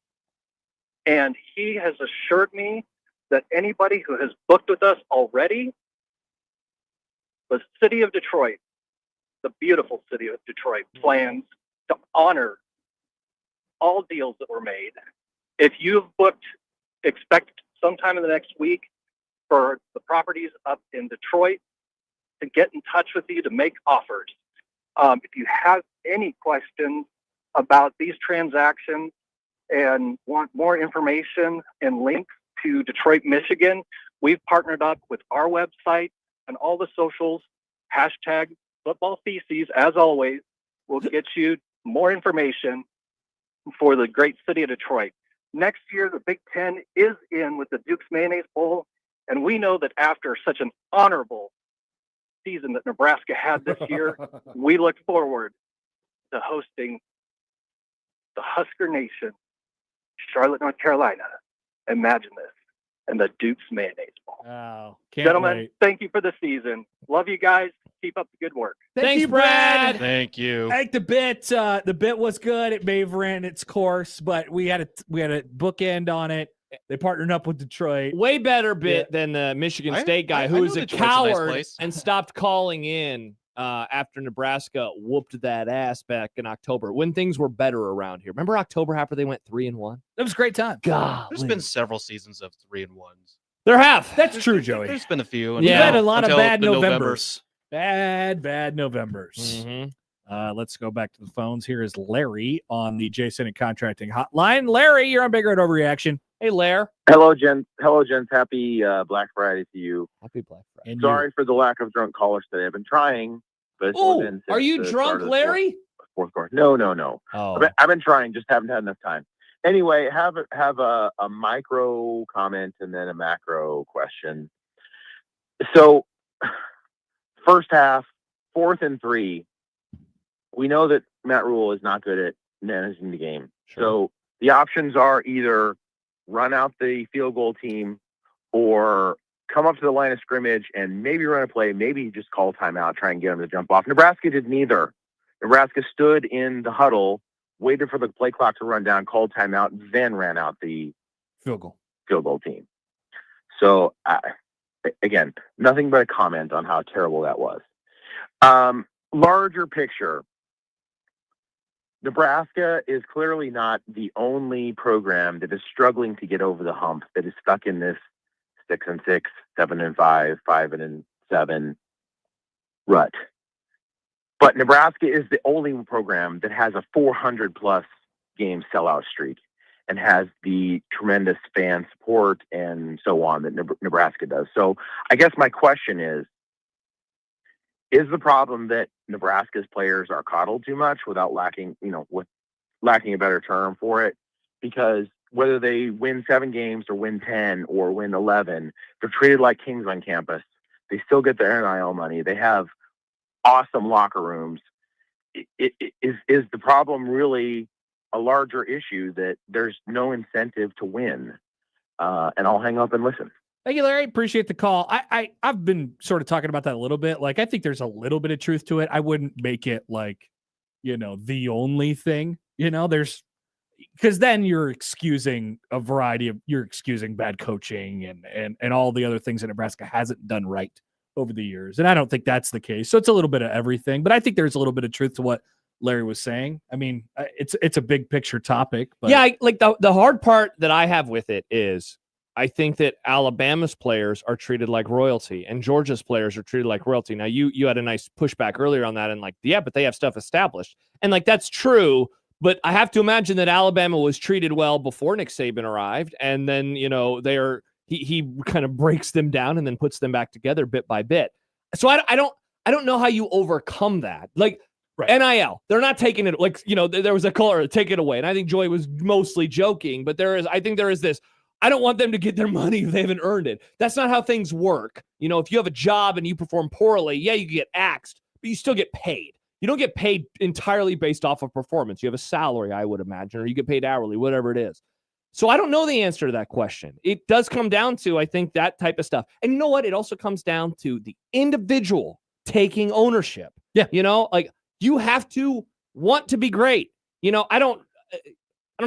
And he has assured me that anybody who has booked with us already, the city of Detroit, the beautiful city of Detroit, plans to honor all deals that were made. If you've booked, expect sometime in the next week for the properties up in Detroit to get in touch with you to make offers. If you have any questions about these transactions and want more information and links to Detroit, Michigan, we've partnered up with our website and all the socials, hashtag football feces, as always, will get you more information for the great city of Detroit. Next year, the Big Ten is in with the Duke's Mayonnaise Bowl, and we know that after such an honorable season that Nebraska had this year, we look forward to hosting the Husker Nation, Charlotte, North Carolina. Imagine this, and the Duke's Mayonnaise Bowl. Wow. Gentlemen, thank you for the season. Love you guys. Keep up the good work. Thanks, Brad. Thank you. I think the bit was good. It may have ran its course, but we had a bookend on it. They partnered up with Detroit. Way better bit than the Michigan State guy who was a coward and stopped calling in after Nebraska whooped that ass back in October when things were better around here. Remember October after they went 3-1? It was a great time. God, there's been several seasons of 3-1s. There have. That's true, Joey. There's been a few. We've had a lot of bad November. Novembers. Bad Novembers. Let's go back to the phones. Here is Larry on the Jason and Contracting Hotline. Larry, you're on Big Red Overreaction. Hey, Larry. Hello, gents. Happy Black Friday to you. Happy Black Friday. Sorry for the lack of drunk callers today. I've been trying, but it's only been are you since the drunk, start of the Larry? Fourth quarter. No. Oh. I've been trying, just haven't had enough time. Anyway, have a micro comment and then a macro question. So, first half, 4th and 3, we know that Matt Rule is not good at managing the game. Sure. So the options are either run out the field goal team or come up to the line of scrimmage and maybe run a play, maybe just call timeout, try and get them to jump off. Nebraska did neither. Nebraska stood in the huddle, waited for the play clock to run down, called timeout, then ran out the field goal team. So, again, nothing but a comment on how terrible that was. Larger picture, Nebraska is clearly not the only program that is struggling to get over the hump, that is stuck in this 6-6, 7-5, 5-7 rut. But Nebraska is the only program that has a 400+ game sellout streak and has the tremendous fan support and so on that Nebraska does. So I guess my question is the problem that Nebraska's players are coddled too much without lacking a better term for it? Because whether they win 7 games or win 10 or win 11, they're treated like kings on campus. They still get their NIL money. They have awesome locker rooms. Is the problem really a larger issue that there's no incentive to win? And I'll hang up and listen. Thank you, Larry. Appreciate the call. I've been sort of talking about that a little bit. Like, I think there's a little bit of truth to it. I wouldn't make it like, the only thing, because then you're excusing you're excusing bad coaching and all the other things that Nebraska hasn't done right over the years. And I don't think that's the case. So it's a little bit of everything, but I think there's a little bit of truth to what Larry was saying. I mean, it's a big picture topic, but yeah, the hard part that I have with it is I think that Alabama's players are treated like royalty and Georgia's players are treated like royalty. Now you had a nice pushback earlier on that and but they have stuff established. And that's true, but I have to imagine that Alabama was treated well before Nick Saban arrived. And then, he kind of breaks them down and then puts them back together bit by bit. So I don't know how you overcome that. Right. NIL, they're not taking it there was a caller, take it away. And I think Joy was mostly joking, but I think there is this, I don't want them to get their money if they haven't earned it. That's not how things work. If you have a job and you perform poorly, you get axed, but you still get paid. You don't get paid entirely based off of performance. You have a salary, I would imagine, or you get paid hourly, whatever it is. So I don't know the answer to that question. It does come down to, I think, that type of stuff. And you know what? It also comes down to the individual taking ownership. Yeah. You have to want to be great. I don't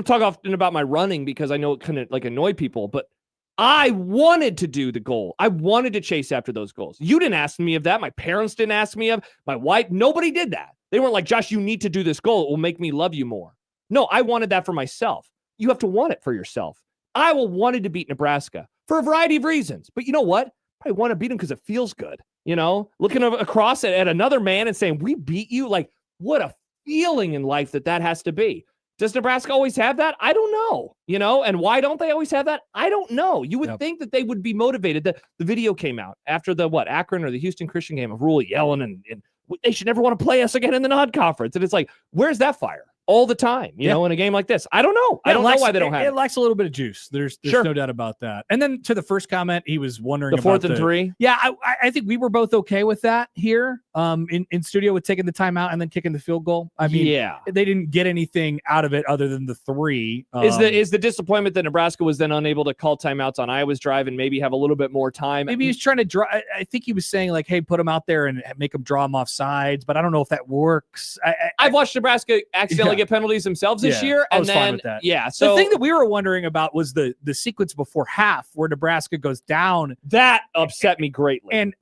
talk often about my running because I know it kind of annoy people, but I wanted to do the goal. I wanted to chase after those goals. You didn't ask me of that. My parents didn't ask me of. My wife, nobody did that. They weren't like, Josh, you need to do this goal. It will make me love you more. No, I wanted that for myself. You have to want it for yourself. I wanted to beat Nebraska for a variety of reasons. But you know what? I want to beat them because it feels good. Looking across at another man and saying, we beat you. What a feeling in life that has to be. Does Nebraska always have that? I don't know, and why don't they always have that? I don't know. You would think that they would be motivated. The video came out after the Akron or the Houston Christian game of Rule yelling and they should never want to play us again in the non-conference. And it's like, where's that fire? All the time, in a game like this. I don't know. I don't know why they don't have it. It lacks a little bit of juice. There's no doubt about that. And then to the first comment, he was wondering the 4th and 3. Yeah, I think we were both okay with that here in studio with taking the timeout and then kicking the field goal. I mean, they didn't get anything out of it other than the 3. Is the disappointment that Nebraska was then unable to call timeouts on Iowa's drive and maybe have a little bit more time? Maybe he's trying to draw. I think he was saying hey, put them out there and make them draw them off sides, but I don't know if that works. I've watched Nebraska accidentally get penalties themselves this year. I was fine with that. Yeah. So the thing that we were wondering about was the sequence before half where Nebraska goes down. That upset me greatly. And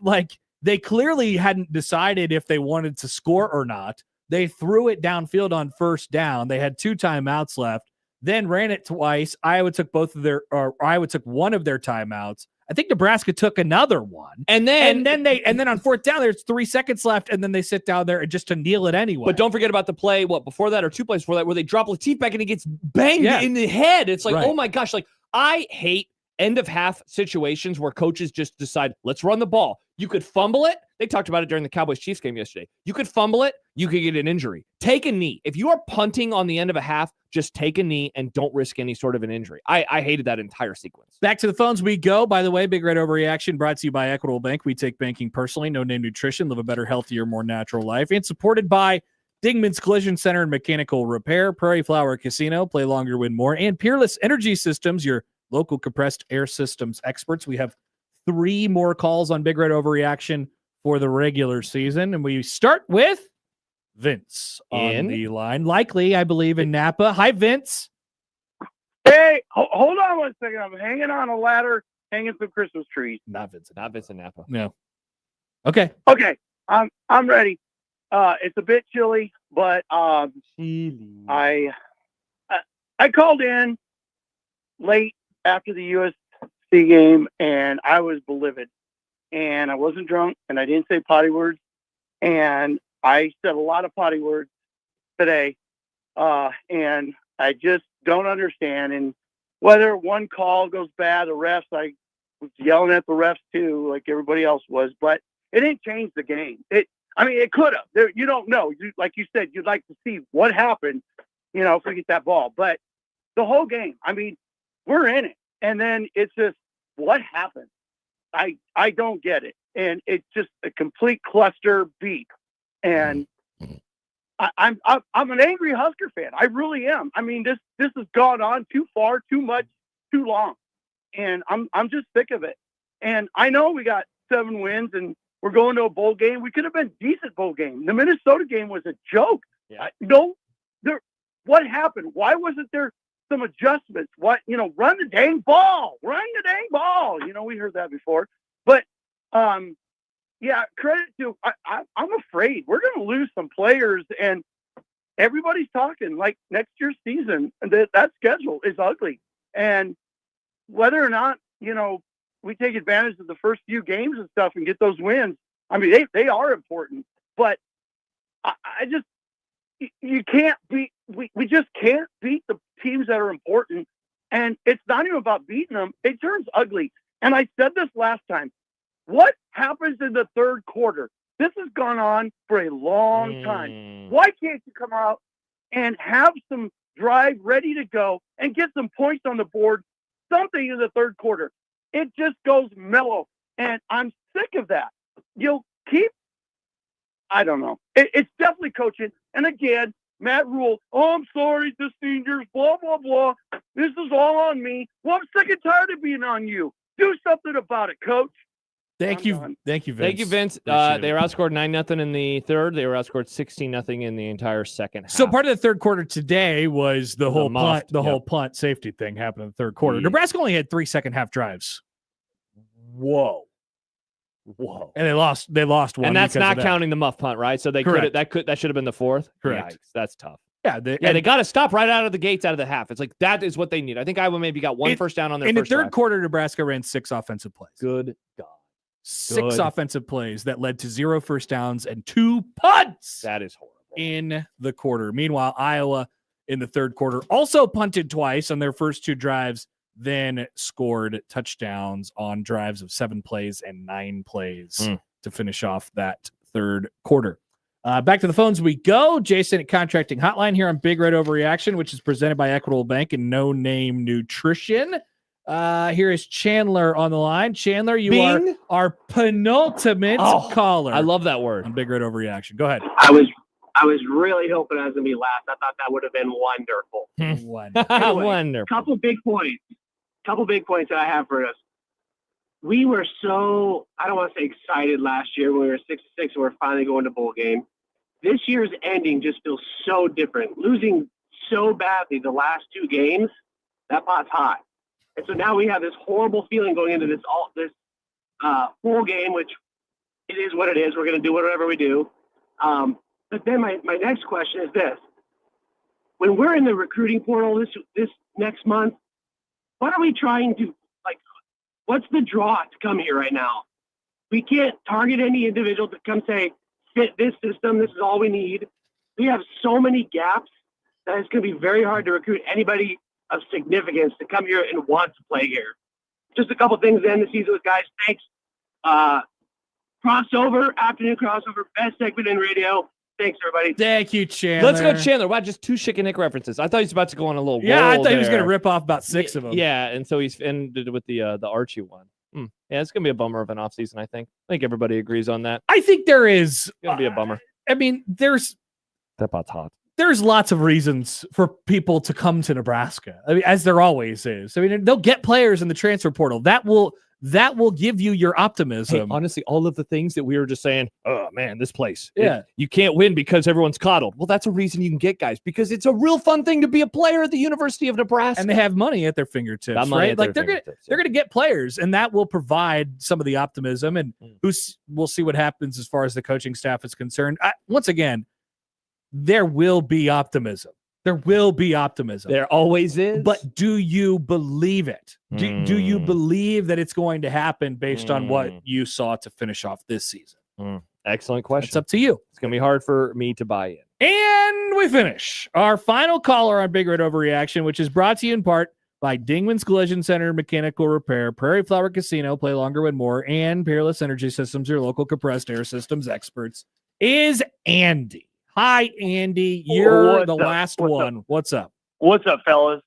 they clearly hadn't decided if they wanted to score or not. They threw it downfield on first down. They had 2 timeouts left, then ran it twice. Iowa took one of their timeouts. I think Nebraska took another one. And then on 4th down, there's 3 seconds left, and then they sit down there just to kneel it anyway. But don't forget about the play, before that or 2 plays before that, where they drop Latif back and he gets banged in the head. It's like, oh my gosh, I hate end of half situations where coaches just decide, let's run the ball. You could fumble it. They talked about it during the Cowboys-Chiefs game yesterday. You could fumble it. You could get an injury. Take a knee. If you are punting on the end of a half, just take a knee and don't risk any sort of an injury. I hated that entire sequence. Back to the phones we go. By the way, Big Red Overreaction brought to you by Equitable Bank. We take banking personally. No name nutrition. Live a better, healthier, more natural life. And supported by Dingman's Collision Center and Mechanical Repair, Prairie Flower Casino, play longer, win more, and Peerless Energy Systems, your local compressed air systems experts. We have 3 more calls on Big Red Overreaction for the regular season, and we start with Vince on the line, likely, I believe, in Napa. Hi, Vince. Hey, hold on 1 second. I'm hanging on a ladder, hanging some Christmas trees. Not Vincent Napa. No. Okay. Okay, I'm ready. It's a bit chilly, but I called in late after the USC game, and I was livid, and I wasn't drunk, and I didn't say potty words, and I said a lot of potty words today, and I just don't understand. And whether one call goes bad, the refs, I was yelling at the refs too, like everybody else was, but it didn't change the game. It could have. You don't know. Like you said, you'd like to see what happened, if we get that ball. But the whole game, we're in it. And then it's just, what happened? I don't get it. And it's just a complete cluster beat. And I'm an angry Husker fan. I really am. This has gone on too far, too much, too long. And I'm just sick of it. And I know we got 7 wins and we're going to a bowl game. We could have been decent bowl game. The Minnesota game was a joke. Yeah. What happened? Why wasn't there some adjustments? Run the dang ball. Run the dang ball. We heard that before. But, credit to, I'm afraid we're going to lose some players, and everybody's talking like next year's season, that schedule is ugly. And whether or not, we take advantage of the first few games and stuff and get those wins. They are important, but you can't beat, we just can't beat the teams that are important. And it's not even about beating them. It turns ugly. And I said this last time, what happens in the third quarter? This has gone on for a long time. Why can't you come out and have some drive ready to go and get some points on the board, something in the third quarter? It just goes mellow, and I'm sick of that. I don't know. It's definitely coaching. And again, Matt Rule, I'm sorry, the seniors, blah, blah, blah. This is all on me. Well, I'm sick and tired of being on you. Do something about it, Coach. Thank you, Vince. Thank you, Vince. They were outscored 9-0 in the third. They were outscored 16-0 in the entire second half. So part of the third quarter today was the whole punt safety thing happened in the third quarter. Yeah. Nebraska only had 3 second half drives. Whoa. And they lost one. And that's not counting the muff punt, right? So they that should have been the fourth. Correct. Yikes, that's tough. Yeah, they got to stop right out of the gates, out of the half. It's like that is what they need. I think Iowa maybe got one first down on their in first the third drive. quarter. Nebraska ran 6 offensive plays. Good God. 6 offensive plays that led to 0 first downs and 2 punts. That is horrible. In the quarter. Meanwhile, Iowa in the third quarter also punted twice on their first 2 drives, then scored touchdowns on drives of 7 plays and 9 plays to finish off that third quarter. Back to the phones we go. Jason at Contracting Hotline here on Big Red Overreaction, which is presented by Equitable Bank and No Name Nutrition. Here is Chandler on the line. Chandler, you are our penultimate caller. I love that word. On Big Red Overreaction. Go ahead. I was really hoping I was going to be last. I thought that would have been wonderful. Anyway, Wonderful. Couple big points that I have for us. We were so, I don't want to say excited last year when we were 6-6 and we're finally going to bowl game. This year's ending just feels so different. Losing so badly the last 2 games, that pot's hot. And so now we have this horrible feeling going into this full game, which it is what it is. We're going to do whatever we do. But then my next question is this. When we're in the recruiting portal this next month, what are we trying to, what's the draw to come here right now? We can't target any individual to come say, fit this system, this is all we need. We have so many gaps that it's going to be very hard to recruit anybody of significance to come here and want to play here. just a couple things to end the season with, guys. Thanks. Afternoon crossover, best segment in radio. Thanks, everybody. Thank you, Chandler. Let's go, Chandler. Wow, just 2 Chick and Nick references. I thought he was about to go on a little Yeah, I roll thought he was going to there. rip off about 6 of them. Yeah, and so he's ended with the Archie one. Yeah, it's going to be a bummer of an offseason, I think. I think everybody agrees on that. I think there is. It's going to be a bummer. I mean, there's lots of reasons for people to come to Nebraska. I mean, as there always is. I mean, they'll get players in the transfer portal. That will give you your optimism. Hey, honestly, all of the things that we were just saying, oh man, this place. Yeah. You can't win because everyone's coddled. Well, that's a reason you can get guys, because it's a real fun thing to be a player at the University of Nebraska. And they have money at their fingertips, right? Like they're going to get players, and that will provide some of the optimism. And we'll see what happens as far as the coaching staff is concerned. Once again, there will be optimism. There will be optimism. There always is. But do you believe it? Do you believe that it's going to happen based on what you saw to finish off this season? Excellent question. It's up to you. It's going to be hard for me to buy in. And we finish our final caller on Big Red Overreaction, which is brought to you in part by Dingman's Collision Center, Mechanical Repair, Prairie Flower Casino, Play Longer, Win More, and Peerless Energy Systems, your local compressed air systems experts, is Andy. Hi, Andy. You're the last one. What's up? What's up, fellas?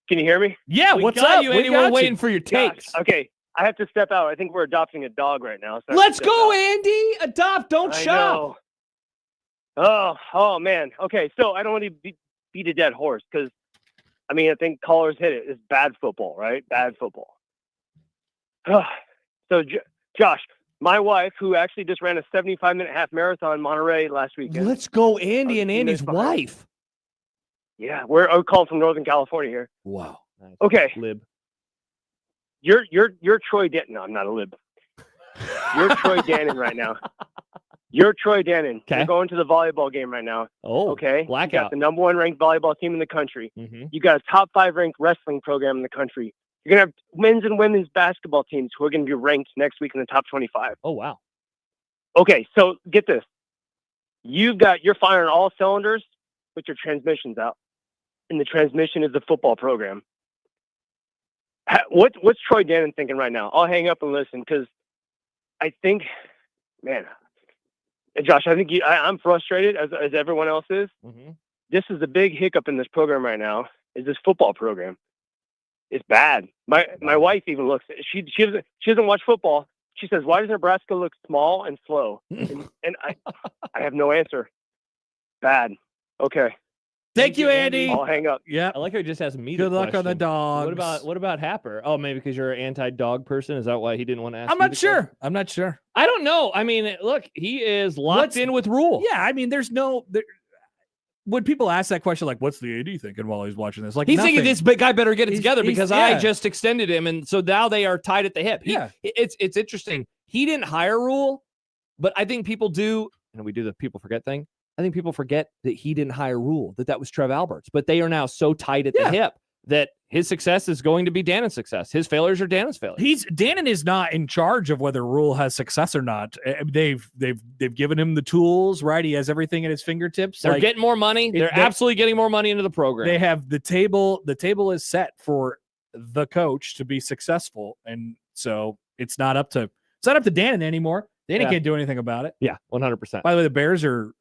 Can you hear me? Yeah, what's up? We're waiting for your takes. Okay, I have to step out. I think we're adopting a dog right now. So Let's go, Andy. Adopt, don't shop. Oh, man. Okay, so I don't want to beat a dead horse because, I mean, I think callers hit it. It's bad football, right? Bad football. So, Josh, my wife, who actually just ran a 75-minute half marathon in Monterey last weekend. Let's go, Andy and Andy's wife. Yeah, we're calling from Northern California here. Wow. Nice. Okay. Lib. You're Troy Dannon. No, I'm not a lib. You're Troy Dannon right now. You're Troy Dannon. Okay. You're going to the volleyball game right now. Oh, okay. blackout. You got the number 1 ranked volleyball team in the country. Mm-hmm. You got a top 5 ranked wrestling program in the country. You're going to have men's and women's basketball teams who are going to be ranked next week in the top 25. Oh, wow. Okay, so get this. You're firing all cylinders, but your transmission's out. And the transmission is the football program. What's Troy Dannon thinking right now? I'll hang up and listen because I think, man, Josh, I think I'm frustrated as everyone else is. Mm-hmm. This is the big hiccup in this program right now is this football program. It's bad. My wife even looks. She doesn't watch football. She says, "Why does Nebraska look small and slow?" And I have no answer. Bad. Okay. Thank you, Andy. I'll hang up. Yeah. I like how he just has me. Good luck on the dogs. What about Happer? Oh, maybe because you're an anti-dog person. Is that why he didn't want to ask? I'm not sure. I'm not sure. I don't know. I mean, look, he is locked in with Rule. Yeah. I mean, there's no. When people ask that question, like, what's the AD thinking while he's watching this? Like, he's thinking this big guy better get it together because yeah. I just extended him, and so now they are tied at the hip. It's interesting. He didn't hire Rule, but I think people do, and we do the people forget thing. I think people forget that he didn't hire Rule, that was Trev Alberts, but they are now so tight at the hip that his success is going to be Dannon's success. His failures are Dannon's failures. Dannon is not in charge of whether Rule has success or not. They've given him the tools, right? He has everything at his fingertips. They're getting more money. They're absolutely getting more money into the program. They have the table. The table is set for the coach to be successful, and so it's not up to Dannon anymore. Dannon can't do anything about it. Yeah, 100%. By the way, the Bears are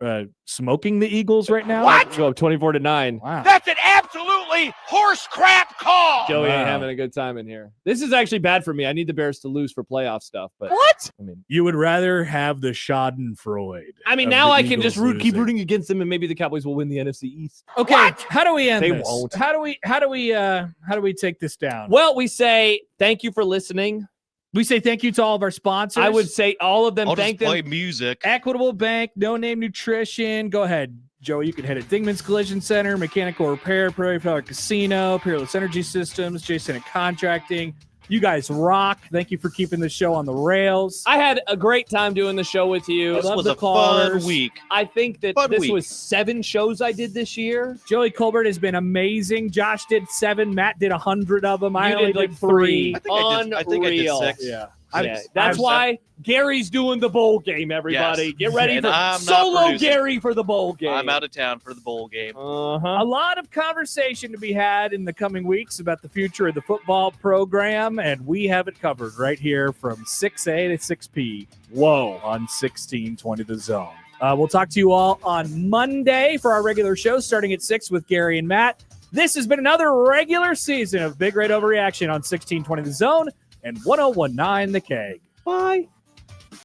smoking the Eagles right now. What? Go 24-9. Wow. That's an absolutely horse crap call. Joey ain't having a good time in here. This is actually bad for me. I need the Bears to lose for playoff stuff. But what? I mean, you would rather have the Schadenfreude. I mean, now I can just keep rooting against them, and maybe the Cowboys will win the NFC East. Okay, how do we end They this? won't. How do we take this down? Well, we say thank you for listening. We say thank you to all of our sponsors. I would say all of them. I'll Thank just play them. music. Equitable Bank, No Name Nutrition. Go ahead, Joey. You can hit it. Dingman's Collision Center, Mechanical Repair, Prairie Flower Casino, Peerless Energy Systems, Jason Contracting. You guys rock. Thank you for keeping the show on the rails. I had a great time doing the show with you. This Love was the a callers. fun week. I think that Fun this week. was 7 shows I did this year. Joey Colbert has been amazing. Josh did 7. Matt did 100 of them. I You only did like did 3. I think I did Unreal. 6. Yeah. That's why Gary's doing the bowl game, everybody. Yes. Get ready And for I'm not solo producing. Gary for the bowl game. I'm out of town for the bowl game. Uh-huh. A lot of conversation to be had in the coming weeks about the future of the football program, and we have it covered right here from 6A to 6P. Whoa. On 1620 The Zone. We'll talk to you all on Monday for our regular show starting at 6 with Gary and Matt. This has been another regular season of Big Red Overreaction on 1620 The Zone and 1019 The Keg. Bye.